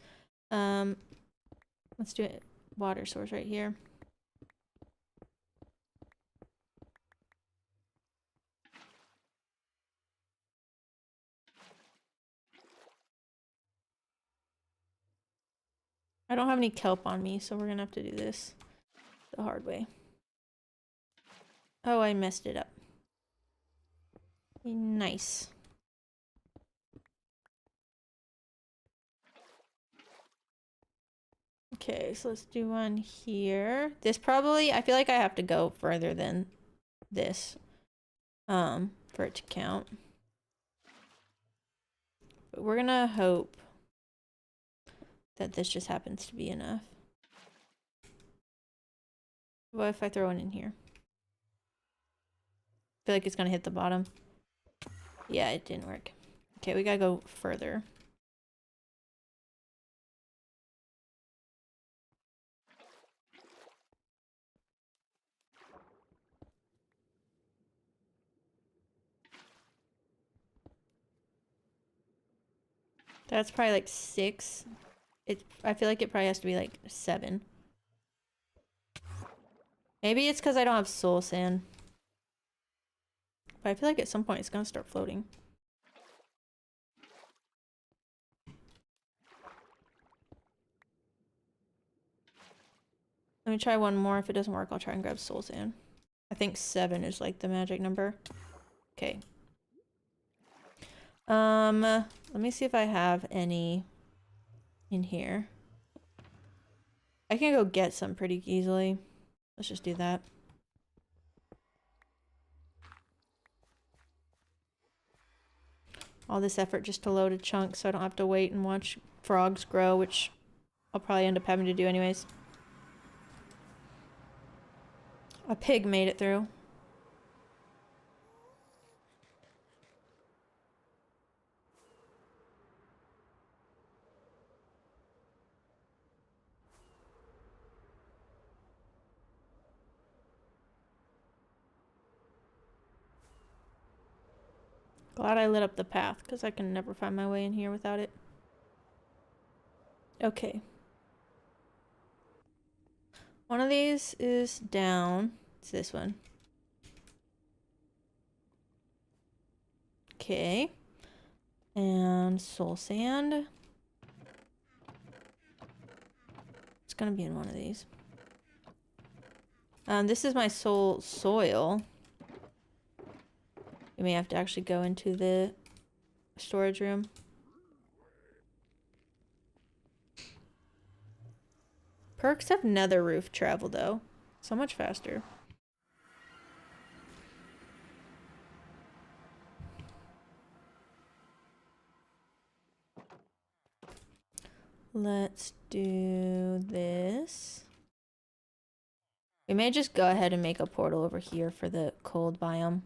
Let's do it. Water source right here. I don't have any kelp on me, so we're gonna have to do this the hard way. Oh, I messed it up. Nice. Okay, so let's do one here. This probably, I feel like I have to go further than this, for it to count. But we're gonna hope that this just happens to be enough. What if I throw one in here? I feel like it's gonna hit the bottom. Yeah, it didn't work. Okay, we gotta go further. That's probably like 6. I feel like it probably has to be like 7. Maybe it's because I don't have soul sand. But I feel like at some point it's gonna start floating. Let me try one more. If it doesn't work, I'll try and grab soul sand. I think 7 is like the magic number. Okay. Let me see if I have any in here. I can go get some pretty easily. Let's just do that. All this effort just to load a chunk so I don't have to wait and watch frogs grow, which I'll probably end up having to do anyways. A pig made it through. Glad I lit up the path, because I can never find my way in here without it. Okay. One of these is down. It's this one. Okay. And soul sand. It's gonna be in one of these. This is my soul soil. We may have to actually go into the storage room. Perks have nether roof travel though. So much faster. Let's do this. We may just go ahead and make a portal over here for the cold biome.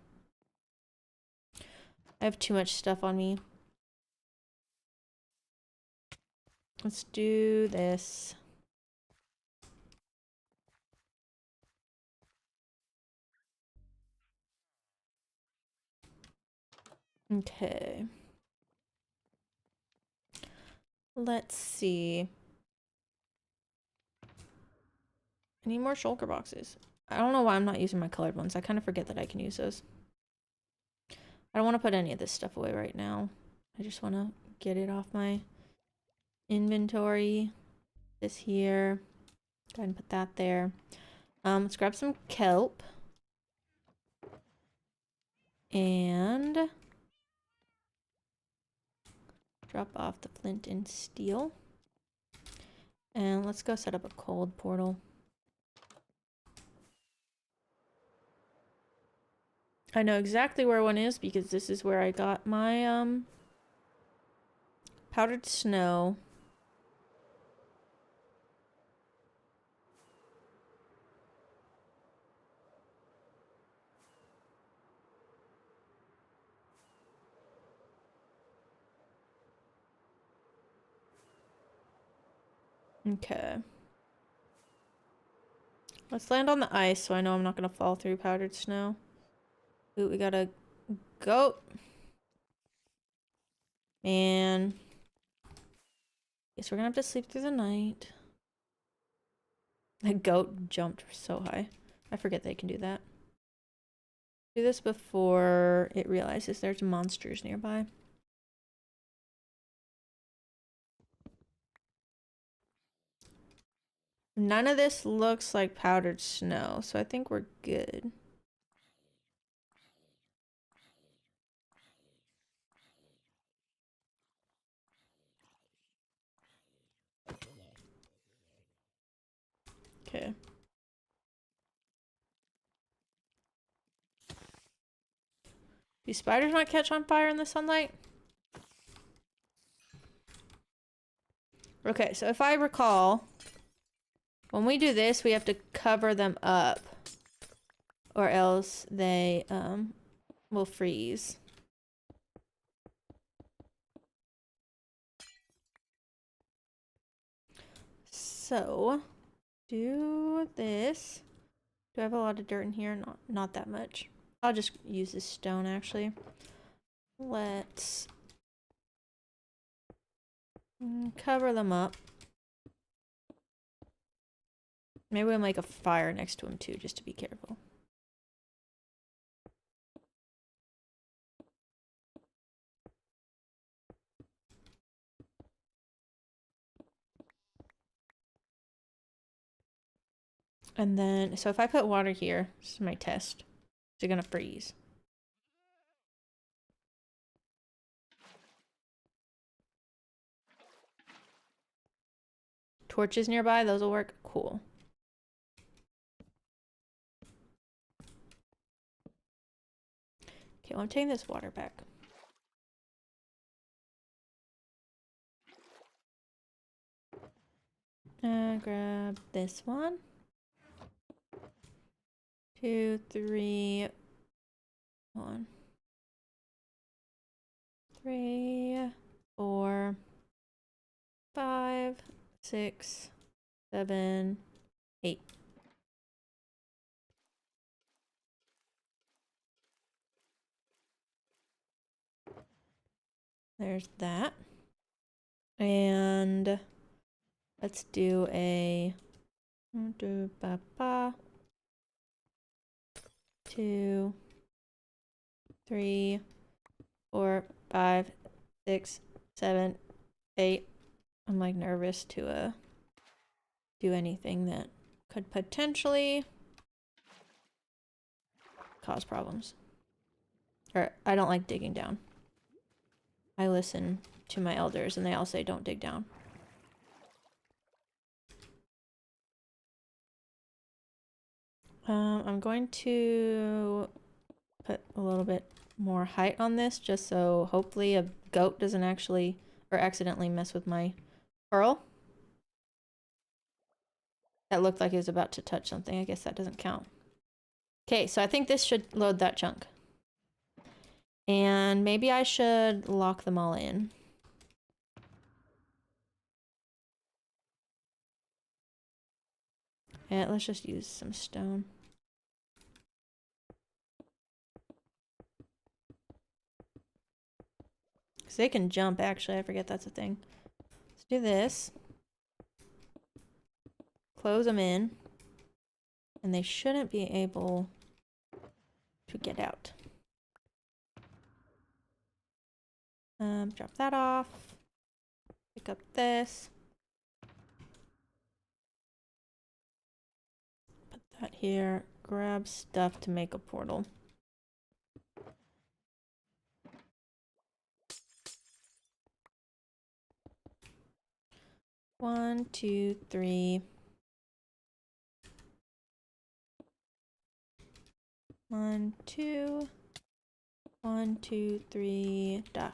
I have too much stuff on me. Let's do this. Okay. Let's see. I need more shulker boxes. I don't know why I'm not using my colored ones. I kind of forget that I can use those. I don't want to put any of this stuff away right now. I just want to get it off my inventory. This here. Go ahead and put that there. Let's grab some kelp. And drop off the flint and steel. And let's go set up a cold portal. I know exactly where one is because this is where I got my powdered snow. Okay. Let's land on the ice so I know I'm not going to fall through powdered snow. Ooh, we got a goat. Man. Guess we're going to have to sleep through the night. The goat jumped so high. I forget they can do that. Do this before it realizes there's monsters nearby. None of this looks like powdered snow, so I think we're good. Okay. Do spiders not catch on fire in the sunlight? Okay, so if I recall, when we do this, we have to cover them up, or else they will freeze. So, do this. Do I have a lot of dirt in here? Not that much. I'll just use this stone actually. Let's cover them up. Maybe we'll make a fire next to them too, just to be careful. And then, so if I put water here, this is my test. Is it gonna freeze? Torches nearby, those will work. Cool. Okay, well, I'm taking this water back. Grab this one. 2, 3, 1, 3, 4, 5, 6, 7, 8. There's that. And let's do a 2, 3, 4, 5, 6, 7, 8. I'm like nervous to do anything that could potentially cause problems. Or I don't like digging down. I listen to my elders and they all say don't dig down. I'm going to put a little bit more height on this just so hopefully a goat doesn't actually or accidentally mess with my pearl. That looked like it was about to touch something. I guess that doesn't count. Okay, so I think this should load that chunk. And maybe I should lock them all in. Yeah, let's just use some stone. Because they can jump, actually. I forget that's a thing. Let's do this. Close them in. And they shouldn't be able to get out. Drop that off. Pick up this. Put that here. Grab stuff to make a portal. One, two, three. 1, 2. 1, 2, 3. Da.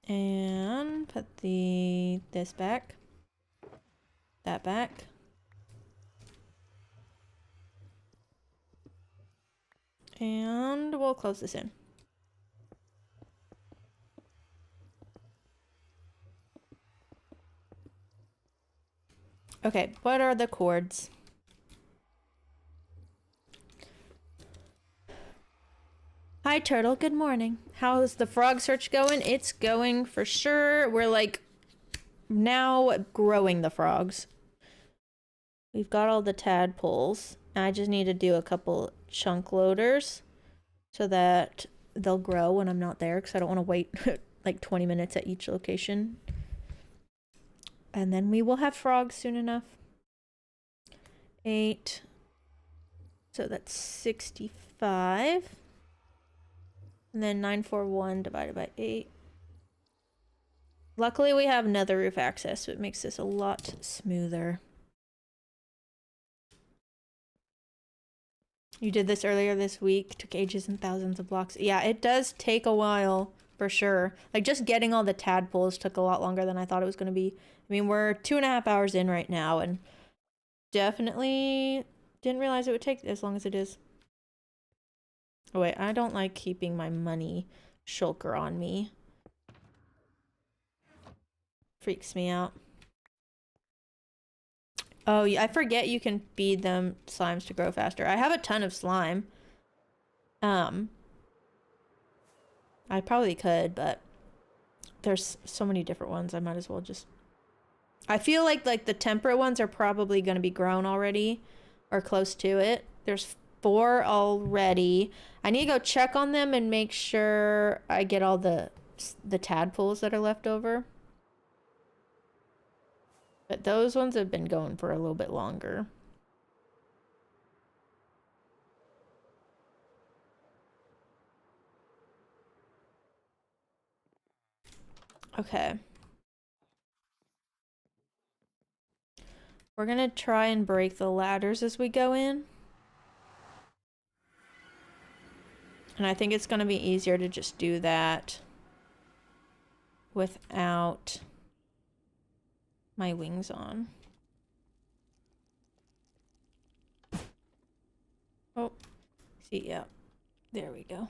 And put this back. That back. And we'll close this in. Okay, what are the chords? Hi Turtle, good morning. How's the frog search going? It's going for sure. We're like now growing the frogs. We've got all the tadpoles. I just need to do a couple chunk loaders so that they'll grow when I'm not there because I don't want to wait like 20 minutes at each location. And then we will have frogs soon enough. 8. So that's 65. And then 941 divided by 8. Luckily we have nether roof access, so it makes this a lot smoother. You did this earlier this week. Took ages and thousands of blocks. Yeah, it does take a while, for sure. Like, just getting all the tadpoles took a lot longer than I thought it was going to be. I mean, we're 2.5 hours in right now, and definitely didn't realize it would take as long as it is. Oh, wait, I don't like keeping my money shulker on me. Freaks me out. Oh, yeah, I forget you can feed them slimes to grow faster. I have a ton of slime. I probably could, but there's so many different ones. I might as well just... I feel like the temperate ones are probably going to be grown already or close to it. There's 4 already. I need to go check on them and make sure I get all the tadpoles that are left over. But those ones have been going for a little bit longer. Okay. We're gonna try and break the ladders as we go in. And I think it's gonna be easier to just do that without my wings on. Oh, see, yeah. There we go.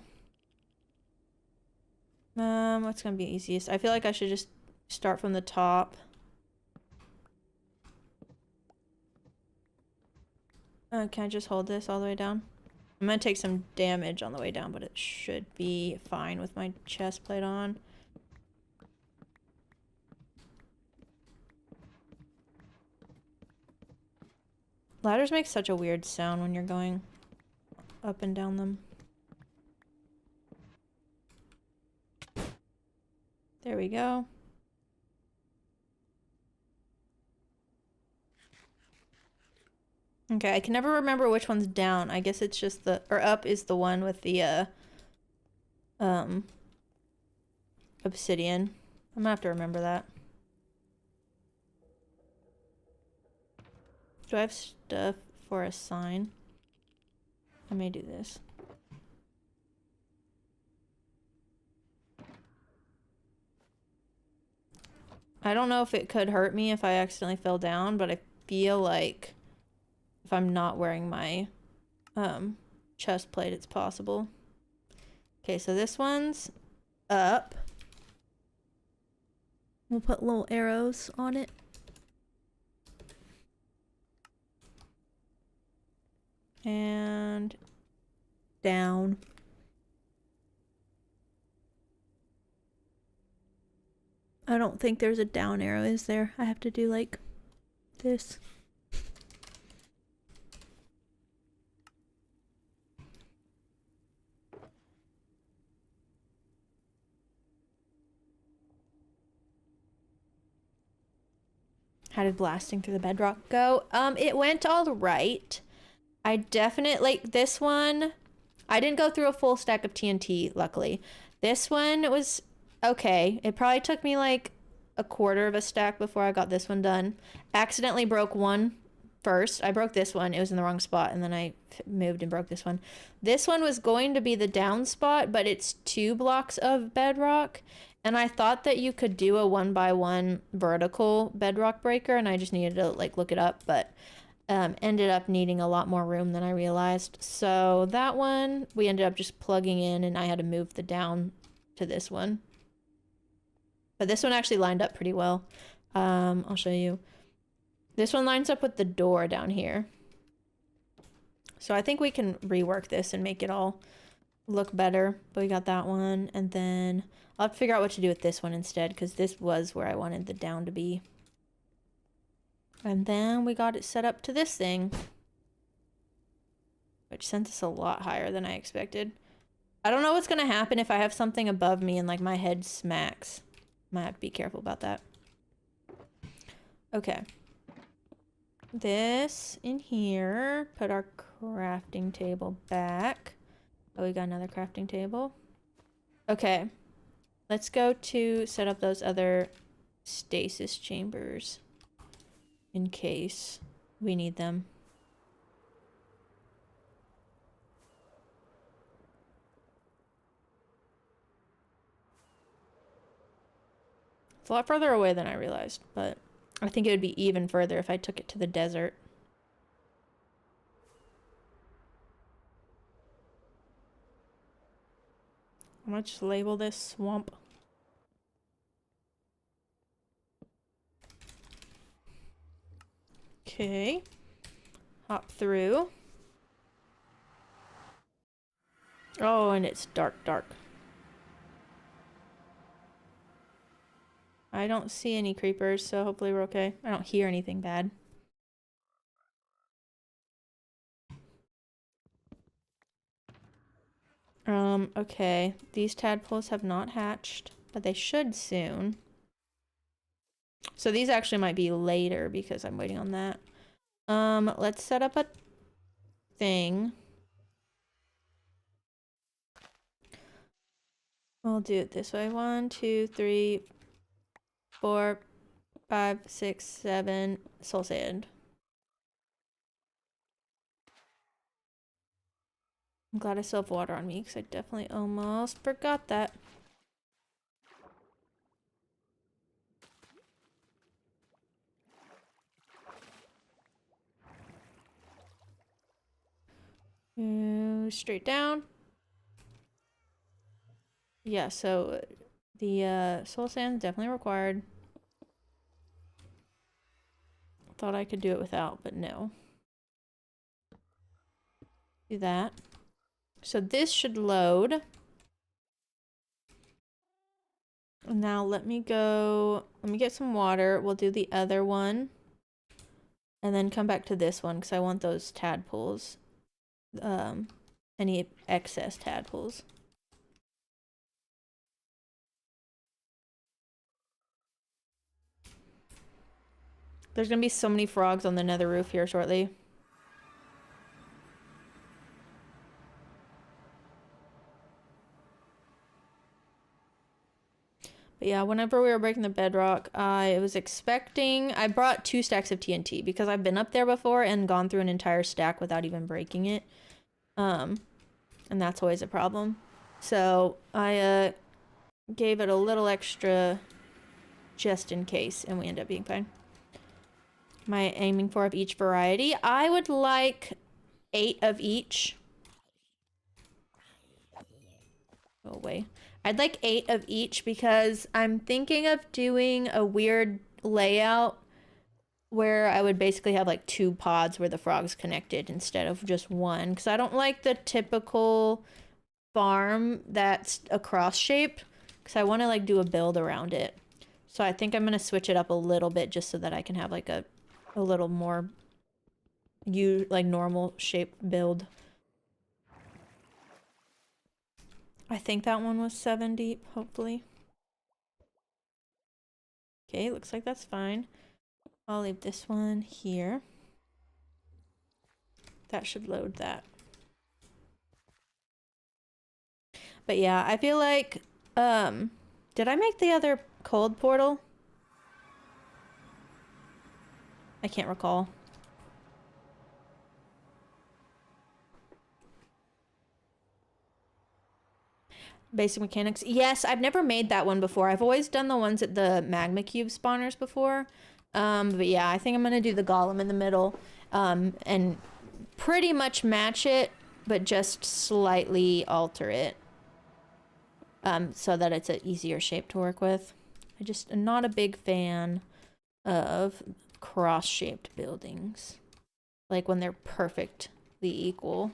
What's gonna be easiest? I feel like I should just start from the top. Can I just hold this all the way down? I'm gonna take some damage on the way down, but it should be fine with my chest plate on. Ladders make such a weird sound when you're going up and down them. There we go. Okay, I can never remember which one's down. I guess it's just the, or up is the one with the, obsidian. I'm gonna have to remember that. Do I have stuff for a sign? I may do this. I don't know if it could hurt me if I accidentally fell down, but I feel like if I'm not wearing my chest plate, it's possible. Okay, so this one's up. We'll put little arrows on it. And down. I don't think there's a down arrow, is there? I have to do like this. How did blasting through the bedrock go? It went all right. I definitely, like this one, I didn't go through a full stack of TNT, luckily. This one was okay. It probably took me like a quarter of a stack before I got this one done. Accidentally broke one first. I broke this one. It was in the wrong spot, and then I moved and broke this one. This one was going to be the down spot, but it's 2 blocks of bedrock. And I thought that you could do a 1x1 vertical bedrock breaker, and I just needed to like look it up, but ended up needing a lot more room than I realized. So that one we ended up just plugging in, and I had to move the down to this one. But this one actually lined up pretty well. I'll show you. This one lines up with the door down here. So I think we can rework this and make it all look better. But we got that one, and then I'll have to figure out what to do with this one instead, because this was where I wanted the down to be. And then we got it set up to this thing, which sent us a lot higher than I expected. I don't know what's gonna happen if I have something above me and like my head smacks. Might have to be careful about that. Okay. This in here. Put our crafting table back. Oh, we got another crafting table. Okay. Let's go to set up those other stasis chambers in case we need them. It's a lot further away than I realized, but I think it would be even further if I took it to the desert. I'm gonna just label this swamp. Okay. Hop through. Oh, and it's dark, dark. I don't see any creepers, so hopefully we're okay. I don't hear anything bad. Okay. These tadpoles have not hatched, but they should soon. So these actually might be later because I'm waiting on that. Let's set up a thing. We'll do it this way. 1, 2, 3, 4, 5, 6, 7. Soul sand. I'm glad I still have water on me because I definitely almost forgot that. Straight down. Yeah, so the soul sand is definitely required. Thought I could do it without, but no. Do that. So this should load. Now let me get some water. We'll do the other one. And then come back to this one because I want those tadpoles. Any excess tadpoles. There's gonna be so many frogs on the nether roof here shortly. But yeah, whenever we were breaking the bedrock, I was expecting... I brought 2 stacks of TNT because I've been up there before and gone through an entire stack without even breaking it. And that's always a problem. So I gave it a little extra just in case, and we ended up being fine. Am I aiming for of each variety? I would like 8 of each. Go away. I'd like 8 of each because I'm thinking of doing a weird layout where I would basically have like 2 pods where the frogs connected instead of just one. Because I don't like the typical farm that's a cross shape. Because I want to like do a build around it. So I think I'm going to switch it up a little bit just so that I can have like a little more like normal shape build. I think that one was 7 deep, hopefully. Okay, looks like that's fine. I'll leave this one here. That should load that. But yeah, I feel like, did I make the other cold portal? I can't recall. Basic mechanics. Yes, I've never made that one before. I've always done the ones at the magma cube spawners before. But yeah, I think I'm gonna do the golem in the middle, and pretty much match it, but just slightly alter it, so that it's an easier shape to work with. I just am not a big fan of cross-shaped buildings, like when they're perfectly equal.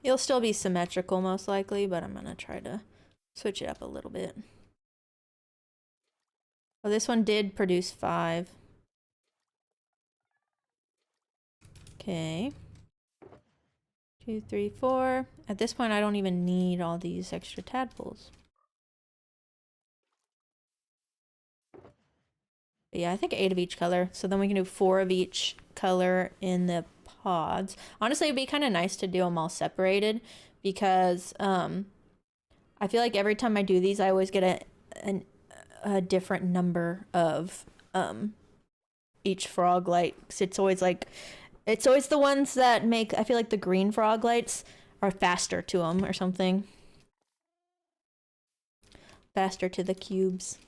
It'll still be symmetrical most likely, but I'm gonna try to switch it up a little bit. Oh, this one did produce 5. Okay. 2, 3, 4. At this point, I don't even need all these extra tadpoles. But yeah, I think 8 of each color. So then we can do 4 of each color in the pods. Honestly, it'd be kind of nice to do them all separated because I feel like every time I do these, I always get a different number of each frog light. It's always the ones that make, I feel like the green frog lights are faster to them or something. Faster to the cubes.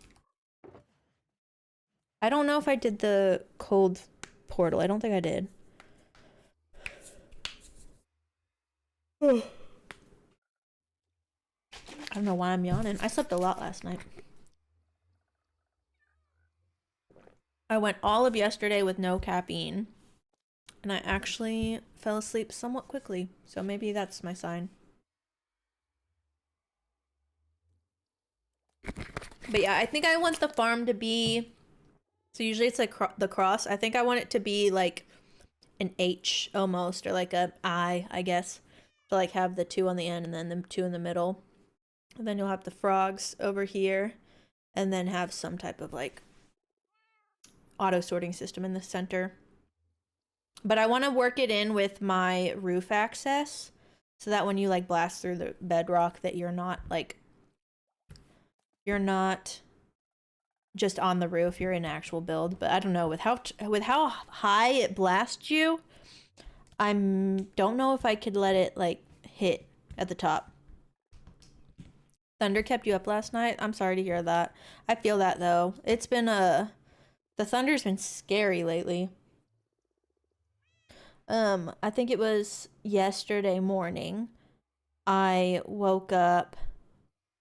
I don't know if I did the cold portal. I don't think I did. I don't know why I'm yawning. I slept a lot last night. I went all of yesterday with no caffeine. And I actually fell asleep somewhat quickly. So maybe that's my sign. But yeah, I think I want the farm to be... So usually it's like the cross. I think I want it to be like an H almost, or like a I guess. To like have the 2 on the end and then the 2 in the middle. And then you'll have the frogs over here. And then have some type of like auto sorting system in the center. But I want to work it in with my roof access. So that when you like blast through the bedrock that you're not like... You're not just on the roof, you're in actual build. But I don't know, with how high it blasts you, don't know if I could let it like hit at the top. Thunder kept you up last night? I'm sorry to hear that. I feel that though. It's been the thunder's been scary lately. I think it was yesterday morning. I woke up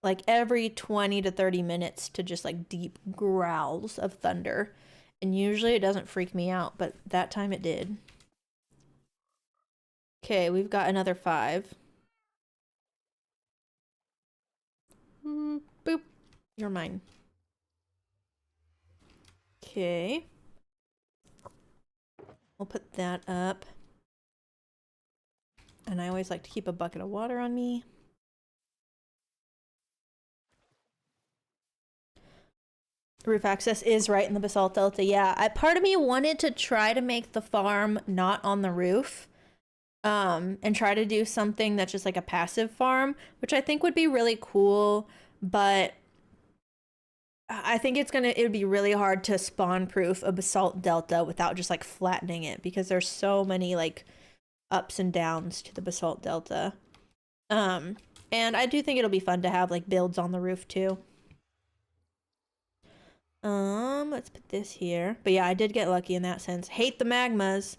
like every 20 to 30 minutes to just like deep growls of thunder. And usually it doesn't freak me out, but that time it did. Okay, we've got another 5. Boop. You're mine. Okay. We'll put that up. And I always like to keep a bucket of water on me. Roof access is right in the basalt delta. Yeah, part of me wanted to try to make the farm not on the roof. And try to do something that's just like a passive farm, which I think would be really cool, but I think it would be really hard to spawn proof a basalt delta without just like flattening it, because there's so many like ups and downs to the basalt delta. And I do think it'll be fun to have like builds on the roof too. Let's put this here. But yeah, I did get lucky in that sense. Hate the magmas,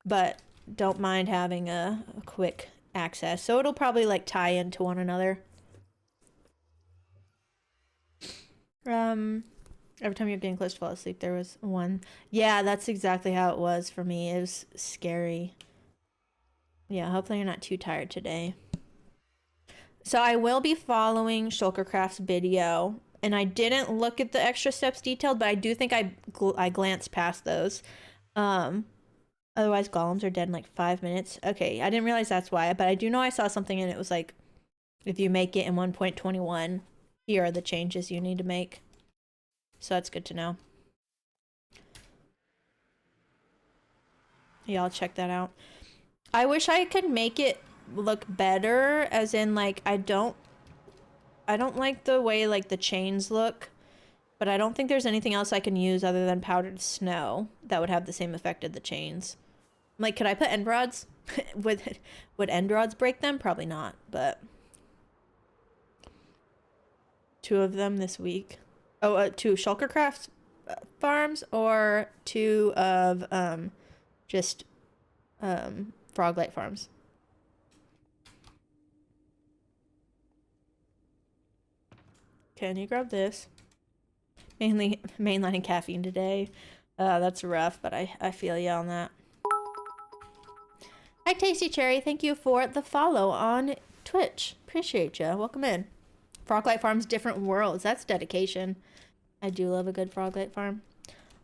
but don't mind having a quick access. So it'll probably like tie into one another. Every time you're getting close to fall asleep, there was one. Yeah, that's exactly how it was for me. It was scary. Yeah, hopefully you're not too tired today. So I will be following Shulkercraft's video, and I didn't look at the extra steps detailed, but I do think I glanced past those. Otherwise golems are dead in like 5 minutes. Okay, I didn't realize that's why, but I do know I saw something and it was like, if you make it in 1.21, here are the changes you need to make. So that's good to know. Yeah, I'll check that out. I wish I could make it look better, as in like I don't like the way like the chains look, but I don't think there's anything else I can use other than powdered snow that would have the same effect as the chains. Like, could I put end rods? Would end rods break them? Probably not, but 2 of them this week. Oh, 2 Shulkercraft farms, or 2 of just Froglight farms. Can you grab this? Mainly mainlining caffeine today. That's rough, but I feel you on that. Hi, Tasty Cherry. Thank you for the follow on Twitch. Appreciate you. Welcome in. Froglight Farms, different worlds. That's dedication. I do love a good Froglight farm.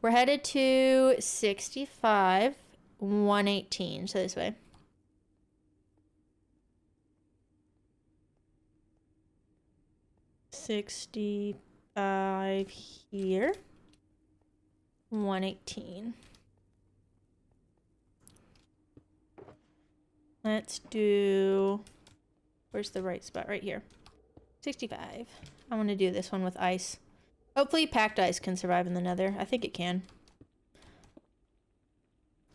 We're headed to 65, 118. So this way. $65 here. 118. Let's do, where's the right spot? Right here. 65. I want to do this one with ice. Hopefully packed ice can survive in the nether. I think it can.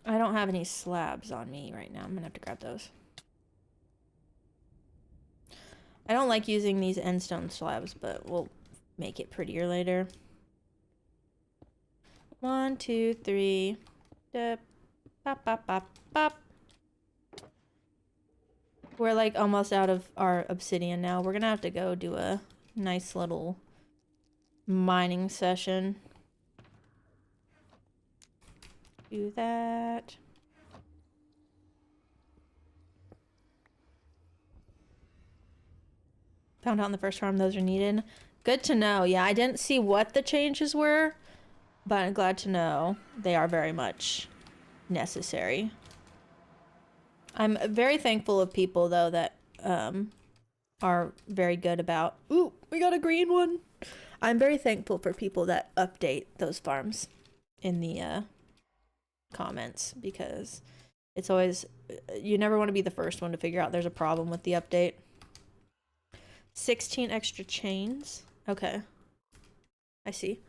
I don't have any slabs on me right now. I'm gonna have to grab those. I don't like using these endstone slabs, but we'll make it prettier later. 1, 2, 3. Pop, pop, pop, pop. We're like almost out of our obsidian now. We're gonna have to go do a nice little mining session. Do that. Found out in the first farm those are needed. Good to know. Yeah, I didn't see what the changes were, but I'm glad to know they are very much necessary. I'm very thankful of people though that are very good about, ooh, we got a green one. I'm very thankful for people that update those farms in the comments, because it's always, you never want to be the first one to figure out there's a problem with the update. 16 extra chains. Okay. I see.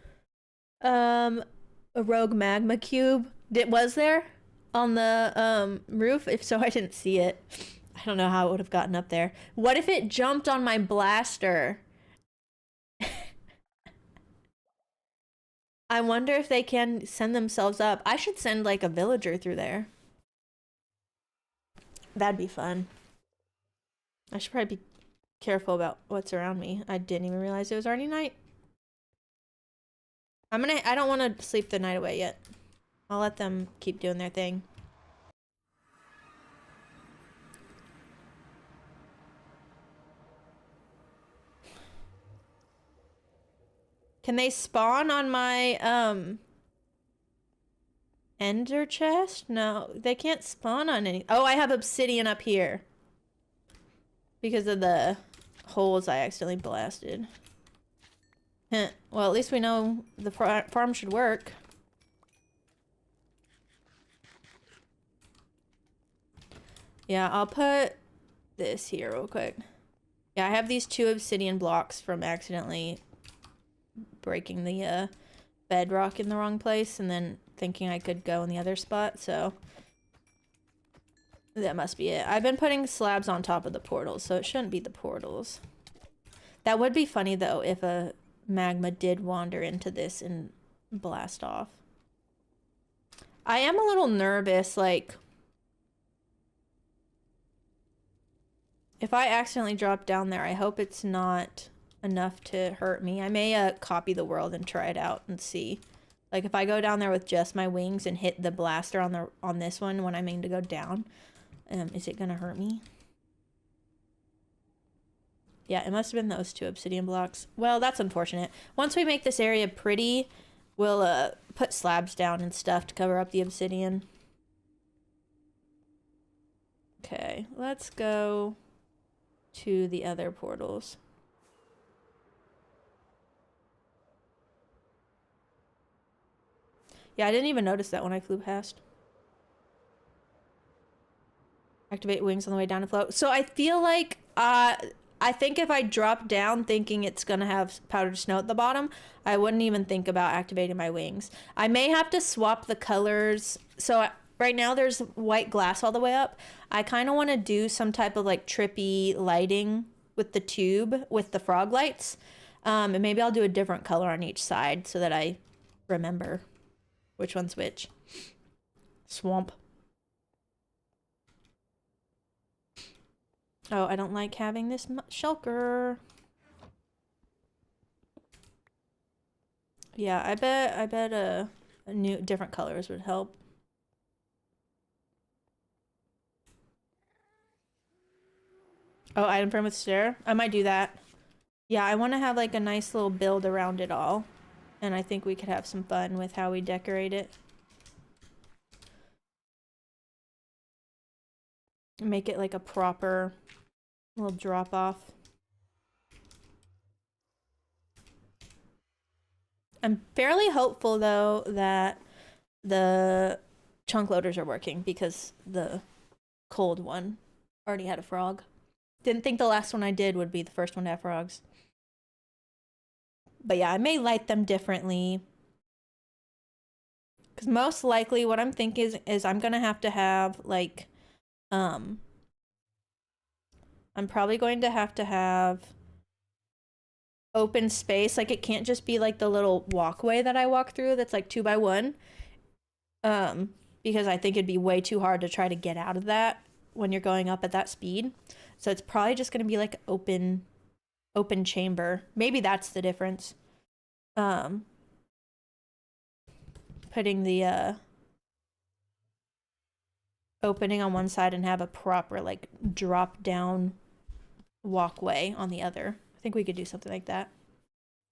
A rogue magma cube. Was there on the roof? If so, I didn't see it. I don't know how it would have gotten up there. What if it jumped on my blaster? I wonder if they can send themselves up. I should send like a villager through there. That'd be fun. I should probably be careful about what's around me. I didn't even realize it was already night. I don't want to sleep the night away yet. I'll let them keep doing their thing. Can they spawn on my, ender chest? No, they can't spawn on any. Oh, I have obsidian up here. Because of the holes I accidentally blasted. Heh. Well, at least we know the farm should work. Yeah, I'll put this here real quick. Yeah, I have these 2 obsidian blocks from accidentally breaking the bedrock in the wrong place and then thinking I could go in the other spot, so that must be it. I've been putting slabs on top of the portals, so it shouldn't be the portals. That would be funny though if a magma did wander into this and blast off. I am a little nervous, like if I accidentally drop down there, I hope it's not enough to hurt me. I may copy the world and try it out and see. Like if I go down there with just my wings and hit the blaster on this one when I mean to go down, is it gonna hurt me? Yeah, it must have been those 2 obsidian blocks. Well, that's unfortunate. Once we make this area pretty, we'll put slabs down and stuff to cover up the obsidian. Okay, let's go to the other portals. Yeah, I didn't even notice that when I flew past. Activate wings on the way down to float. So I feel like, I think if I drop down thinking it's gonna have powdered snow at the bottom, I wouldn't even think about activating my wings. I may have to swap the colors. So right now there's white glass all the way up. I kind of want to do some type of like trippy lighting with the tube with the frog lights. And maybe I'll do a different color on each side so that I remember which one's which. Swamp. Oh, I don't like having this shulker. Yeah, I bet a new different colors would help. Oh, item frame with stair. I might do that. Yeah, I want to have like a nice little build around it all. And I think we could have some fun with how we decorate it. Make it like a proper little drop off. I'm fairly hopeful though that the chunk loaders are working because the cold one already had a frog. Didn't think the last one I did would be the first one to have frogs. But yeah, I may light them differently. Because most likely what I'm thinking is I'm gonna have like, I'm probably going to have open space. Like it can't just be like the little walkway that I walk through that's like 2 by 1. Because I think it'd be way too hard to try to get out of that when you're going up at that speed. So it's probably just gonna be like open chamber. Maybe that's the difference. Putting the opening on one side and have a proper like drop down walkway on the other. I think we could do something like that.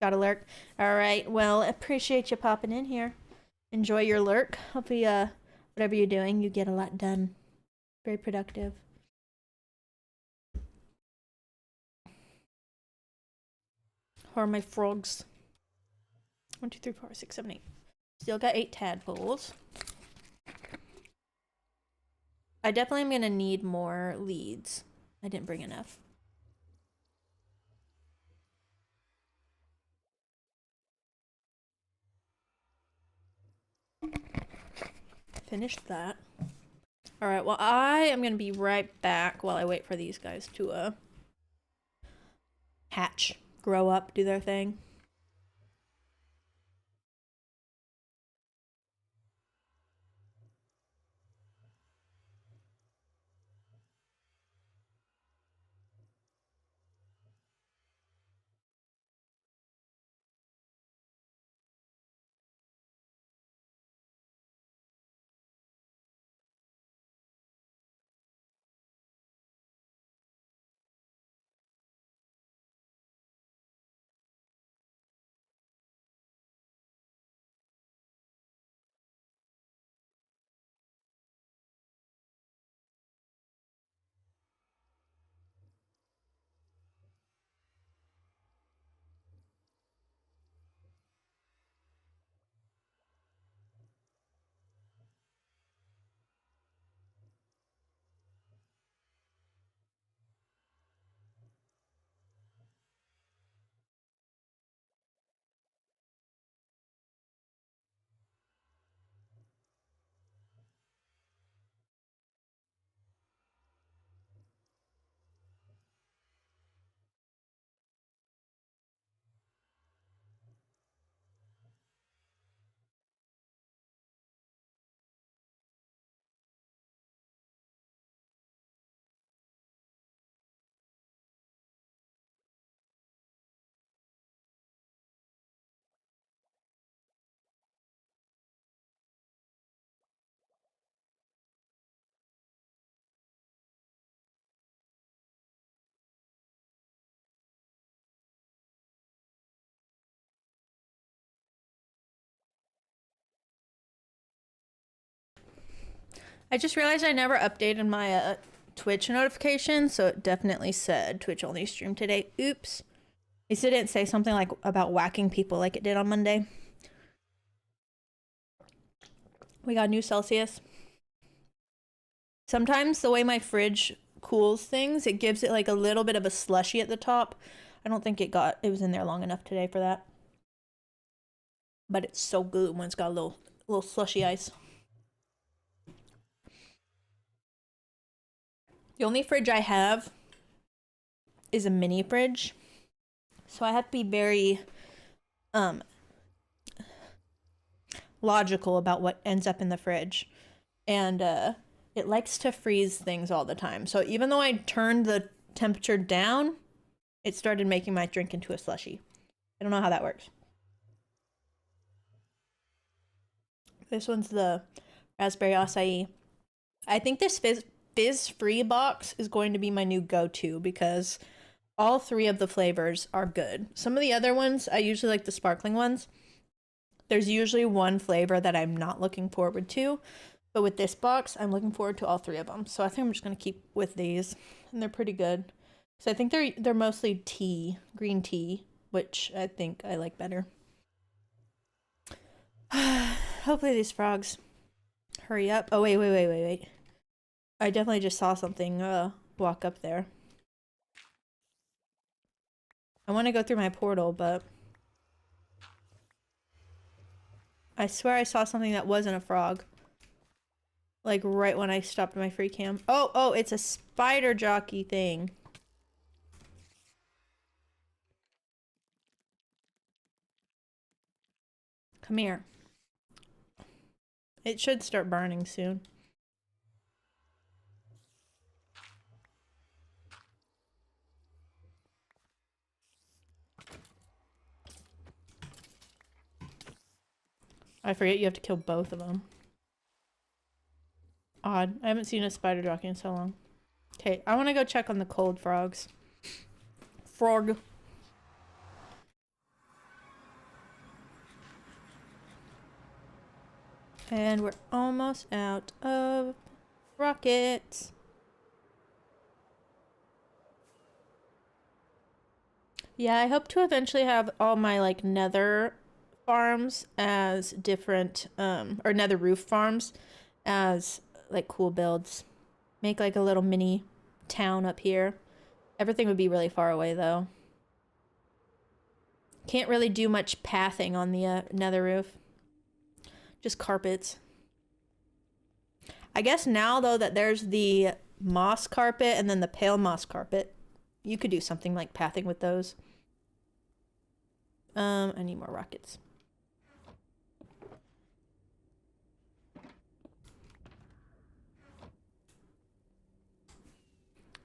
Got a lurk. All right. Well, appreciate you popping in here. Enjoy your lurk. Hopefully, whatever you're doing, you get a lot done. Very productive. How are my frogs? 1, 2, 3, 4, 5, 6, 7, 8. Still got 8 tadpoles. I definitely am gonna need more leads. I didn't bring enough. Finished that. All right, well, I am gonna be right back while I wait for these guys to hatch, grow up, do their thing. I just realized I never updated my Twitch notification, so it definitely said Twitch only stream today. Oops. At least it didn't say something like about whacking people like it did on Monday. We got new Celsius. Sometimes the way my fridge cools things, it gives it like a little bit of a slushy at the top. I don't think it was in there long enough today for that. But it's so good when it's got a little slushy ice. The only fridge I have is a mini fridge. So I have to be very logical about what ends up in the fridge. And it likes to freeze things all the time. So even though I turned the temperature down, it started making my drink into a slushy. I don't know how that works. This one's the raspberry acai. I think this fizz free box is going to be my new go-to because all three of the flavors are good. Some of the other ones, I usually like the sparkling ones. There's usually one flavor that I'm not looking forward to, but with this box, I'm looking forward to all three of them. So I think I'm just gonna keep with these, and they're pretty good. So I think they're mostly tea, green tea, which I think I like better. Hopefully these frogs hurry up. Oh wait. I definitely just saw something walk up there. I want to go through my portal, but I swear I saw something that wasn't a frog. Like right when I stopped my free cam. Oh, it's a spider jockey thing. Come here. It should start burning soon. I forget you have to kill both of them. Odd. I haven't seen a spider jockey in so long. Okay, I want to go check on the cold frogs. Frog. And we're almost out of rockets. Yeah, I hope to eventually have all my like nether farms as different or nether roof farms as like cool builds. Make like a little mini town up here. Everything would be really far away though. Can't really do much pathing on the nether roof. Just carpets. I guess now though that there's the moss carpet and then the pale moss carpet, you could do something like pathing with those. I need more rockets.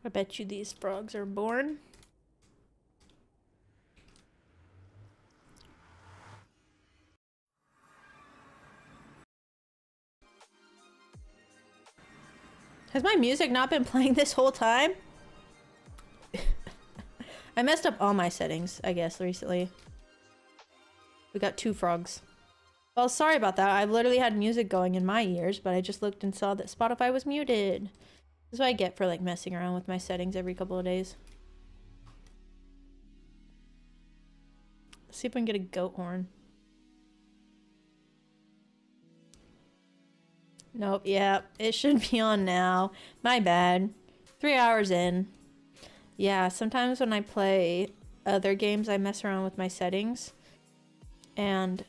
I bet you these frogs are born. Has my music not been playing this whole time? I messed up all my settings, I guess, recently. We got 2 frogs. Well, sorry about that. I've literally had music going in my ears, but I just looked and saw that Spotify was muted. This is what I get for like messing around with my settings every couple of days. Let's see if I can get a goat horn. Nope, yeah, it should be on now. My bad. 3 hours in. Yeah, sometimes when I play other games, I mess around with my settings. And,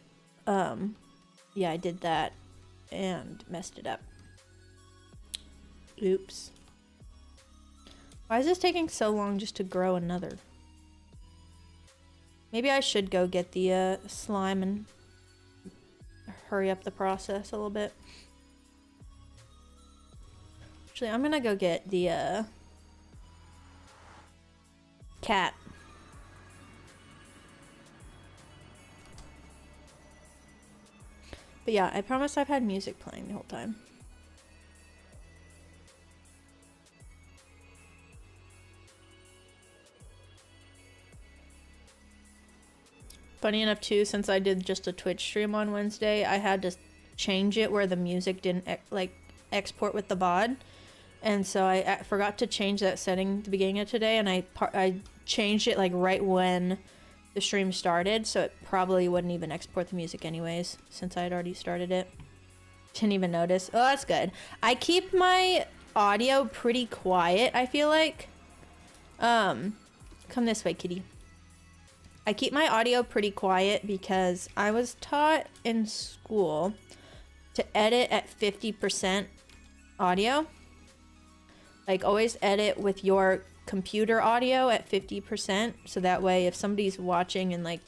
yeah, I did that and messed it up. Oops. Why is this taking so long just to grow another? Maybe I should go get the slime and hurry up the process a little bit. Actually, I'm gonna go get the cat. But yeah, I promise I've had music playing the whole time. Funny enough too, since I did just a Twitch stream on Wednesday, I had to change it where the music didn't like export with the BOD. And so I forgot to change that setting at the beginning of today, and I changed it like right when the stream started, so it probably wouldn't even export the music anyways, since I had already started it. Didn't even notice. Oh, that's good. I keep my audio pretty quiet, I feel like. Come this way, kitty. I keep my audio pretty quiet because I was taught in school to edit at 50% audio. Like, always edit with your computer audio at 50%, so that way if somebody's watching and like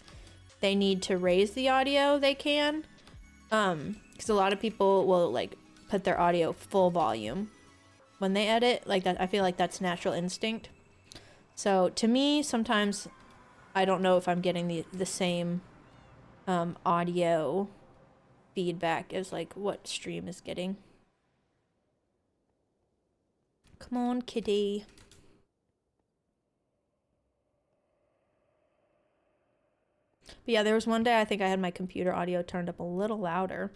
they need to raise the audio, they can. Because a lot of people will like put their audio full volume when they edit, like that. I feel like that's natural instinct. So to me, sometimes I don't know if I'm getting the same audio feedback as like what stream is getting. Come on, kitty. But yeah, there was one day I think I had my computer audio turned up a little louder,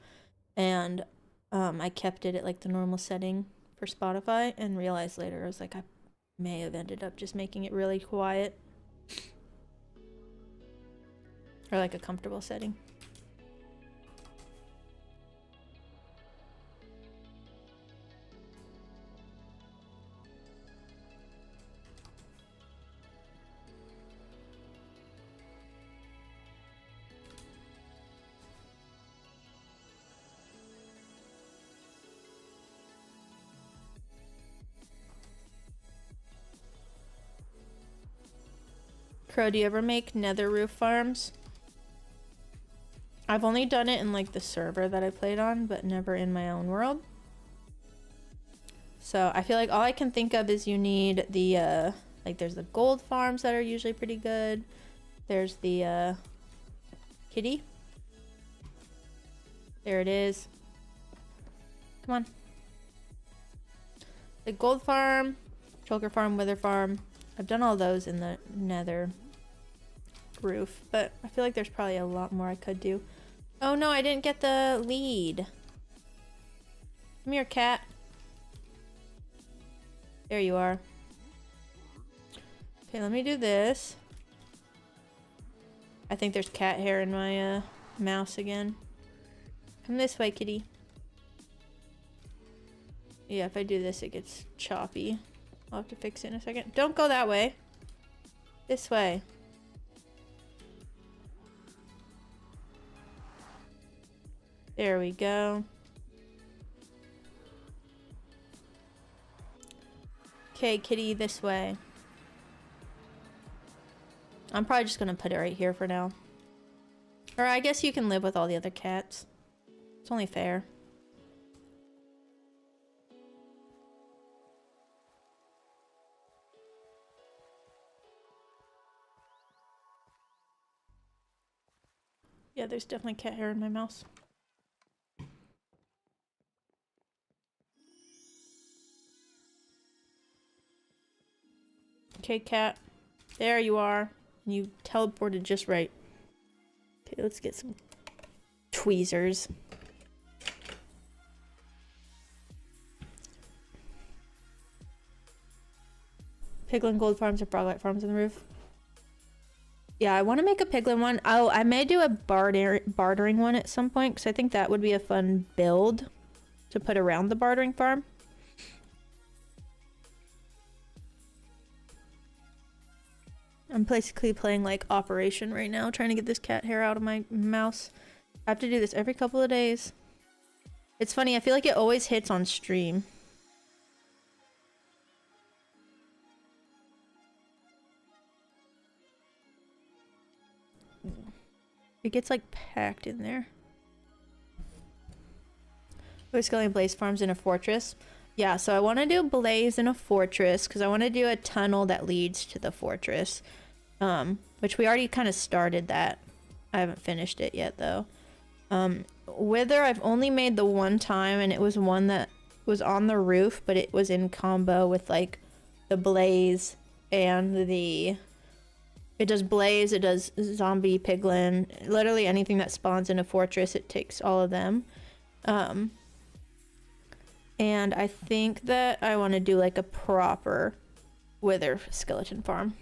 and I kept it at like the normal setting for Spotify, and realized later I was like, I may have ended up just making it really quiet. Or like a comfortable setting. Crow, do you ever make nether roof farms? I've only done it in like the server that I played on, but never in my own world. So I feel like all I can think of is you need the like there's the gold farms that are usually pretty good. There's the kitty. There it is. Come on. The gold farm, choker farm, wither farm. I've done all those in the nether roof, but I feel like there's probably a lot more I could do. Oh no, I didn't get the lead. Come here, cat. There you are. Okay, let me do this. I think there's cat hair in my mouse again. Come this way, kitty. Yeah, if I do this, it gets choppy. I'll have to fix it in a second. Don't go that way. This way. There we go. Okay, kitty, this way. I'm probably just gonna put it right here for now. Or I guess you can live with all the other cats. It's only fair. Yeah, there's definitely cat hair in my mouse. Okay, cat. There you are. You teleported just right. Okay, let's get some tweezers. Piglin gold farms or froglet farms on the roof. Yeah, I want to make a piglin one. Oh, I may do a bartering one at some point, because I think that would be a fun build to put around the bartering farm. I'm basically playing like Operation right now, trying to get this cat hair out of my mouse. I have to do this every couple of days. It's funny, I feel like it always hits on stream. It gets like packed in there. We're scaling blaze farms in a fortress. Yeah, so I want to do blaze in a fortress because I want to do a tunnel that leads to the fortress. Which we already kind of started that. I haven't finished it yet though. Wither I've only made the one time, and it was one that was on the roof, but it was in combo with like the blaze and the... It does blaze, it does zombie piglin, literally anything that spawns in a fortress, it takes all of them. And I think that I want to do like a proper wither skeleton farm.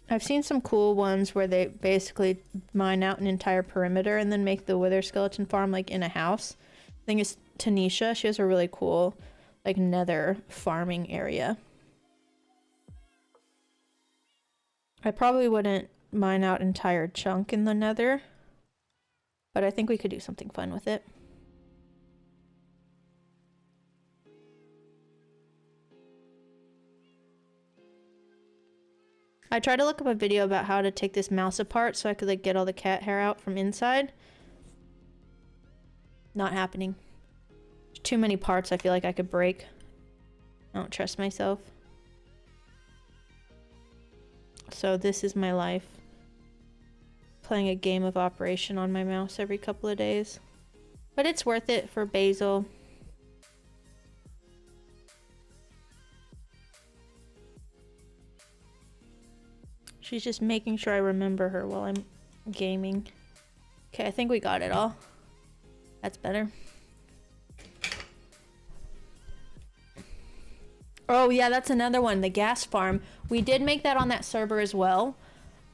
I've seen some cool ones where they basically mine out an entire perimeter and then make the wither skeleton farm like in a house. I think it's Tanisha. She has a really cool like nether farming area. I probably wouldn't mine out entire chunk in the nether, but I think we could do something fun with it. I tried to look up a video about how to take this mouse apart so I could like get all the cat hair out from inside. Not happening. Too many parts I feel like I could break. I don't trust myself. So this is my life. Playing a game of Operation on my mouse every couple of days. But it's worth it for Basil. She's just making sure I remember her while I'm gaming. Okay, I think we got it all. That's better. Oh yeah, that's another one, the gas farm. We did make that on that server as well.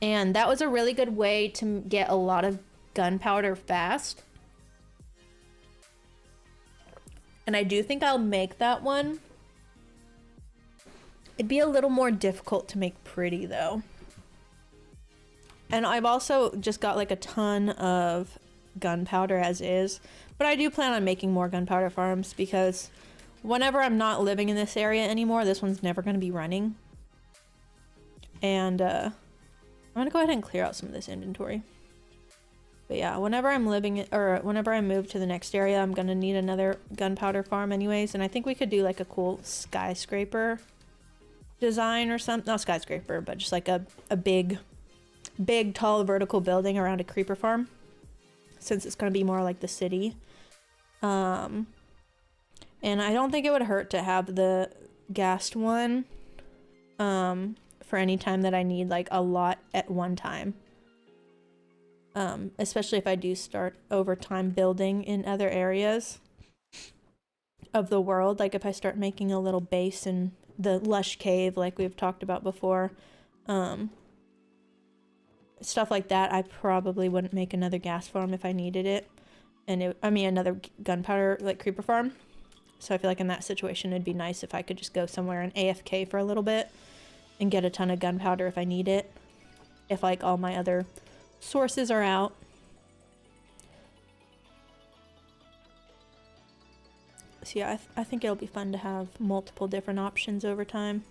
And that was a really good way to get a lot of gunpowder fast. And I do think I'll make that one. It'd be a little more difficult to make pretty though. And I've also just got like a ton of gunpowder as is. But I do plan on making more gunpowder farms because whenever I'm not living in this area anymore, this one's never going to be running. And I'm going to go ahead and clear out some of this inventory. But yeah, whenever I'm living or whenever I move to the next area, I'm going to need another gunpowder farm anyways. And I think we could do like a cool skyscraper design or something. Not skyscraper, but just like a big tall vertical building around a creeper farm. Since it's going to be more like the city. And I don't think it would hurt to have the gassed one for any time that I need like a lot at one time. Especially if I do start over time building in other areas of the world. Like if I start making a little base in the lush cave like we've talked about before. Stuff like that, I probably wouldn't make another gas farm if I needed it. And another gunpowder like creeper farm. So I feel like in that situation, it'd be nice if I could just go somewhere and AFK for a little bit and get a ton of gunpowder if I need it. If like all my other sources are out. So yeah, I think it'll be fun to have multiple different options over time.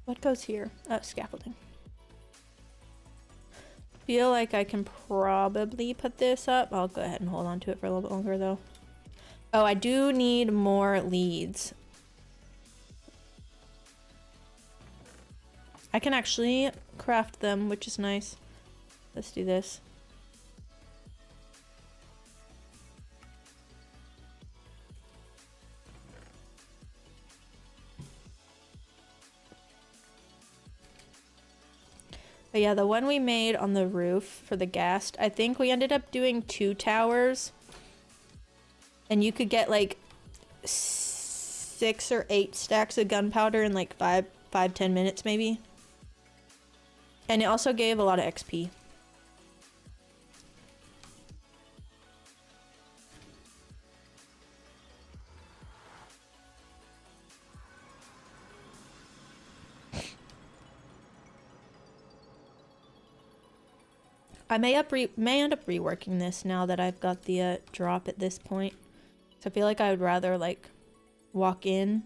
What goes here? Oh, scaffolding. Feel like I can probably put this up. I'll go ahead and hold on to it for a little bit longer though. Oh, I do need more leads. I can actually craft them, which is nice. Let's do this. But yeah, the one we made on the roof for the ghast, I think we ended up doing 2 towers. And you could get like 6 or 8 stacks of gunpowder in like 5-10 minutes maybe. And it also gave a lot of XP. I may end up reworking this now that I've got the drop at this point. So I feel like I would rather like walk in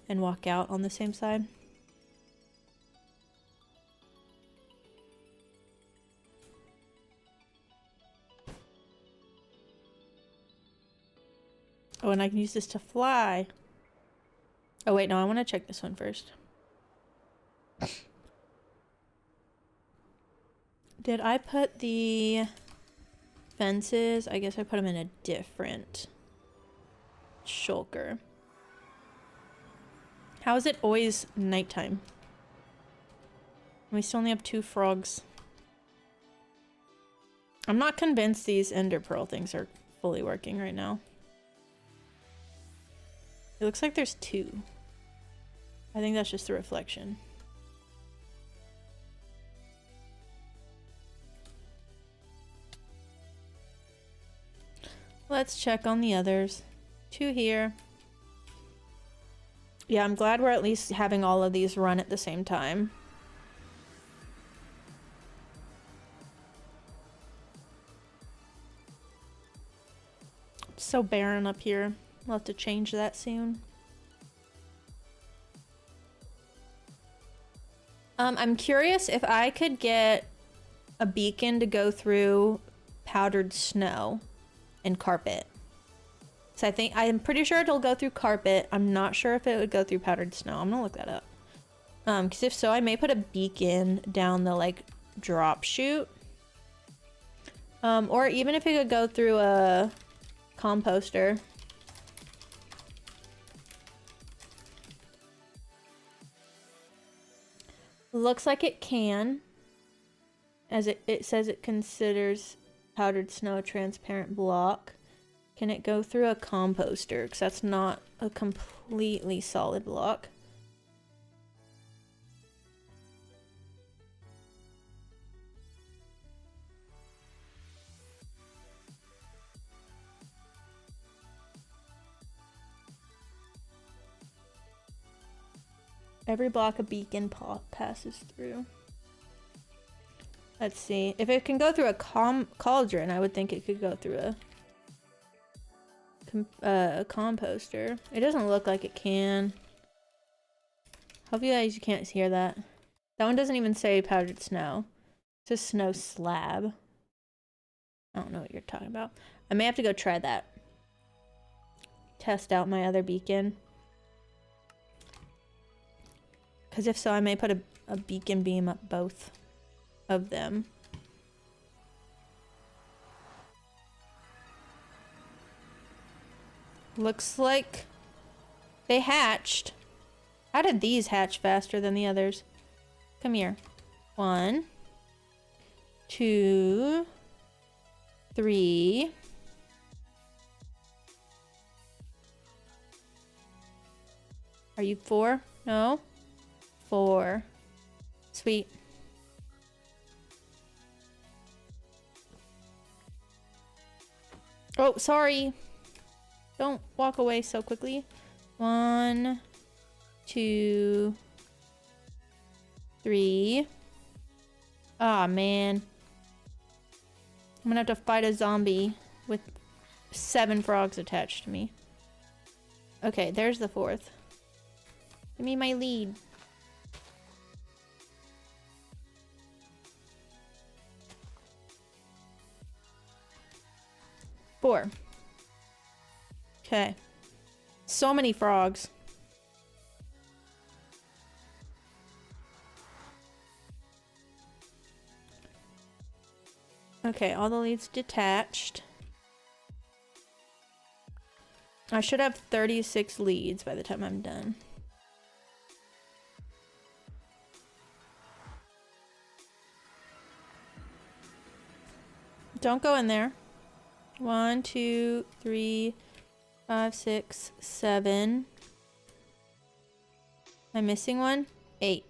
and walk out on the same side. Oh, and I can use this to fly. Oh wait, no, I want to check this one first. Did I put the fences? I guess I put them in a different shulker. How is it always nighttime? We still only have 2 frogs. I'm not convinced these ender pearl things are fully working right now. It looks like there's 2. I think that's just the reflection. Let's check on the others. 2 here. Yeah, I'm glad we're at least having all of these run at the same time. It's so barren up here. We'll have to change that soon. I'm curious if I could get a beacon to go through powdered snow and carpet. So I'm pretty sure it'll go through carpet. I'm not sure if it would go through powdered snow. I'm gonna look that up. Because if so, I may put a beacon down the like drop chute. Or even if it could go through a composter. Looks like it can, as it says it considers powdered snow a transparent block. Can it go through a composter? Because that's not a completely solid block. Every block a beacon passes through. Let's see. If it can go through a cauldron, I would think it could go through a composter. It doesn't look like it can. Hope you guys can't hear that. That one doesn't even say powdered snow. It's a snow slab. I don't know what you're talking about. I may have to go try that. Test out my other beacon. Because if so, I may put a beacon beam up both of them. Looks like they hatched. How did these hatch faster than the others? Come here. 1, 2, 3. Are you 4? No. 4. Sweet. Oh, sorry. Don't walk away so quickly. 1, 2, 3. Ah, man. I'm gonna have to fight a zombie with 7 frogs attached to me. Okay, there's the 4th. Give me my lead. Four. Okay. So many frogs. Okay, all the leads detached. I should have 36 leads by the time I'm done. Don't go in there. 1, 2, 3, 5, 6, 7. Am I missing one? 8.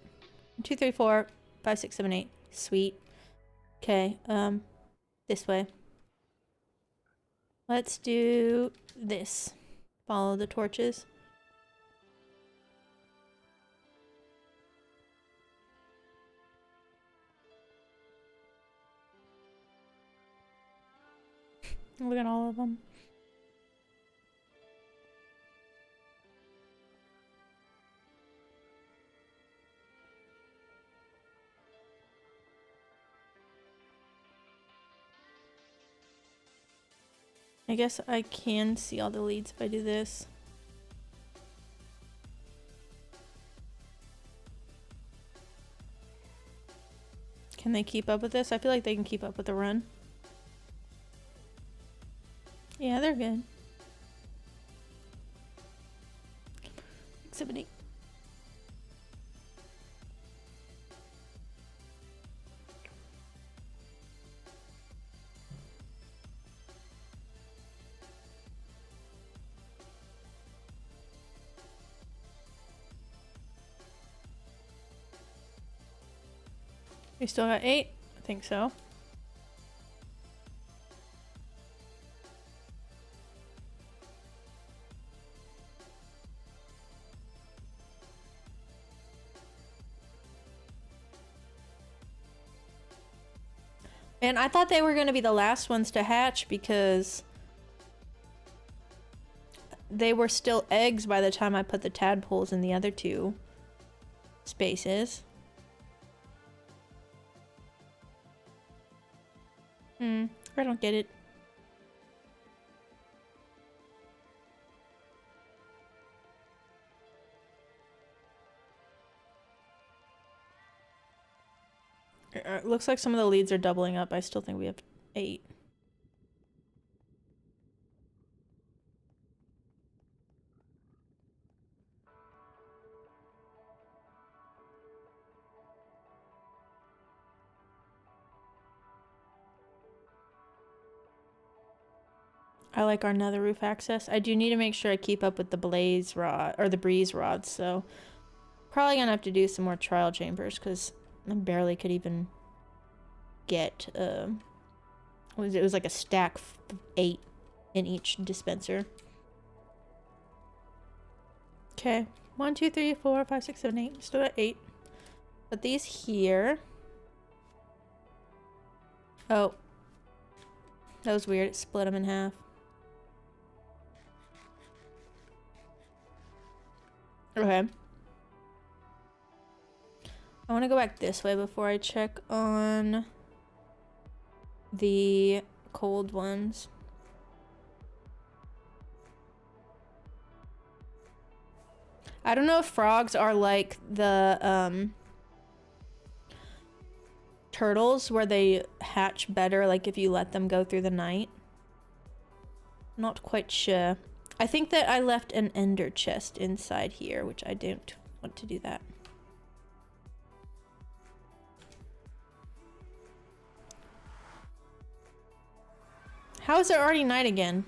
1, 2, 3, 4, 5, 6, 7, 8. Sweet. Okay, this way. Let's do this. Follow the torches. Look at all of them. I guess I can see all the leads if I do this. Can they keep up with this? I feel like they can keep up with the run. Yeah, they're good. 6, 7, 8. We still got 8? I think so. And I thought they were going to be the last ones to hatch because they were still eggs by the time I put the tadpoles in the other 2 spaces. I don't get it. It looks like some of the leads are doubling up. I still think we have 8. I like our nether roof access. I do need to make sure I keep up with the blaze rod or the breeze rods, so probably gonna have to do some more trial chambers because I barely could even get it was like a stack of 8 in each dispenser. Okay, 1, 2, 3, 4, 5, 6, 7, 8. Still got 8. Put these here. Oh, that was weird. It split them in half. Okay. I want to go back this way before I check on the cold ones. I don't know if frogs are like the turtles where they hatch better like if you let them go through the night. Not quite sure. I think that I left an ender chest inside here, which I don't want to do that. How is it already night again?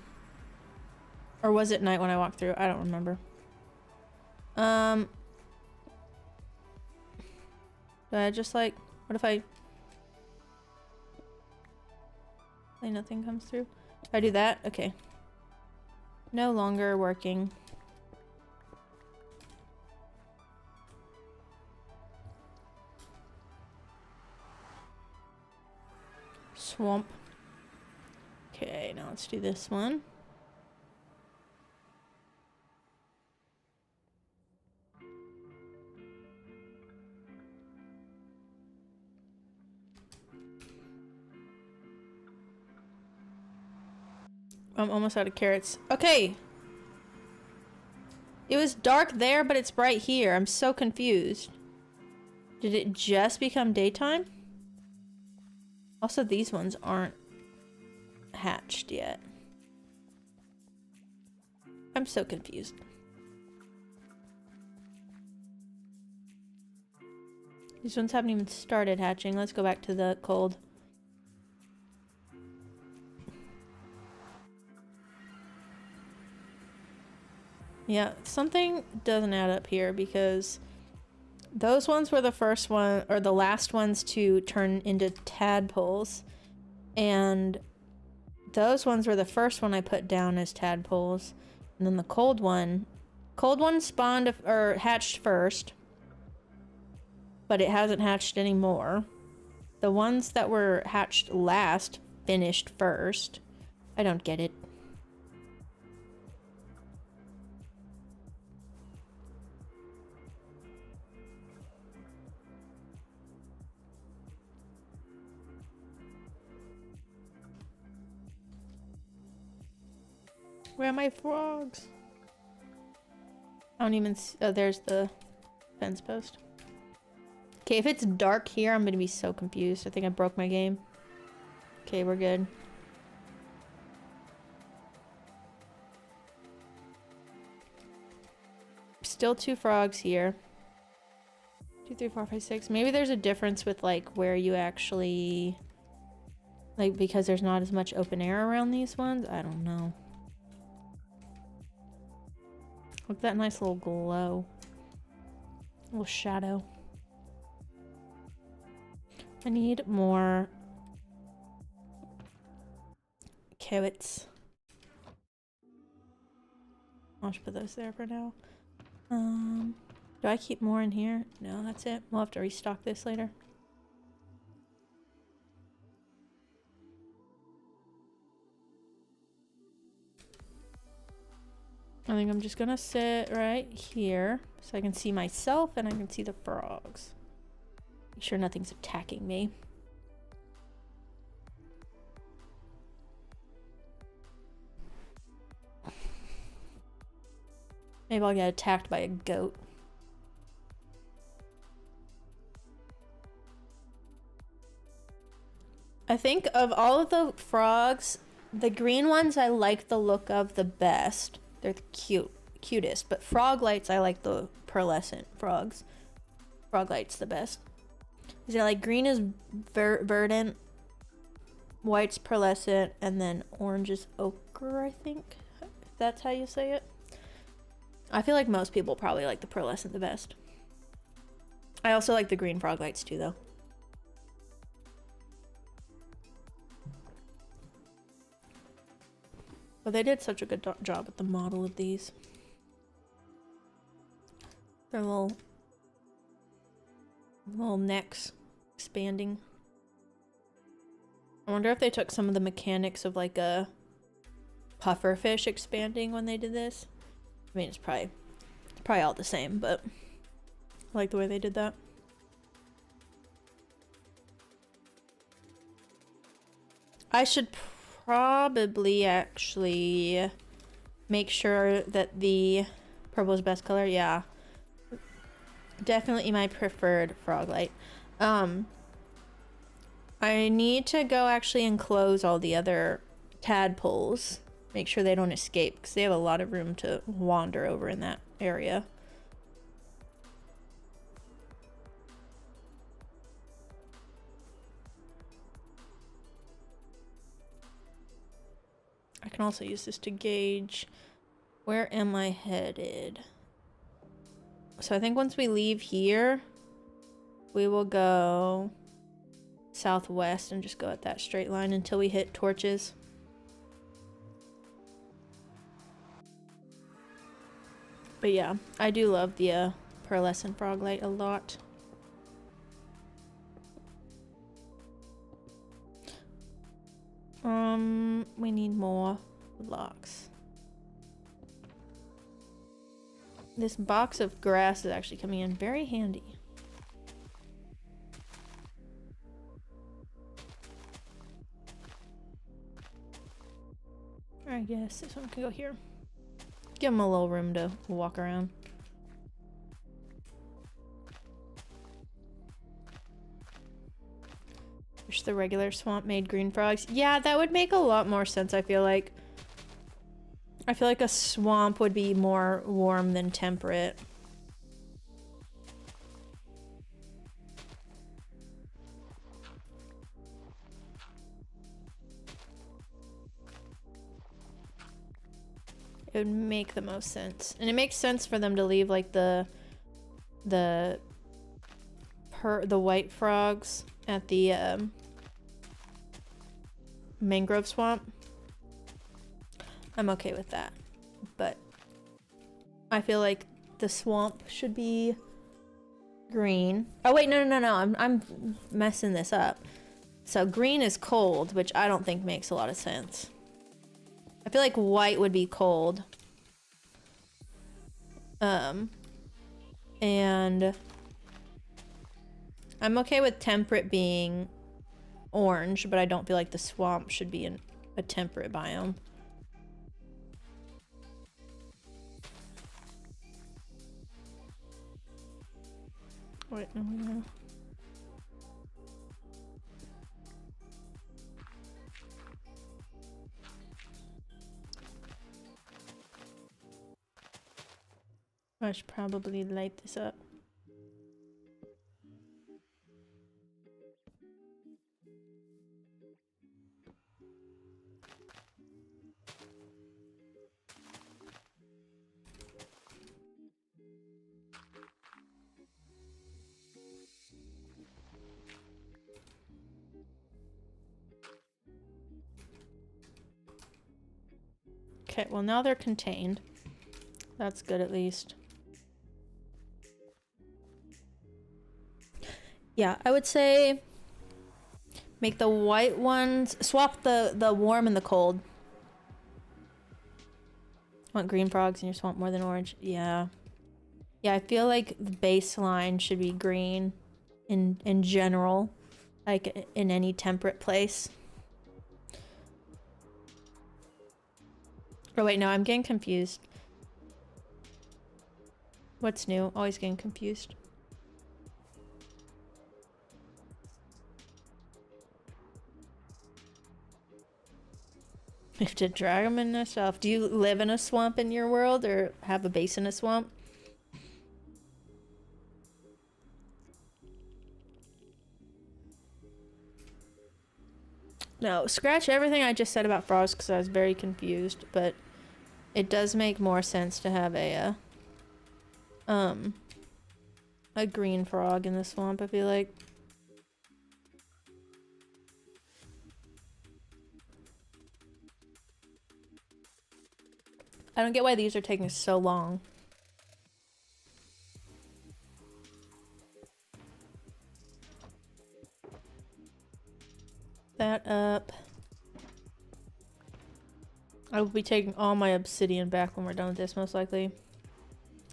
Or was it night when I walked through? I don't remember. Do I just like, what if I nothing comes through? If I do that? Okay. No longer working. Swamp. Okay, now let's do this one. I'm almost out of carrots. Okay. It was dark there, but it's bright here. I'm so confused. Did it just become daytime? Also, these ones aren't hatched yet. I'm so confused. These ones haven't even started hatching. Let's go back to the cold. Yeah, something doesn't add up here because those ones were the first one or the last ones to turn into tadpoles, and those ones were the first one I put down as tadpoles, and then the cold one spawned or hatched first, but it hasn't hatched anymore. The ones that were hatched last finished first. I don't get it. Where are my frogs? I don't even see. Oh, there's the fence post. Okay, if it's dark here, I'm gonna be so confused. I think I broke my game. Okay, we're good. Still 2 frogs here. 2, 3, 4, 5, 6. Maybe there's a difference with like where you actually, like, because there's not as much open air around these ones. I don't know. Look at that nice little glow. Little shadow. I need more carrots. I'll just put those there for now. Do I keep more in here? No, that's it. We'll have to restock this later. I think I'm just gonna sit right here so I can see myself and I can see the frogs. Make sure nothing's attacking me. Maybe I'll get attacked by a goat. I think of all of the frogs, the green ones I like the look of the best. They're the cutest, but frog lights I like the pearlescent frogs. Frog lights the best. Is it like green is verdant, white's pearlescent, and then orange is ochre, I think. If that's how you say it. I feel like most people probably like the pearlescent the best. I also like the green frog lights too, though. But they did such a good job with the model of these. Their little necks expanding. I wonder if they took some of the mechanics of like a pufferfish expanding when they did this. I mean, it's probably all the same, but I like the way they did that. I should probably actually make sure that the purple is best color. Yeah, definitely my preferred frog light. I need to go actually enclose all the other tadpoles, make sure they don't escape, because they have a lot of room to wander over in that area. I can also use this to gauge where am I headed. So I think once we leave here, we will go southwest and just go at that straight line until we hit torches. But yeah, I do love the pearlescent frog light a lot. We need more blocks. This box of grass is actually coming in very handy. I guess this one can go here. Give them a little room to walk around. Wish the regular swamp made green frogs. Yeah, that would make a lot more sense, I feel like. I feel like a swamp would be more warm than temperate. It would make the most sense. And it makes sense for them to leave like the white frogs at the mangrove swamp. I'm okay with that, but I feel like the swamp should be green. Oh wait, no, I'm messing this up. So green is cold, which I don't think makes a lot of sense. I feel like white would be cold. And I'm okay with temperate being orange, but I don't feel like the swamp should be in a temperate biome. Wait, no. I should probably light this up. Okay, well now they're contained. That's good at least. Yeah, I would say make the white ones, swap the warm and the cold. Want green frogs in your swamp more than orange? Yeah. Yeah, I feel like the baseline should be green in general, like in any temperate place. Oh wait, no, I'm getting confused. What's new? Always getting confused. You have to drag them in yourself. Do you live in a swamp in your world or have a base in a swamp? No, scratch everything I just said about frogs because I was very confused, but it does make more sense to have a green frog in the swamp, I feel like. I don't get why these are taking so long. That up. I will be taking all my obsidian back when we're done with this, most likely.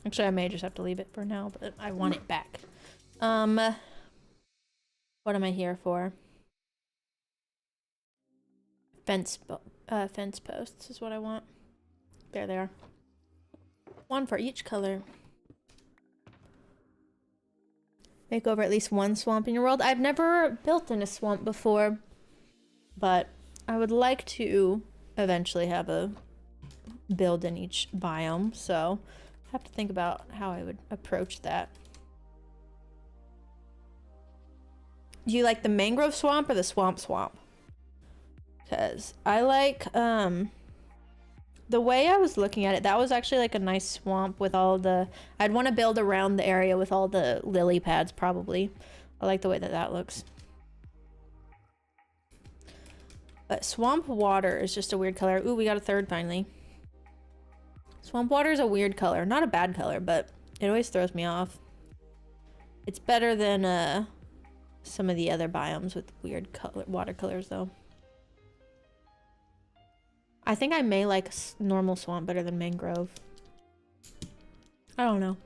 Actually, I may just have to leave it for now, but I want it back. What am I here for? Fence posts is what I want. There they are. One for each color. Make over at least one swamp in your world. I've never built in a swamp before, but I would like to eventually have a build in each biome, so I have to think about how I would approach that. Do you like the mangrove swamp or the swamp? Because I like, the way I was looking at it, that was actually like a nice swamp with all the... I'd want to build around the area with all the lily pads, probably. I like the way that that looks. But swamp water is just a weird color. Ooh, we got a third finally. Swamp water is a weird color. Not a bad color, but it always throws me off. It's better than some of the other biomes with weird watercolors, though. I think I may like normal swamp better than mangrove. I don't know.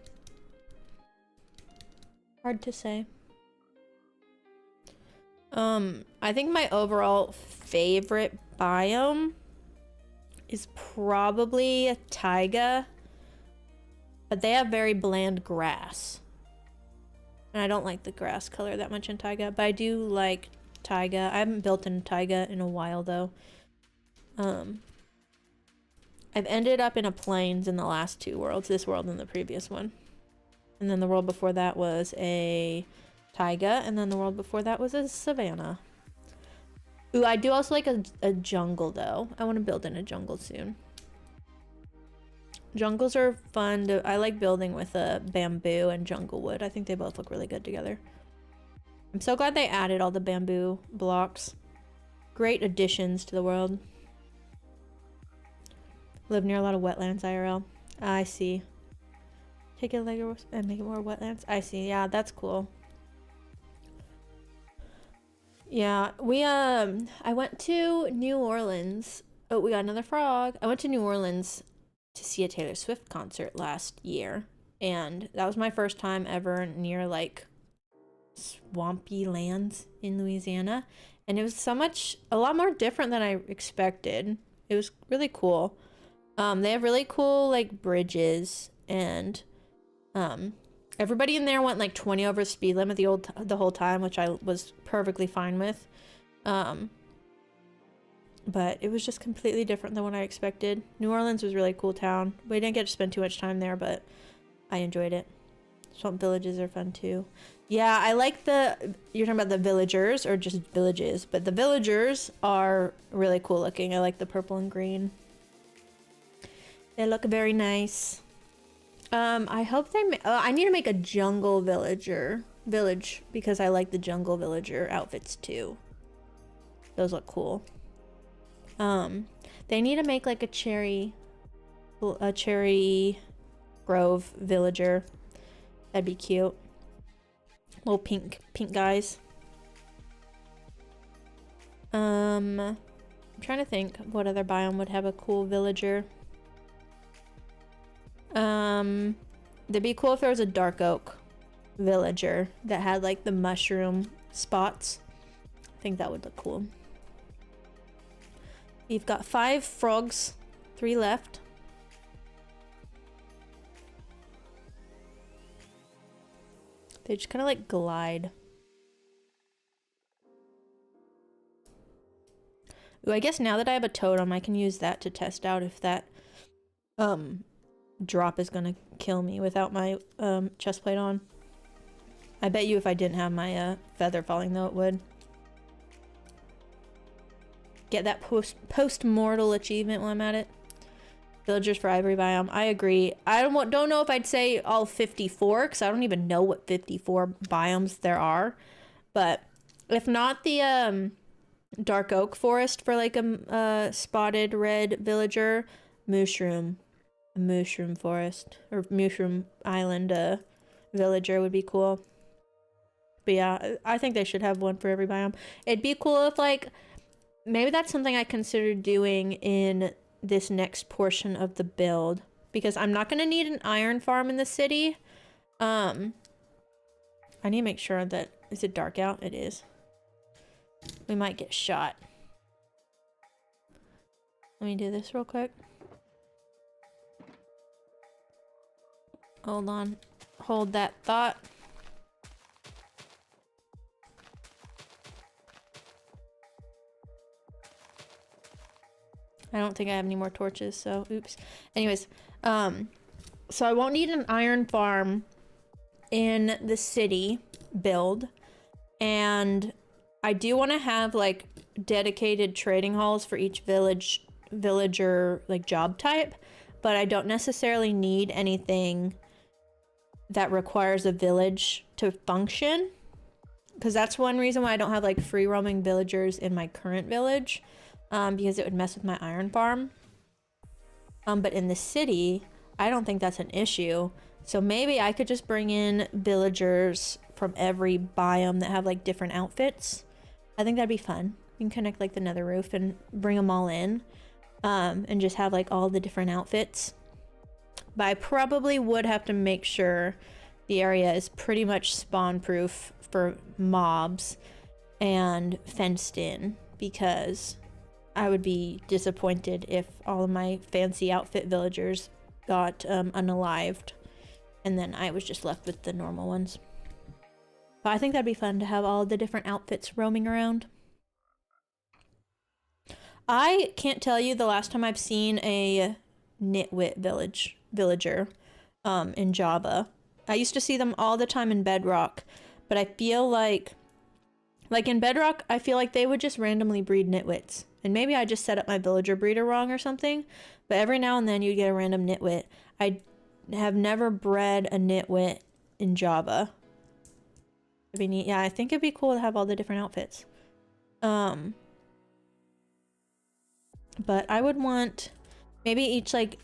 Hard to say. I think my overall favorite biome is probably a taiga, but they have very bland grass. And I don't like the grass color that much in taiga, but I do like taiga. I haven't built in taiga in a while, though. I've ended up in a plains in the last two worlds, this world and the previous one. And then the world before that was a taiga, and then the world before that was a savanna. Ooh, I do also like a jungle, though. I want to build in a jungle soon. Jungles are fun to... I like building with bamboo and jungle wood. I think they both look really good together. I'm so glad they added all the bamboo blocks. Great additions to the world. Live near a lot of wetlands, IRL. I see. Take it like and make it more wetlands. I see. Yeah, that's cool. Yeah, we I went to New Orleans. Oh, we got another frog. I went to New Orleans to see a Taylor Swift concert last year, and that was my first time ever near like swampy lands in Louisiana, and it was a lot more different than I expected. It was really cool. They have really cool like bridges, and everybody in there went like 20 over the speed limit the whole time, which I was perfectly fine with. But it was just completely different than what I expected. New Orleans was a really cool town. We didn't get to spend too much time there, but I enjoyed it. Swamp villages are fun too. Yeah, I like you're talking about the villagers or just villages, but the villagers are really cool looking. I like the purple and green. They look very nice. I hope they I need to make a jungle village because I like the jungle villager outfits too. Those look cool. They need to make like a cherry A cherry grove villager. That'd be cute. Little pink guys. I'm trying to think what other biome would have a cool villager. That'd be cool if there was a dark oak villager that had like the mushroom spots. I think that would look cool. You've got 5 frogs, 3 left. They just kind of like glide. Ooh, I guess now that I have a totem, I can use that to test out if that drop is gonna kill me without my chest plate on. I bet you if I didn't have my feather falling though, it would. Get that post-mortal achievement while I'm at it. Villagers for ivory biome. I agree. I don't know if I'd say all 54 because I don't even know what 54 biomes there are. But if not the dark oak forest for like a spotted red villager, mushroom forest or mushroom island villager would be cool. But yeah, I think they should have one for every biome. It'd be cool if like maybe that's something I consider doing in this next portion of the build because I'm not going to need an iron farm in the city. I need to make sure that is it dark out? It is. We might get shot. Let me do this real quick. Hold on. Hold that thought. I don't think I have any more torches, so oops. Anyways, so I won't need an iron farm in the city build, and I do want to have like dedicated trading halls for each villager like job type, but I don't necessarily need anything that requires a village to function, because that's one reason why I don't have like free roaming villagers in my current village. Because it would mess with my iron farm. But in the city, I don't think that's an issue. So maybe I could just bring in villagers from every biome that have like different outfits. I think that'd be fun. You can connect like the nether roof and bring them all in. And just have like all the different outfits. But I probably would have to make sure the area is pretty much spawn proof for mobs and fenced in, because I would be disappointed if all of my fancy outfit villagers got unalived and then I was just left with the normal ones. But I think that'd be fun to have all the different outfits roaming around. I can't tell you the last time I've seen a nitwit villager in Java. I used to see them all the time in Bedrock, but I feel like in Bedrock, I feel like they would just randomly breed nitwits. And maybe I just set up my villager breeder wrong or something, but every now and then you get a random nitwit. I have never bred a nitwit in Java. It'd be neat. Yeah, I think it'd be cool to have all the different outfits. But I would want maybe each like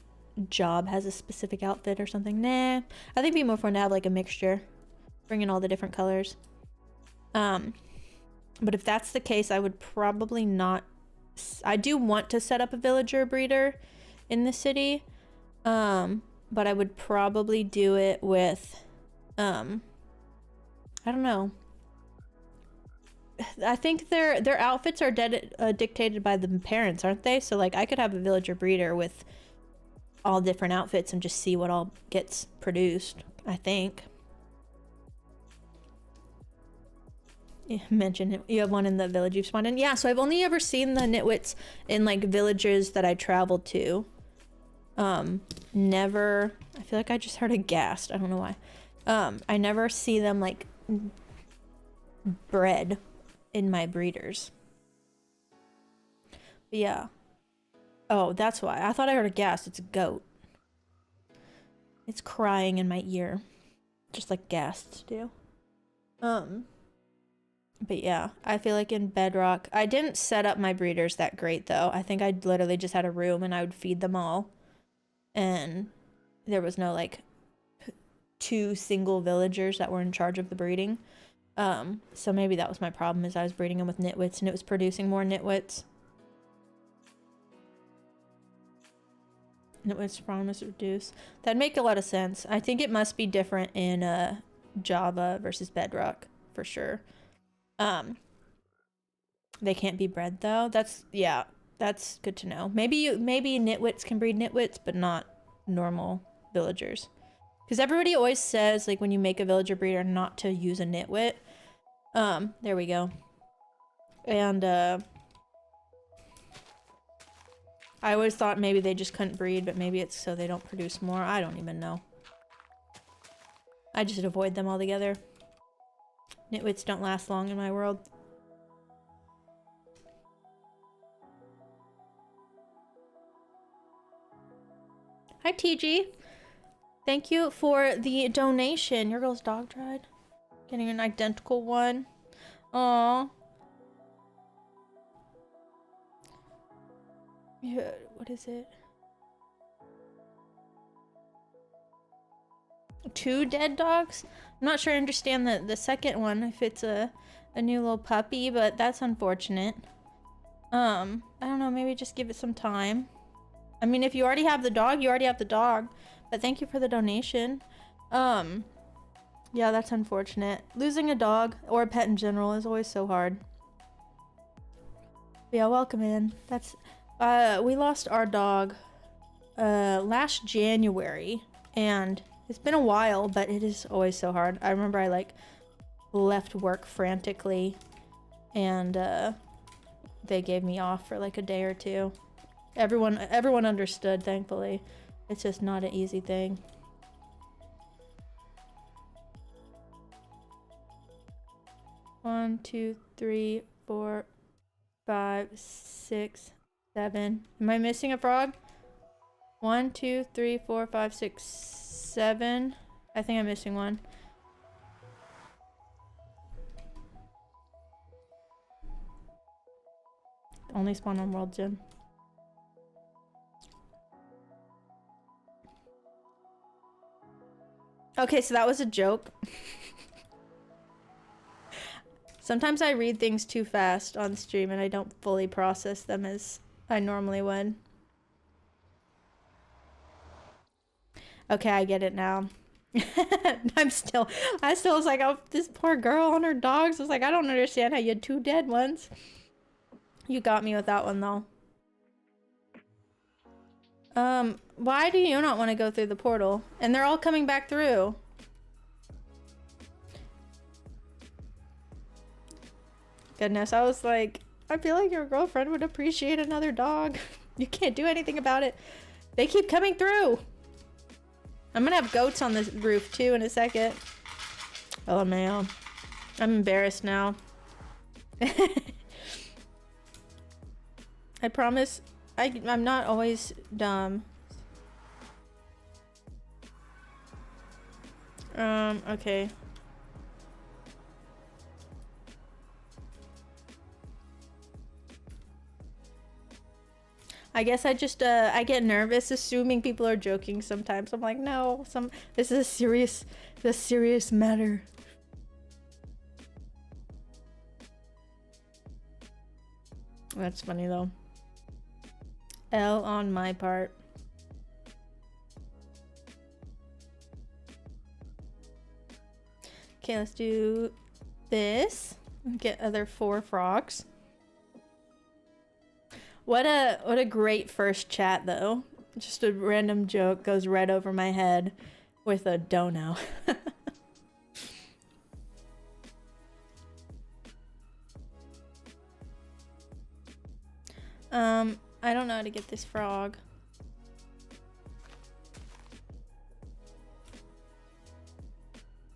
job has a specific outfit or something. Nah, I think it'd be more fun to have like a mixture, bring in all the different colors. But if that's the case, I would probably not. I do want to set up a villager breeder in the city, but I would probably do it with, I don't know. I think their outfits are dictated by the parents, aren't they? So like I could have a villager breeder with all different outfits and just see what all gets produced, I think. Yeah, mention it. You have one in the village you've spawned in. Yeah, so I've only ever seen the nitwits in like villages that I traveled to. Never. I feel like I just heard a ghast. I don't know why. I never see them like bred in my breeders. But yeah. Oh, that's why. I thought I heard a ghast. It's a goat. It's crying in my ear, just like ghasts do. But yeah, I feel like in Bedrock, I didn't set up my breeders that great though. I think I literally just had a room and I would feed them all. and there was no like 2 single villagers that were in charge of the breeding. So maybe that was my problem, is I was breeding them with nitwits and it was producing more nitwits. Nitwits promise reduce. That'd make a lot of sense. I think it must be different in Java versus Bedrock for sure. They can't be bred though. That's good to know. Maybe nitwits can breed nitwits, but not normal villagers. Because everybody always says, like, when you make a villager breeder, not to use a nitwit. There we go. And, I always thought maybe they just couldn't breed, but maybe it's so they don't produce more. I don't even know. I just avoid them altogether. Nitwits don't last long in my world. Hi, TG. Thank you for the donation. Your girl's dog died. Getting an identical one. Aww. Yeah, what is it? 2 dead dogs? I'm not sure I understand the second one, if it's a new little puppy, but that's unfortunate. I don't know, maybe just give it some time. I mean, if you already have the dog, you already have the dog. But thank you for the donation. Yeah, that's unfortunate. Losing a dog, or a pet in general, is always so hard. Yeah, welcome in. That's... we lost our dog last January, and it's been a while, but it is always so hard. I remember I like left work frantically, and they gave me off for like a day or 2. Everyone understood, thankfully. It's just not an easy thing. One, 2, 3, 4, 5, 6, 7. Am I missing a frog? 1, 2, 3, 4, 5, 6, 7. I think I'm missing one. Only spawn on World Gym. Okay, so that was a joke. Sometimes I read things too fast on stream and I don't fully process them as I normally would. Okay, I get it now. I still was like, oh, this poor girl on her dogs. I was like, I don't understand how you had 2 dead ones. You got me with that one though. Why do you not want to go through the portal? And they're all coming back through. Goodness, I was like, I feel like your girlfriend would appreciate another dog. You can't do anything about it. They keep coming through. I'm gonna have goats on the roof too in a second. Oh man, I'm embarrassed now. I promise I'm not always dumb. Okay. I guess I just, I get nervous assuming people are joking sometimes. I'm like, no, this is a serious matter. That's funny though. L on my part. Okay, let's do this. Get other 4 frogs. What a great first chat though. Just a random joke goes right over my head with a dono. I don't know how to get this frog.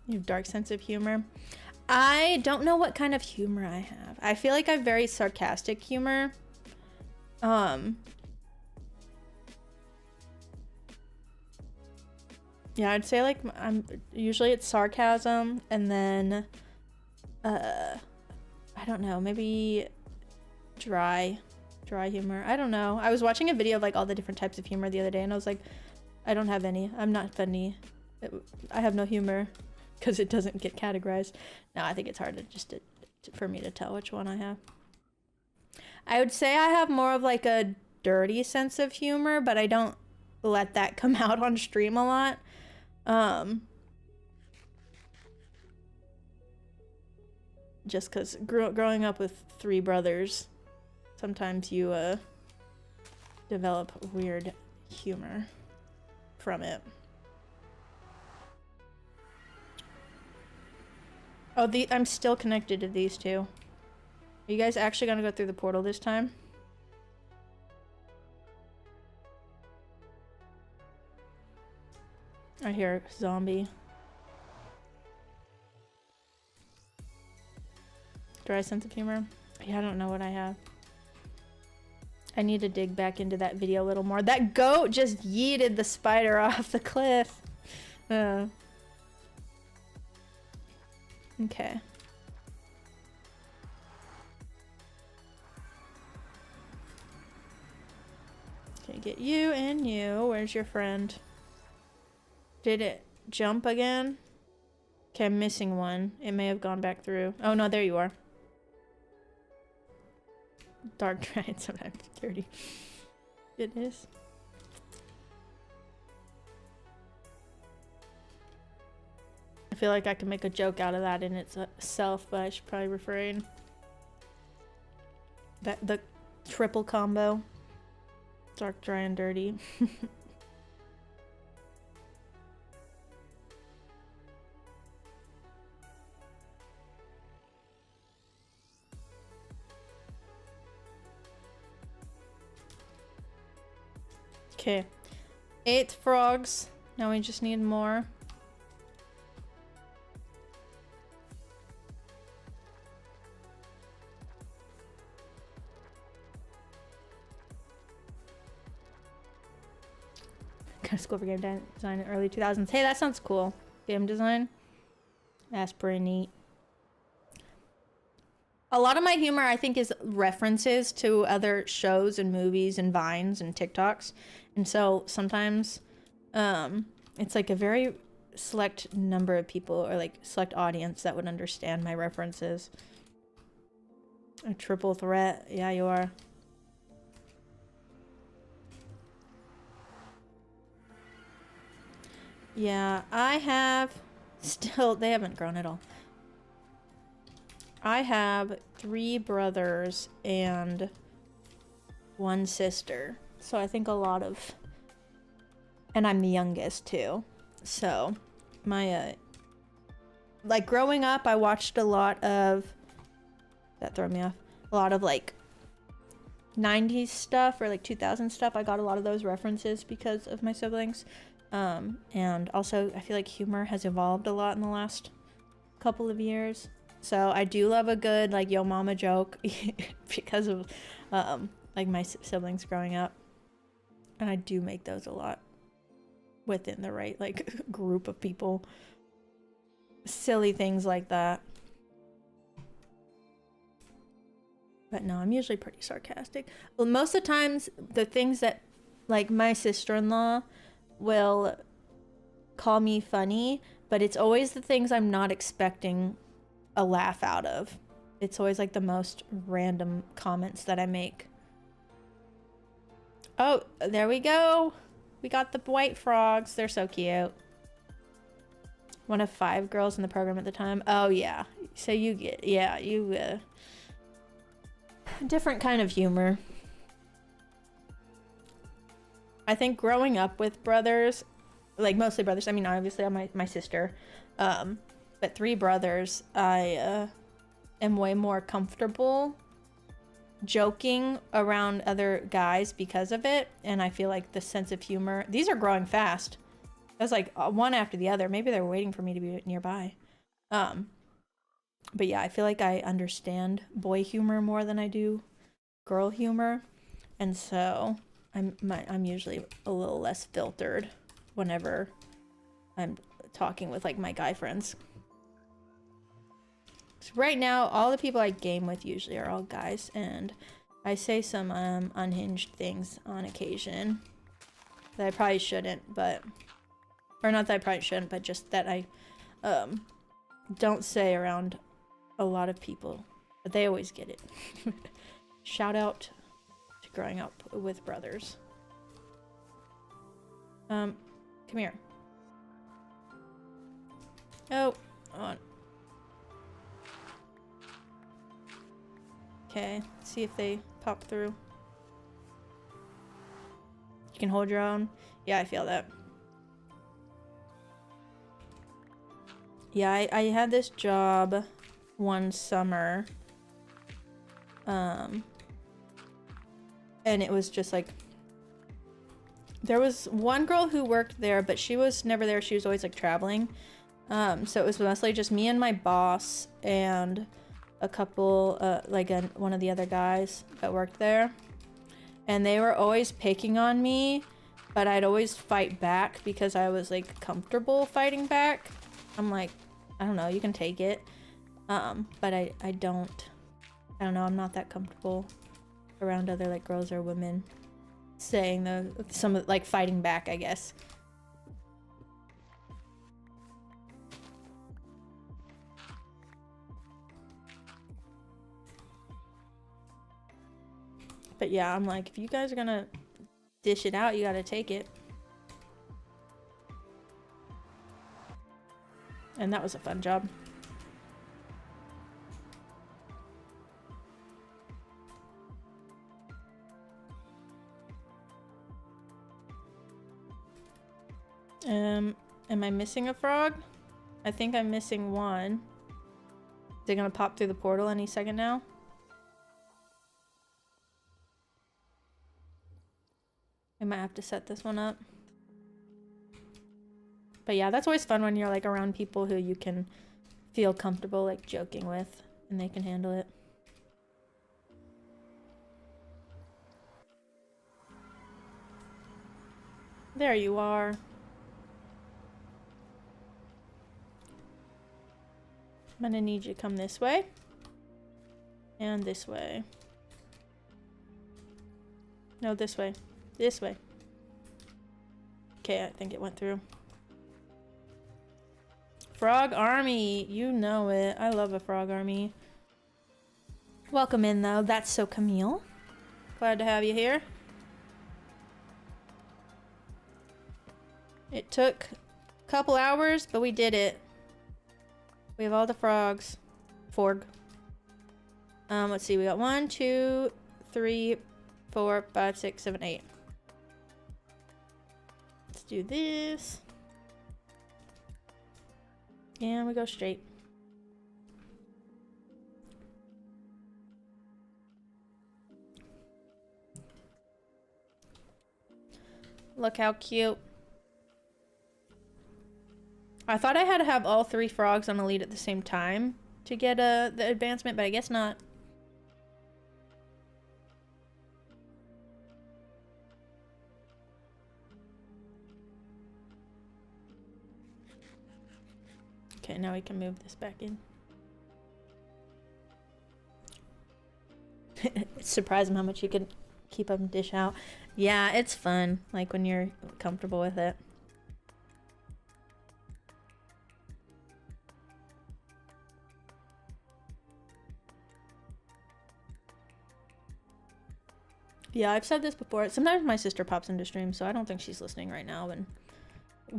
You have dark sense of humor. I don't know what kind of humor I have. I feel like I have very sarcastic humor. Yeah, I'd say like usually it's sarcasm, and then I don't know, maybe dry humor. I don't know. I was watching a video of like all the different types of humor the other day, and I was like, I don't have any. I'm not funny. I have no humor because it doesn't get categorized. No, I think it's hard for me to tell which one I have. I would say I have more of like a dirty sense of humor, but I don't let that come out on stream a lot. Just because growing up with 3 brothers, sometimes you develop weird humor from it. Oh, I'm still connected to these 2. Are you guys actually gonna go through the portal this time? I hear a zombie. Dry sense of humor? Yeah, I don't know what I have. I need to dig back into that video a little more. That goat just yeeted the spider off the cliff. Okay. Okay, get you and you. Where's your friend? Did it jump again? Okay, I'm missing one. It may have gone back through. Oh no, there you are. Dark Giant sometimes dirty. It is. I feel like I can make a joke out of that in itself, but I should probably refrain. The triple combo. Dark, dry, and dirty. Okay. 8 frogs. Now we just need more. Kind of school for game design in early 2000s. Hey, that sounds cool. Game design. That's pretty neat. A lot of my humor, I think, is references to other shows and movies and Vines and TikToks. And so sometimes it's like a very select number of people or like select audience that would understand my references. A triple threat. Yeah, you are. Yeah, I have still, they haven't grown at all. I have 3 brothers and 1 sister. So I think a lot of, and I'm the youngest too. So my, like growing up, I watched a lot of, that threw me off, a lot of like 90s stuff or like 2000 stuff. I got a lot of those references because of my siblings. And also I feel like humor has evolved a lot in the last couple of years. So I do love a good like yo mama joke because of like my siblings growing up. And I do make those a lot within the right like group of people. Silly things like that. But no, I'm usually pretty sarcastic. Well, most of the times the things that like my sister-in-law will call me funny, but it's always the things I'm not expecting a laugh out of. It's always like the most random comments that I make. Oh, there we go. We got the white frogs. They're so cute. One of 5 girls in the program at the time. Oh yeah. So you get, yeah, you, different kind of humor. I think growing up with brothers, like mostly brothers, I mean, obviously I'm my sister, but 3 brothers, I am way more comfortable joking around other guys because of it. And I feel like the sense of humor, these are growing fast. That's like one after the other. Maybe they're waiting for me to be nearby. But yeah, I feel like I understand boy humor more than I do girl humor. And so I'm usually a little less filtered whenever I'm talking with like my guy friends. So right now, all the people I game with usually are all guys, and I say some unhinged things on occasion. that I probably shouldn't, but, or not that I probably shouldn't, but just that I don't say around a lot of people, but they always get it. Shout out to growing up with brothers. Come here. Oh, on. Okay, see if they pop through. You can hold your own. Yeah, I feel that. Yeah, I had this job one summer. And it was just like, there was one girl who worked there, but she was never there. She was always like traveling. So it was mostly just me and my boss and a couple, one of the other guys that worked there. And they were always picking on me, but I'd always fight back because I was like comfortable fighting back. I'm like, I don't know, you can take it. But I don't know, I'm not that comfortable around other like girls or women saying some like fighting back, I guess. But yeah, I'm like, if you guys are gonna dish it out, you gotta take it. And that was a fun job. Am I missing a frog? I think I'm missing one. Is it gonna pop through the portal any second now? I might have to set this one up. But yeah, that's always fun when you're like around people who you can feel comfortable like joking with and they can handle it. There you are. I'm gonna need you to come this way. And this way. No, this way. This way. Okay, I think it went through. Frog army, you know it. I love a frog army. Welcome in though. That's so Camille. Glad to have you here. It took a couple hours, but we did it. We have all the frogs. Forg. Let's see. We got 1, 2, 3, 4, 5, 6, 7, 8. Let's do this. And we go straight. Look how cute. I thought I had to have all 3 frogs on a lead at the same time to get the advancement, but I guess not. Okay, now we can move this back in. It's surprising how much you can keep them dish out. Yeah, it's fun, like when you're comfortable with it. Yeah, I've said this before. Sometimes my sister pops into stream, so I don't think she's listening right now. And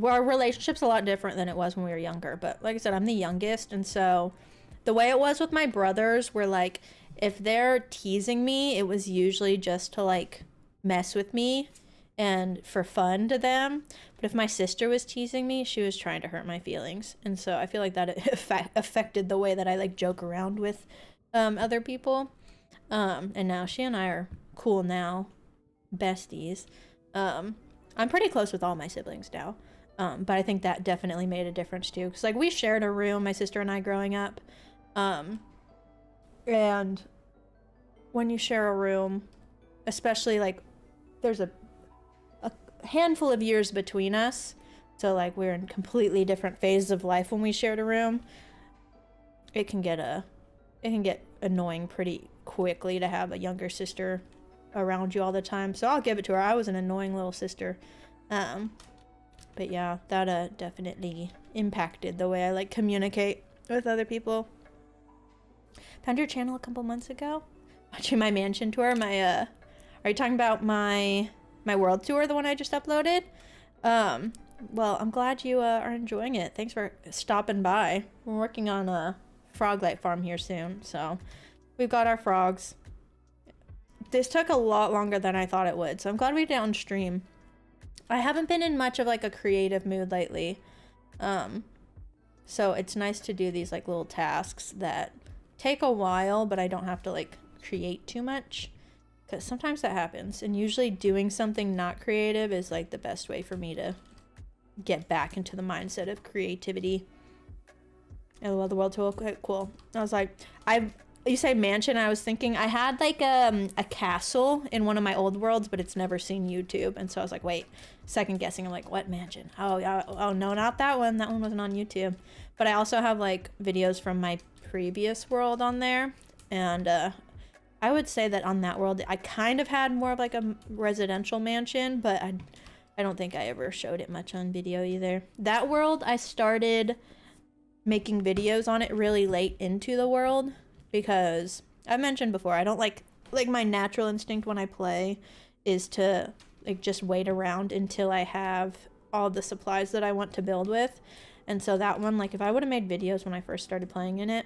our relationship's a lot different than it was when we were younger. But like I said, I'm the youngest, and so the way it was with my brothers, were like, if they're teasing me, it was usually just to like mess with me and for fun to them. But if my sister was teasing me, she was trying to hurt my feelings. And so I feel like that affected the way that I like joke around with other people. And now she and I are cool now, besties. I'm pretty close with all my siblings now, but I think that definitely made a difference too, because like we shared a room, my sister and I, growing up, and when you share a room, especially like there's a handful of years between us, so like we're in completely different phases of life when we shared a room, it can get annoying pretty quickly to have a younger sister around you all the time. So I'll give it to her. I was an annoying little sister But yeah, that definitely impacted the way I like communicate with other people. Found your channel a couple months ago. Watching my mansion tour. My are you talking about my world tour, the one I just uploaded? Well, I'm glad you are enjoying it. Thanks for stopping by. We're working on a frog light farm here soon, so we've got our frogs. This took a lot longer than I thought it would, so I'm glad we did it on stream. I haven't been in much of like a creative mood lately, so it's nice to do these like little tasks that take a while, but I don't have to like create too much, because sometimes that happens, and usually doing something not creative is like the best way for me to get back into the mindset of creativity. LOL, the world tool, okay, cool. I was like, you say mansion, I was thinking I had like a castle in one of my old worlds, but it's never seen YouTube, and so I was like, wait, second guessing. I'm like, what mansion? Oh no, not that one. That one wasn't on YouTube. But I also have like videos from my previous world on there, and I would say that on that world I kind of had more of like a residential mansion, but I don't think I ever showed it much on video either. That world I started making videos on it really late into the world, because I mentioned before, I don't like my natural instinct when I play is to like just wait around until I have all the supplies that I want to build with. And so that one, like if I would have made videos when I first started playing in it,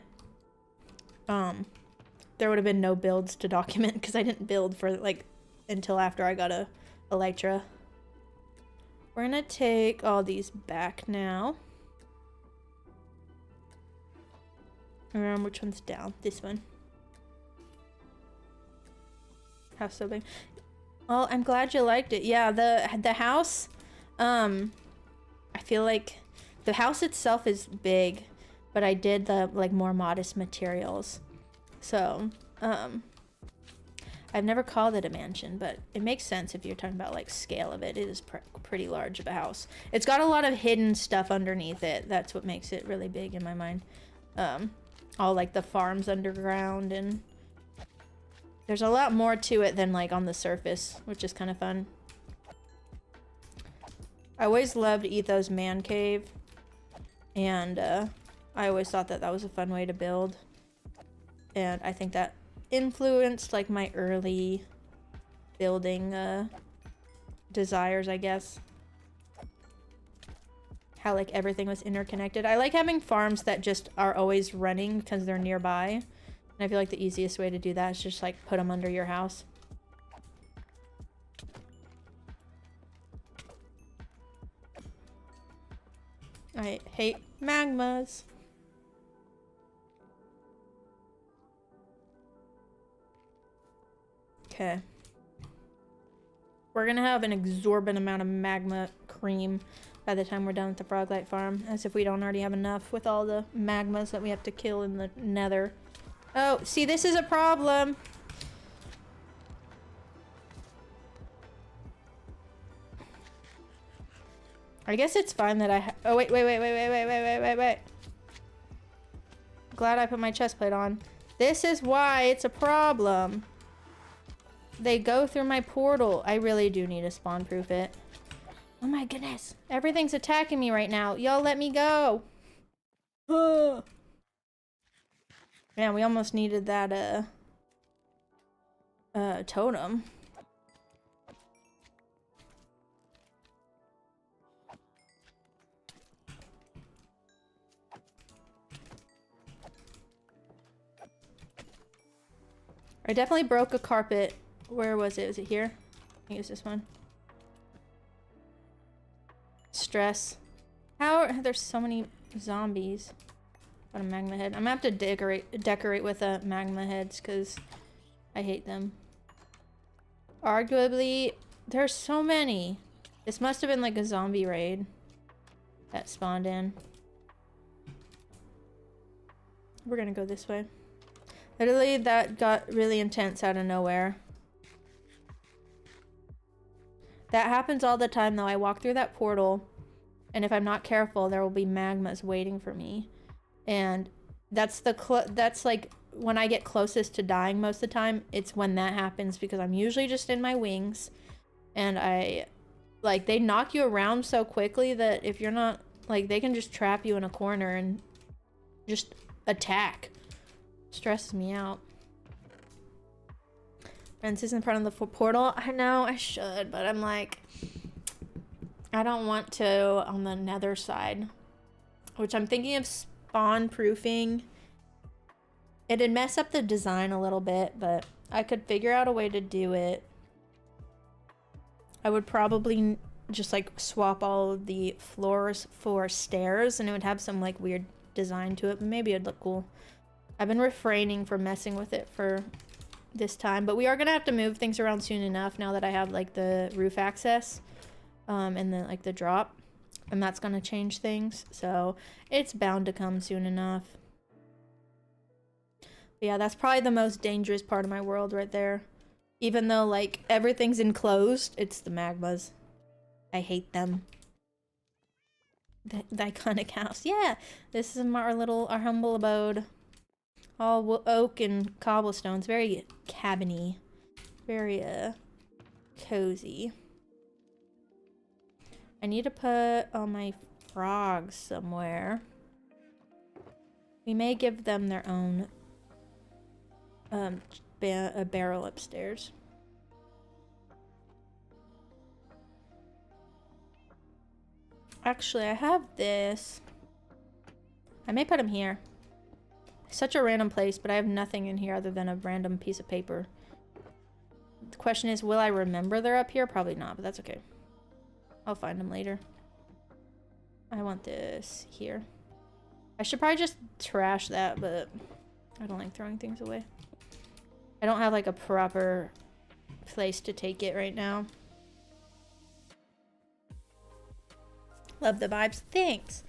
there would have been no builds to document, because I didn't build for like until after I got a Elytra. We're gonna take all these back now. Which one's down? This one. House so big. Well, I'm glad you liked it. Yeah, the house, I feel like the house itself is big, but I did the like more modest materials. So, I've never called it a mansion, but it makes sense if you're talking about like scale of it. It is pretty large of a house. It's got a lot of hidden stuff underneath it. That's what makes it really big in my mind. All like the farms underground, and there's a lot more to it than like on the surface, which is kind of fun. I always loved Etho's man cave, and I always thought that that was a fun way to build, and I think that influenced like my early building desires, I guess. How like everything was interconnected. I like having farms that just are always running because they're nearby. And I feel like the easiest way to do that is just like put them under your house. I hate magmas. Okay. We're gonna have an exorbitant amount of magma cream by the time we're done with the frog light farm, as if we don't already have enough with all the magmas that we have to kill in the nether. Oh, see, this is a problem. I guess it's fine that oh, wait. Glad I put my chest plate on. This is why it's a problem. They go through my portal. I really do need to spawn proof it. Oh my goodness. Everything's attacking me right now. Y'all let me go. Yeah, we almost needed that totem. I definitely broke a carpet. Where was it? Was it here? I think it's this one. Stress. How are there's so many zombies? What a magma head. I'm gonna have to decorate with magma heads because I hate them. Arguably, there's so many. This must have been like a zombie raid that spawned in. We're gonna go this way. Literally, that got really intense out of nowhere. That happens all the time though. I walk through that portal, and if I'm not careful, there will be magmas waiting for me. And that's that's like when I get closest to dying most of the time. It's when that happens, because I'm usually just in my wings, and I like they knock you around so quickly that if you're not like, they can just trap you in a corner and just attack. Stresses me out. Friends is in front of the portal. I know I should, but I'm like, I don't want to on the nether side, which I'm thinking of spawn proofing. It'd mess up the design a little bit, but I could figure out a way to do it. I would probably just like swap all of the floors for stairs, and it would have some like weird design to it, but maybe it'd look cool. I've been refraining from messing with it for this time, but we are gonna have to move things around soon enough now that I have like the roof access and then like the drop, and that's gonna change things, so it's bound to come soon enough. But yeah, that's probably the most dangerous part of my world right there. Even though like everything's enclosed, it's the magmas. I hate them. The iconic house. Yeah, this is our humble abode. All oak and cobblestones. Very cabiny. Very cozy. I need to put all my frogs somewhere. We may give them their own a barrel upstairs. Actually, I have this. I may put them here. Such a random place, but I have nothing in here other than a random piece of paper. The question is, will I remember they're up here? Probably not, but that's okay. I'll find them later. I want this here. I should probably just trash that, but I don't like throwing things away. I don't have like a proper place to take it right now. Love the vibes. Thanks.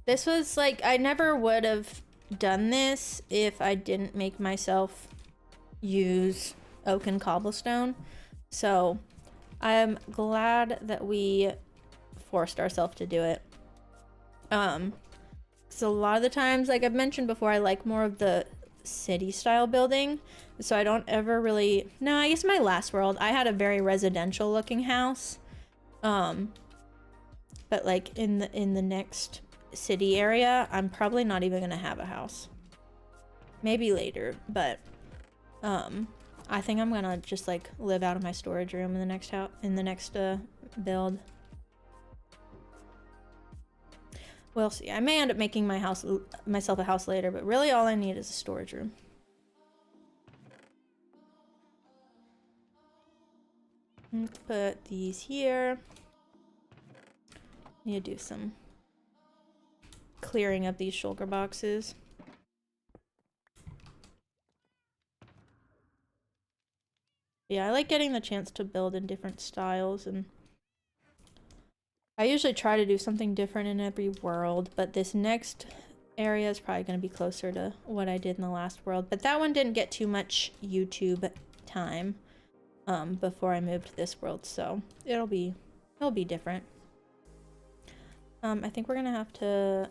This was like, I never would have done this if I didn't make myself use oak and cobblestone. So I'm glad that we forced ourselves to do it. So a lot of the times, like I've mentioned before, I like more of the city style building. So I don't ever really, no, I guess my last world, I had a very residential looking house. But like in the next city area, I'm probably not even gonna have a house. Maybe later, but I think I'm gonna just like live out of my storage room in the next build. We'll see. I may end up making myself a house later, but really all I need is a storage room. Let's put these here. Need to do some clearing of these shulker boxes. Yeah, I like getting the chance to build in different styles, and I usually try to do something different in every world, but this next area is probably going to be closer to what I did in the last world. But that one didn't get too much YouTube time before I moved to this world, so it'll be different. I think we're gonna have to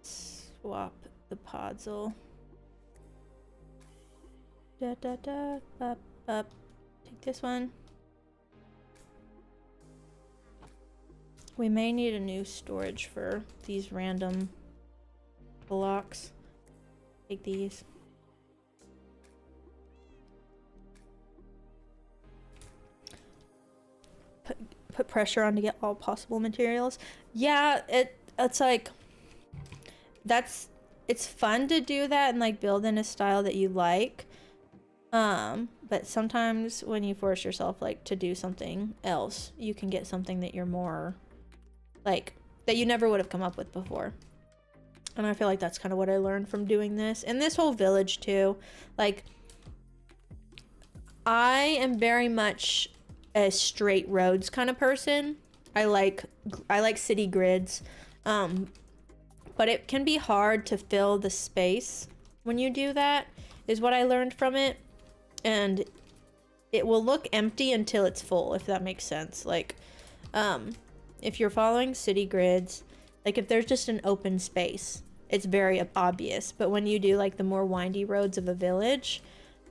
swap the podzol. Up. Take this one. We may need a new storage for these random blocks. Take these. Put pressure on to get all possible materials. Yeah, it's like it's fun to do that and like build in a style that you like. But sometimes when you force yourself like to do something else, you can get something that you're more like that you never would have come up with before. And I feel like that's kind of what I learned from doing this and this whole village too. Like I am very much a straight roads kind of person. I like city grids, but it can be hard to fill the space when you do that, is what I learned from it. And it will look empty until it's full, if that makes sense. Like if you're following city grids, like if there's just an open space, it's very obvious. But when you do like the more windy roads of a village,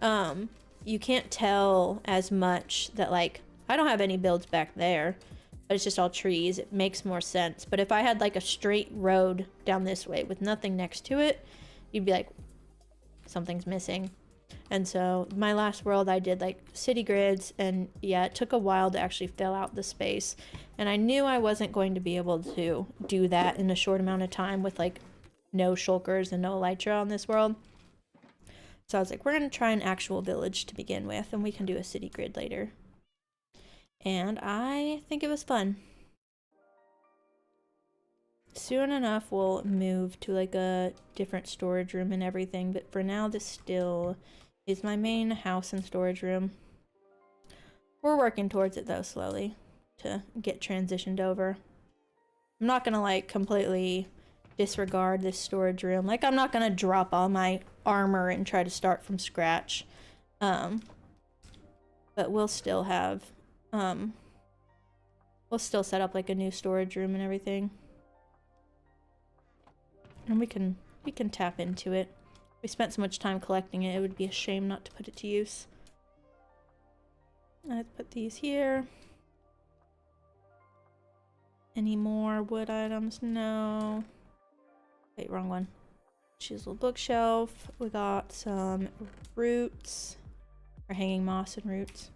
you can't tell as much that like I don't have any builds back there, but it's just all trees. It makes more sense. But if I had like a straight road down this way with nothing next to it, you'd be like, something's missing. And so my last world, I did like city grids, and yeah, it took a while to actually fill out the space. And I knew I wasn't going to be able to do that in a short amount of time with like no shulkers and no elytra on this world. So I was like, we're going to try an actual village to begin with, and we can do a city grid later. And I think it was fun. Soon enough, we'll move to like a different storage room and everything, but for now, this still is my main house and storage room. We're working towards it though, slowly, to get transitioned over. I'm not gonna like completely disregard this storage room. Like, I'm not gonna drop all my armor and try to start from scratch. But we'll still have, we'll still set up like a new storage room and everything. And we can tap into it. We spent so much time collecting it, it would be a shame not to put it to use. Let's put these here. Any more wood items? No. Wait, wrong one. Chisel bookshelf. We got some roots, or hanging moss and roots.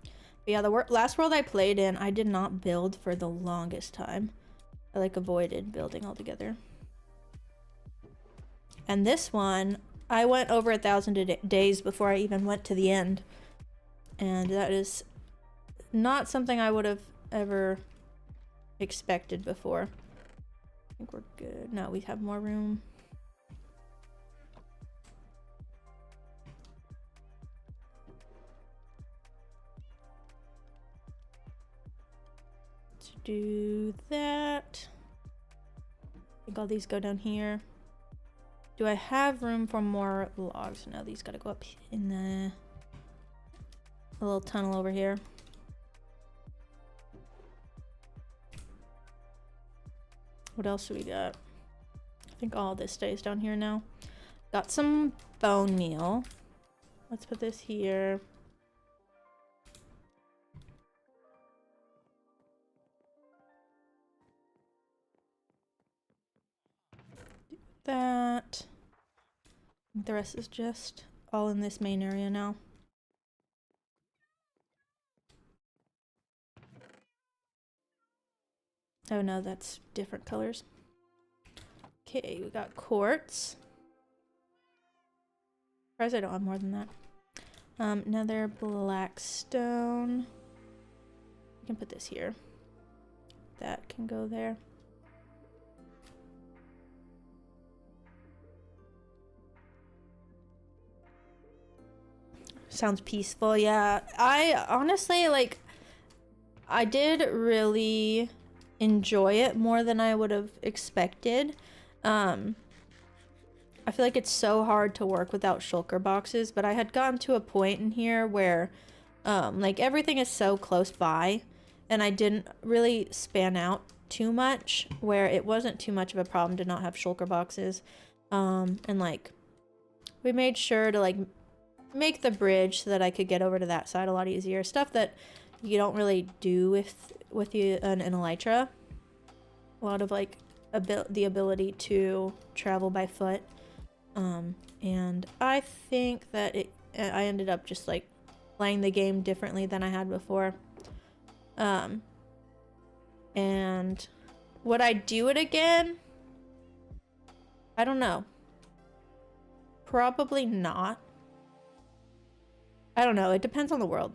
But yeah, the last world I played in, I did not build for the longest time. I like avoided building altogether. And this one, I went over 1,000 days before I even went to the end. And that is not something I would have ever expected before. I think we're good. No, we have more room. Let's do that. I think all these go down here. Do I have room for more logs? No, these gotta go up in the little tunnel over here. What else do we got? I think all this stays down here now. Got some bone meal. Let's put this here. Do that. The rest is just all in this main area now. Oh no, that's different colors. Okay, we got quartz. Surprised I don't have more than that. Another black stone. We can put this here. That can go there. Sounds peaceful. Yeah, I honestly, like, I did really enjoy it more than I would have expected. I feel like it's so hard to work without shulker boxes, but I had gotten to a point in here where like everything is so close by, and I didn't really span out too much, where it wasn't too much of a problem to not have shulker boxes. And like we made sure to like make the bridge so that I could get over to that side a lot easier. Stuff that you don't really do with an elytra. A lot of like the ability to travel by foot. And I think that I ended up just like playing the game differently than I had before. And would I do it again? I don't know. Probably not. I don't know. It depends on the world.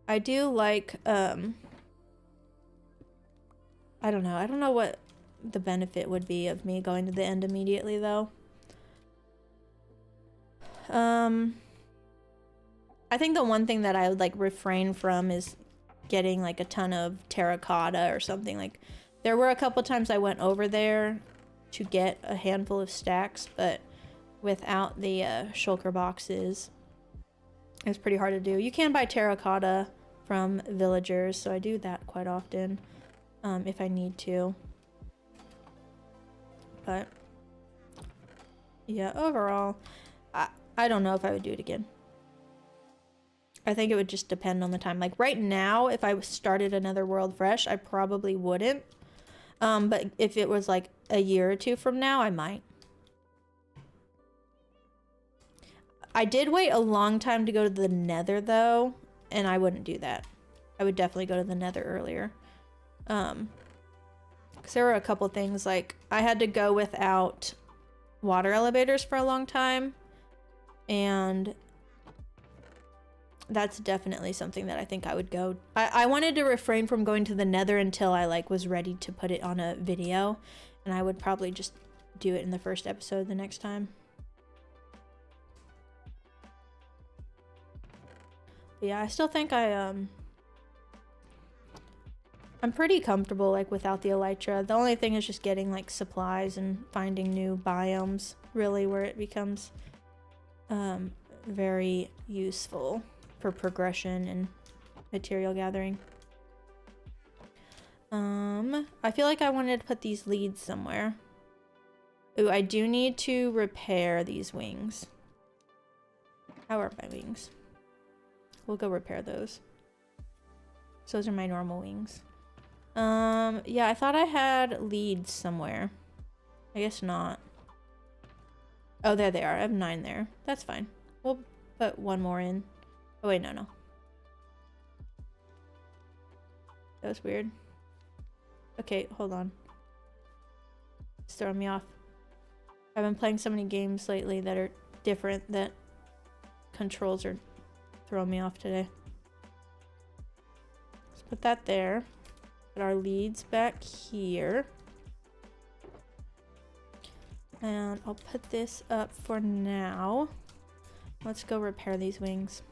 I do like, I don't know. I don't know what the benefit would be of me going to the end immediately, though. I think the one thing that I would, like, refrain from is getting, like, a ton of terracotta or something. Like, there were a couple times I went over there to get a handful of stacks, but without the shulker boxes, it's pretty hard to do. You can buy terracotta from villagers, so I do that quite often if I need to. But yeah, overall, I don't know if I would do it again. I think it would just depend on the time. Like right now, if I started another world fresh, I probably wouldn't. But if it was like a year or two from now, I might. I did wait a long time to go to the Nether though, and I wouldn't do that. I would definitely go to the Nether earlier. Because there were a couple things, like I had to go without water elevators for a long time, and that's definitely something that I think I would go. I wanted to refrain from going to the Nether until I like was ready to put it on a video, and I would probably just do it in the first episode the next time. But yeah, I still think I'm pretty comfortable like without the elytra. The only thing is just getting like supplies and finding new biomes, really, where it becomes very useful for progression and material gathering. I feel like I wanted to put these leads somewhere. Ooh, I do need to repair these wings. How are my wings? We'll go repair those. So those are my normal wings. Yeah, I thought I had leads somewhere. I guess not. Oh, there they are. I have 9 there. That's fine. We'll put 1 more in. Oh, wait, no. That was weird. Okay, hold on. It's throwing me off. I've been playing so many games lately that are different that controls are throwing me off today. Let's put that there. Put our leads back here. And I'll put this up for now. Let's go repair these wings.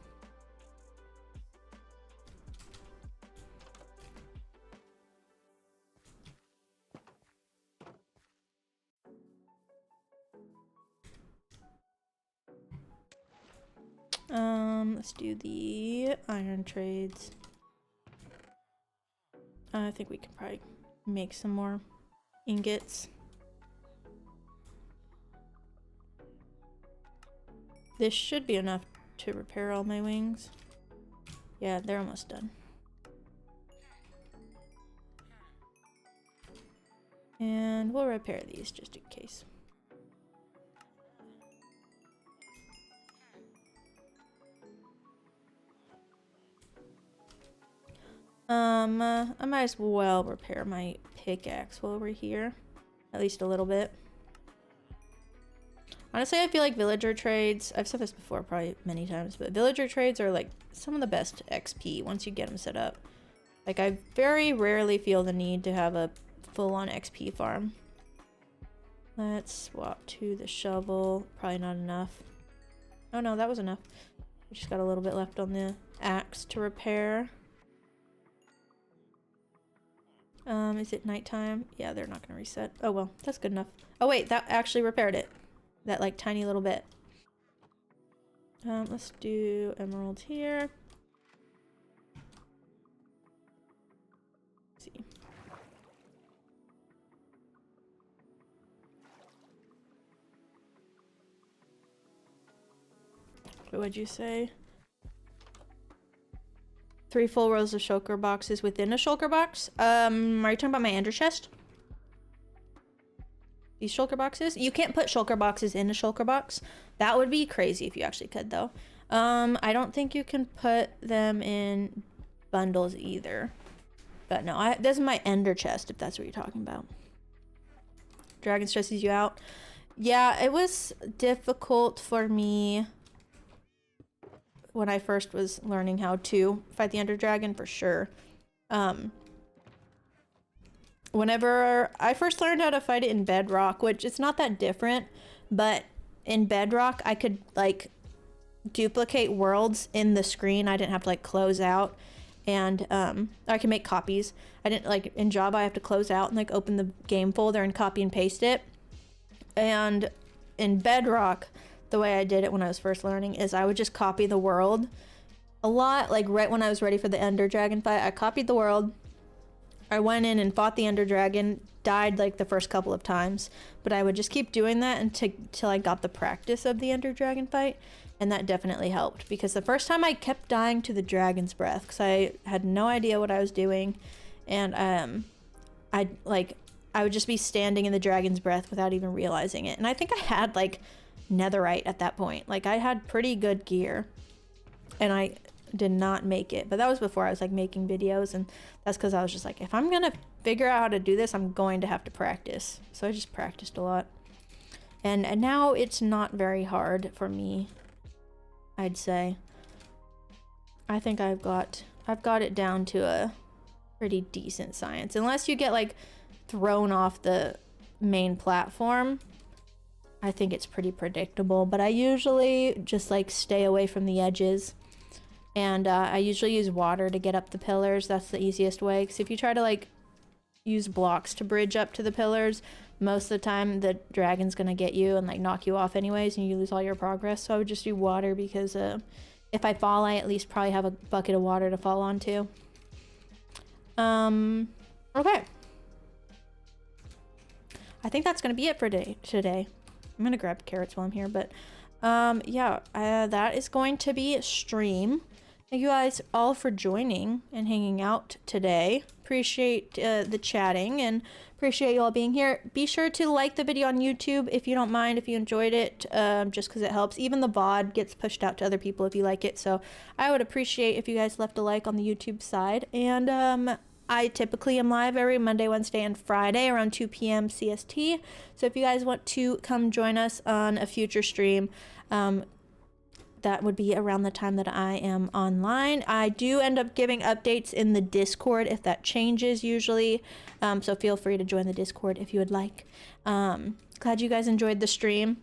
Let's do the iron trades. I think we can probably make some more ingots. This should be enough to repair all my wings. Yeah, they're almost done. And we'll repair these just in case. I might as well repair my pickaxe while we're here. At least a little bit. Honestly, I feel like villager trades, I've said this before probably many times, but villager trades are like some of the best XP once you get them set up. Like I very rarely feel the need to have a full-on XP farm. Let's swap to the shovel. Probably not enough. Oh no, that was enough. We just got a little bit left on the axe to repair. Is it nighttime? Yeah, they're not gonna reset. Oh well, that's good enough. Oh wait, that actually repaired it. That like tiny little bit. Let's do emeralds here. Let's see. What would you say? 3 full rows of shulker boxes within a shulker box. Are you talking about my ender chest? These shulker boxes? You can't put shulker boxes in a shulker box. That would be crazy if you actually could though. I don't think you can put them in bundles either. But no, this is my ender chest if that's what you're talking about. Dragon stresses you out. Yeah, it was difficult for me when I first was learning how to fight the Ender Dragon, for sure. Whenever I first learned how to fight it in Bedrock, which it's not that different, but in Bedrock I could like duplicate worlds in the screen. I didn't have to like close out, and I can make copies. I didn't like in Java I have to close out and like open the game folder and copy and paste it. And in Bedrock, the way I did it when I was first learning is I would just copy the world a lot. Like right when I was ready for the Ender Dragon fight, I copied the world, I went in and fought the Ender Dragon, died like the first couple of times, but I would just keep doing that until I got the practice of the Ender Dragon fight, and that definitely helped, because the first time I kept dying to the Dragon's Breath because I had no idea what I was doing, and I would just be standing in the Dragon's Breath without even realizing it, and I think I had like netherite at that point. Like I had pretty good gear, and I did not make it, but that was before I was like making videos, and that's because I was just like, if I'm gonna figure out how to do this, I'm going to have to practice. So I just practiced a lot, and now it's not very hard for me, I'd say. I think I've got it down to a pretty decent science, unless you get like thrown off the main platform. I think it's pretty predictable, but I usually just like stay away from the edges. And I usually use water to get up the pillars. That's the easiest way. Because if you try to like use blocks to bridge up to the pillars, most of the time the dragon's gonna get you and like knock you off anyways, and you lose all your progress. So I would just do water, because if I fall, I at least probably have a bucket of water to fall onto. Okay. I think that's gonna be it for today. I'm gonna grab carrots while I'm here, but yeah, that is going to be a stream. Thank you guys all for joining and hanging out today. Appreciate the chatting, and appreciate you all being here. Be sure to like the video on YouTube if you don't mind, if you enjoyed it, just because it helps. Even the VOD gets pushed out to other people if you like it, so I would appreciate if you guys left a like on the YouTube side. And I typically am live every Monday, Wednesday, and Friday around 2 p.m. CST. So if you guys want to come join us on a future stream, that would be around the time that I am online. I do end up giving updates in the Discord if that changes usually. So feel free to join the Discord if you would like. Glad you guys enjoyed the stream.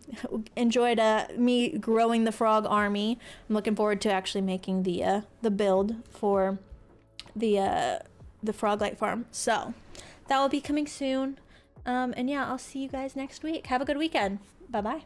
Enjoyed me growing the frog army. I'm looking forward to actually making the build for the Froglight farm. So that will be coming soon. And yeah, I'll see you guys next week. Have a good weekend. Bye-bye.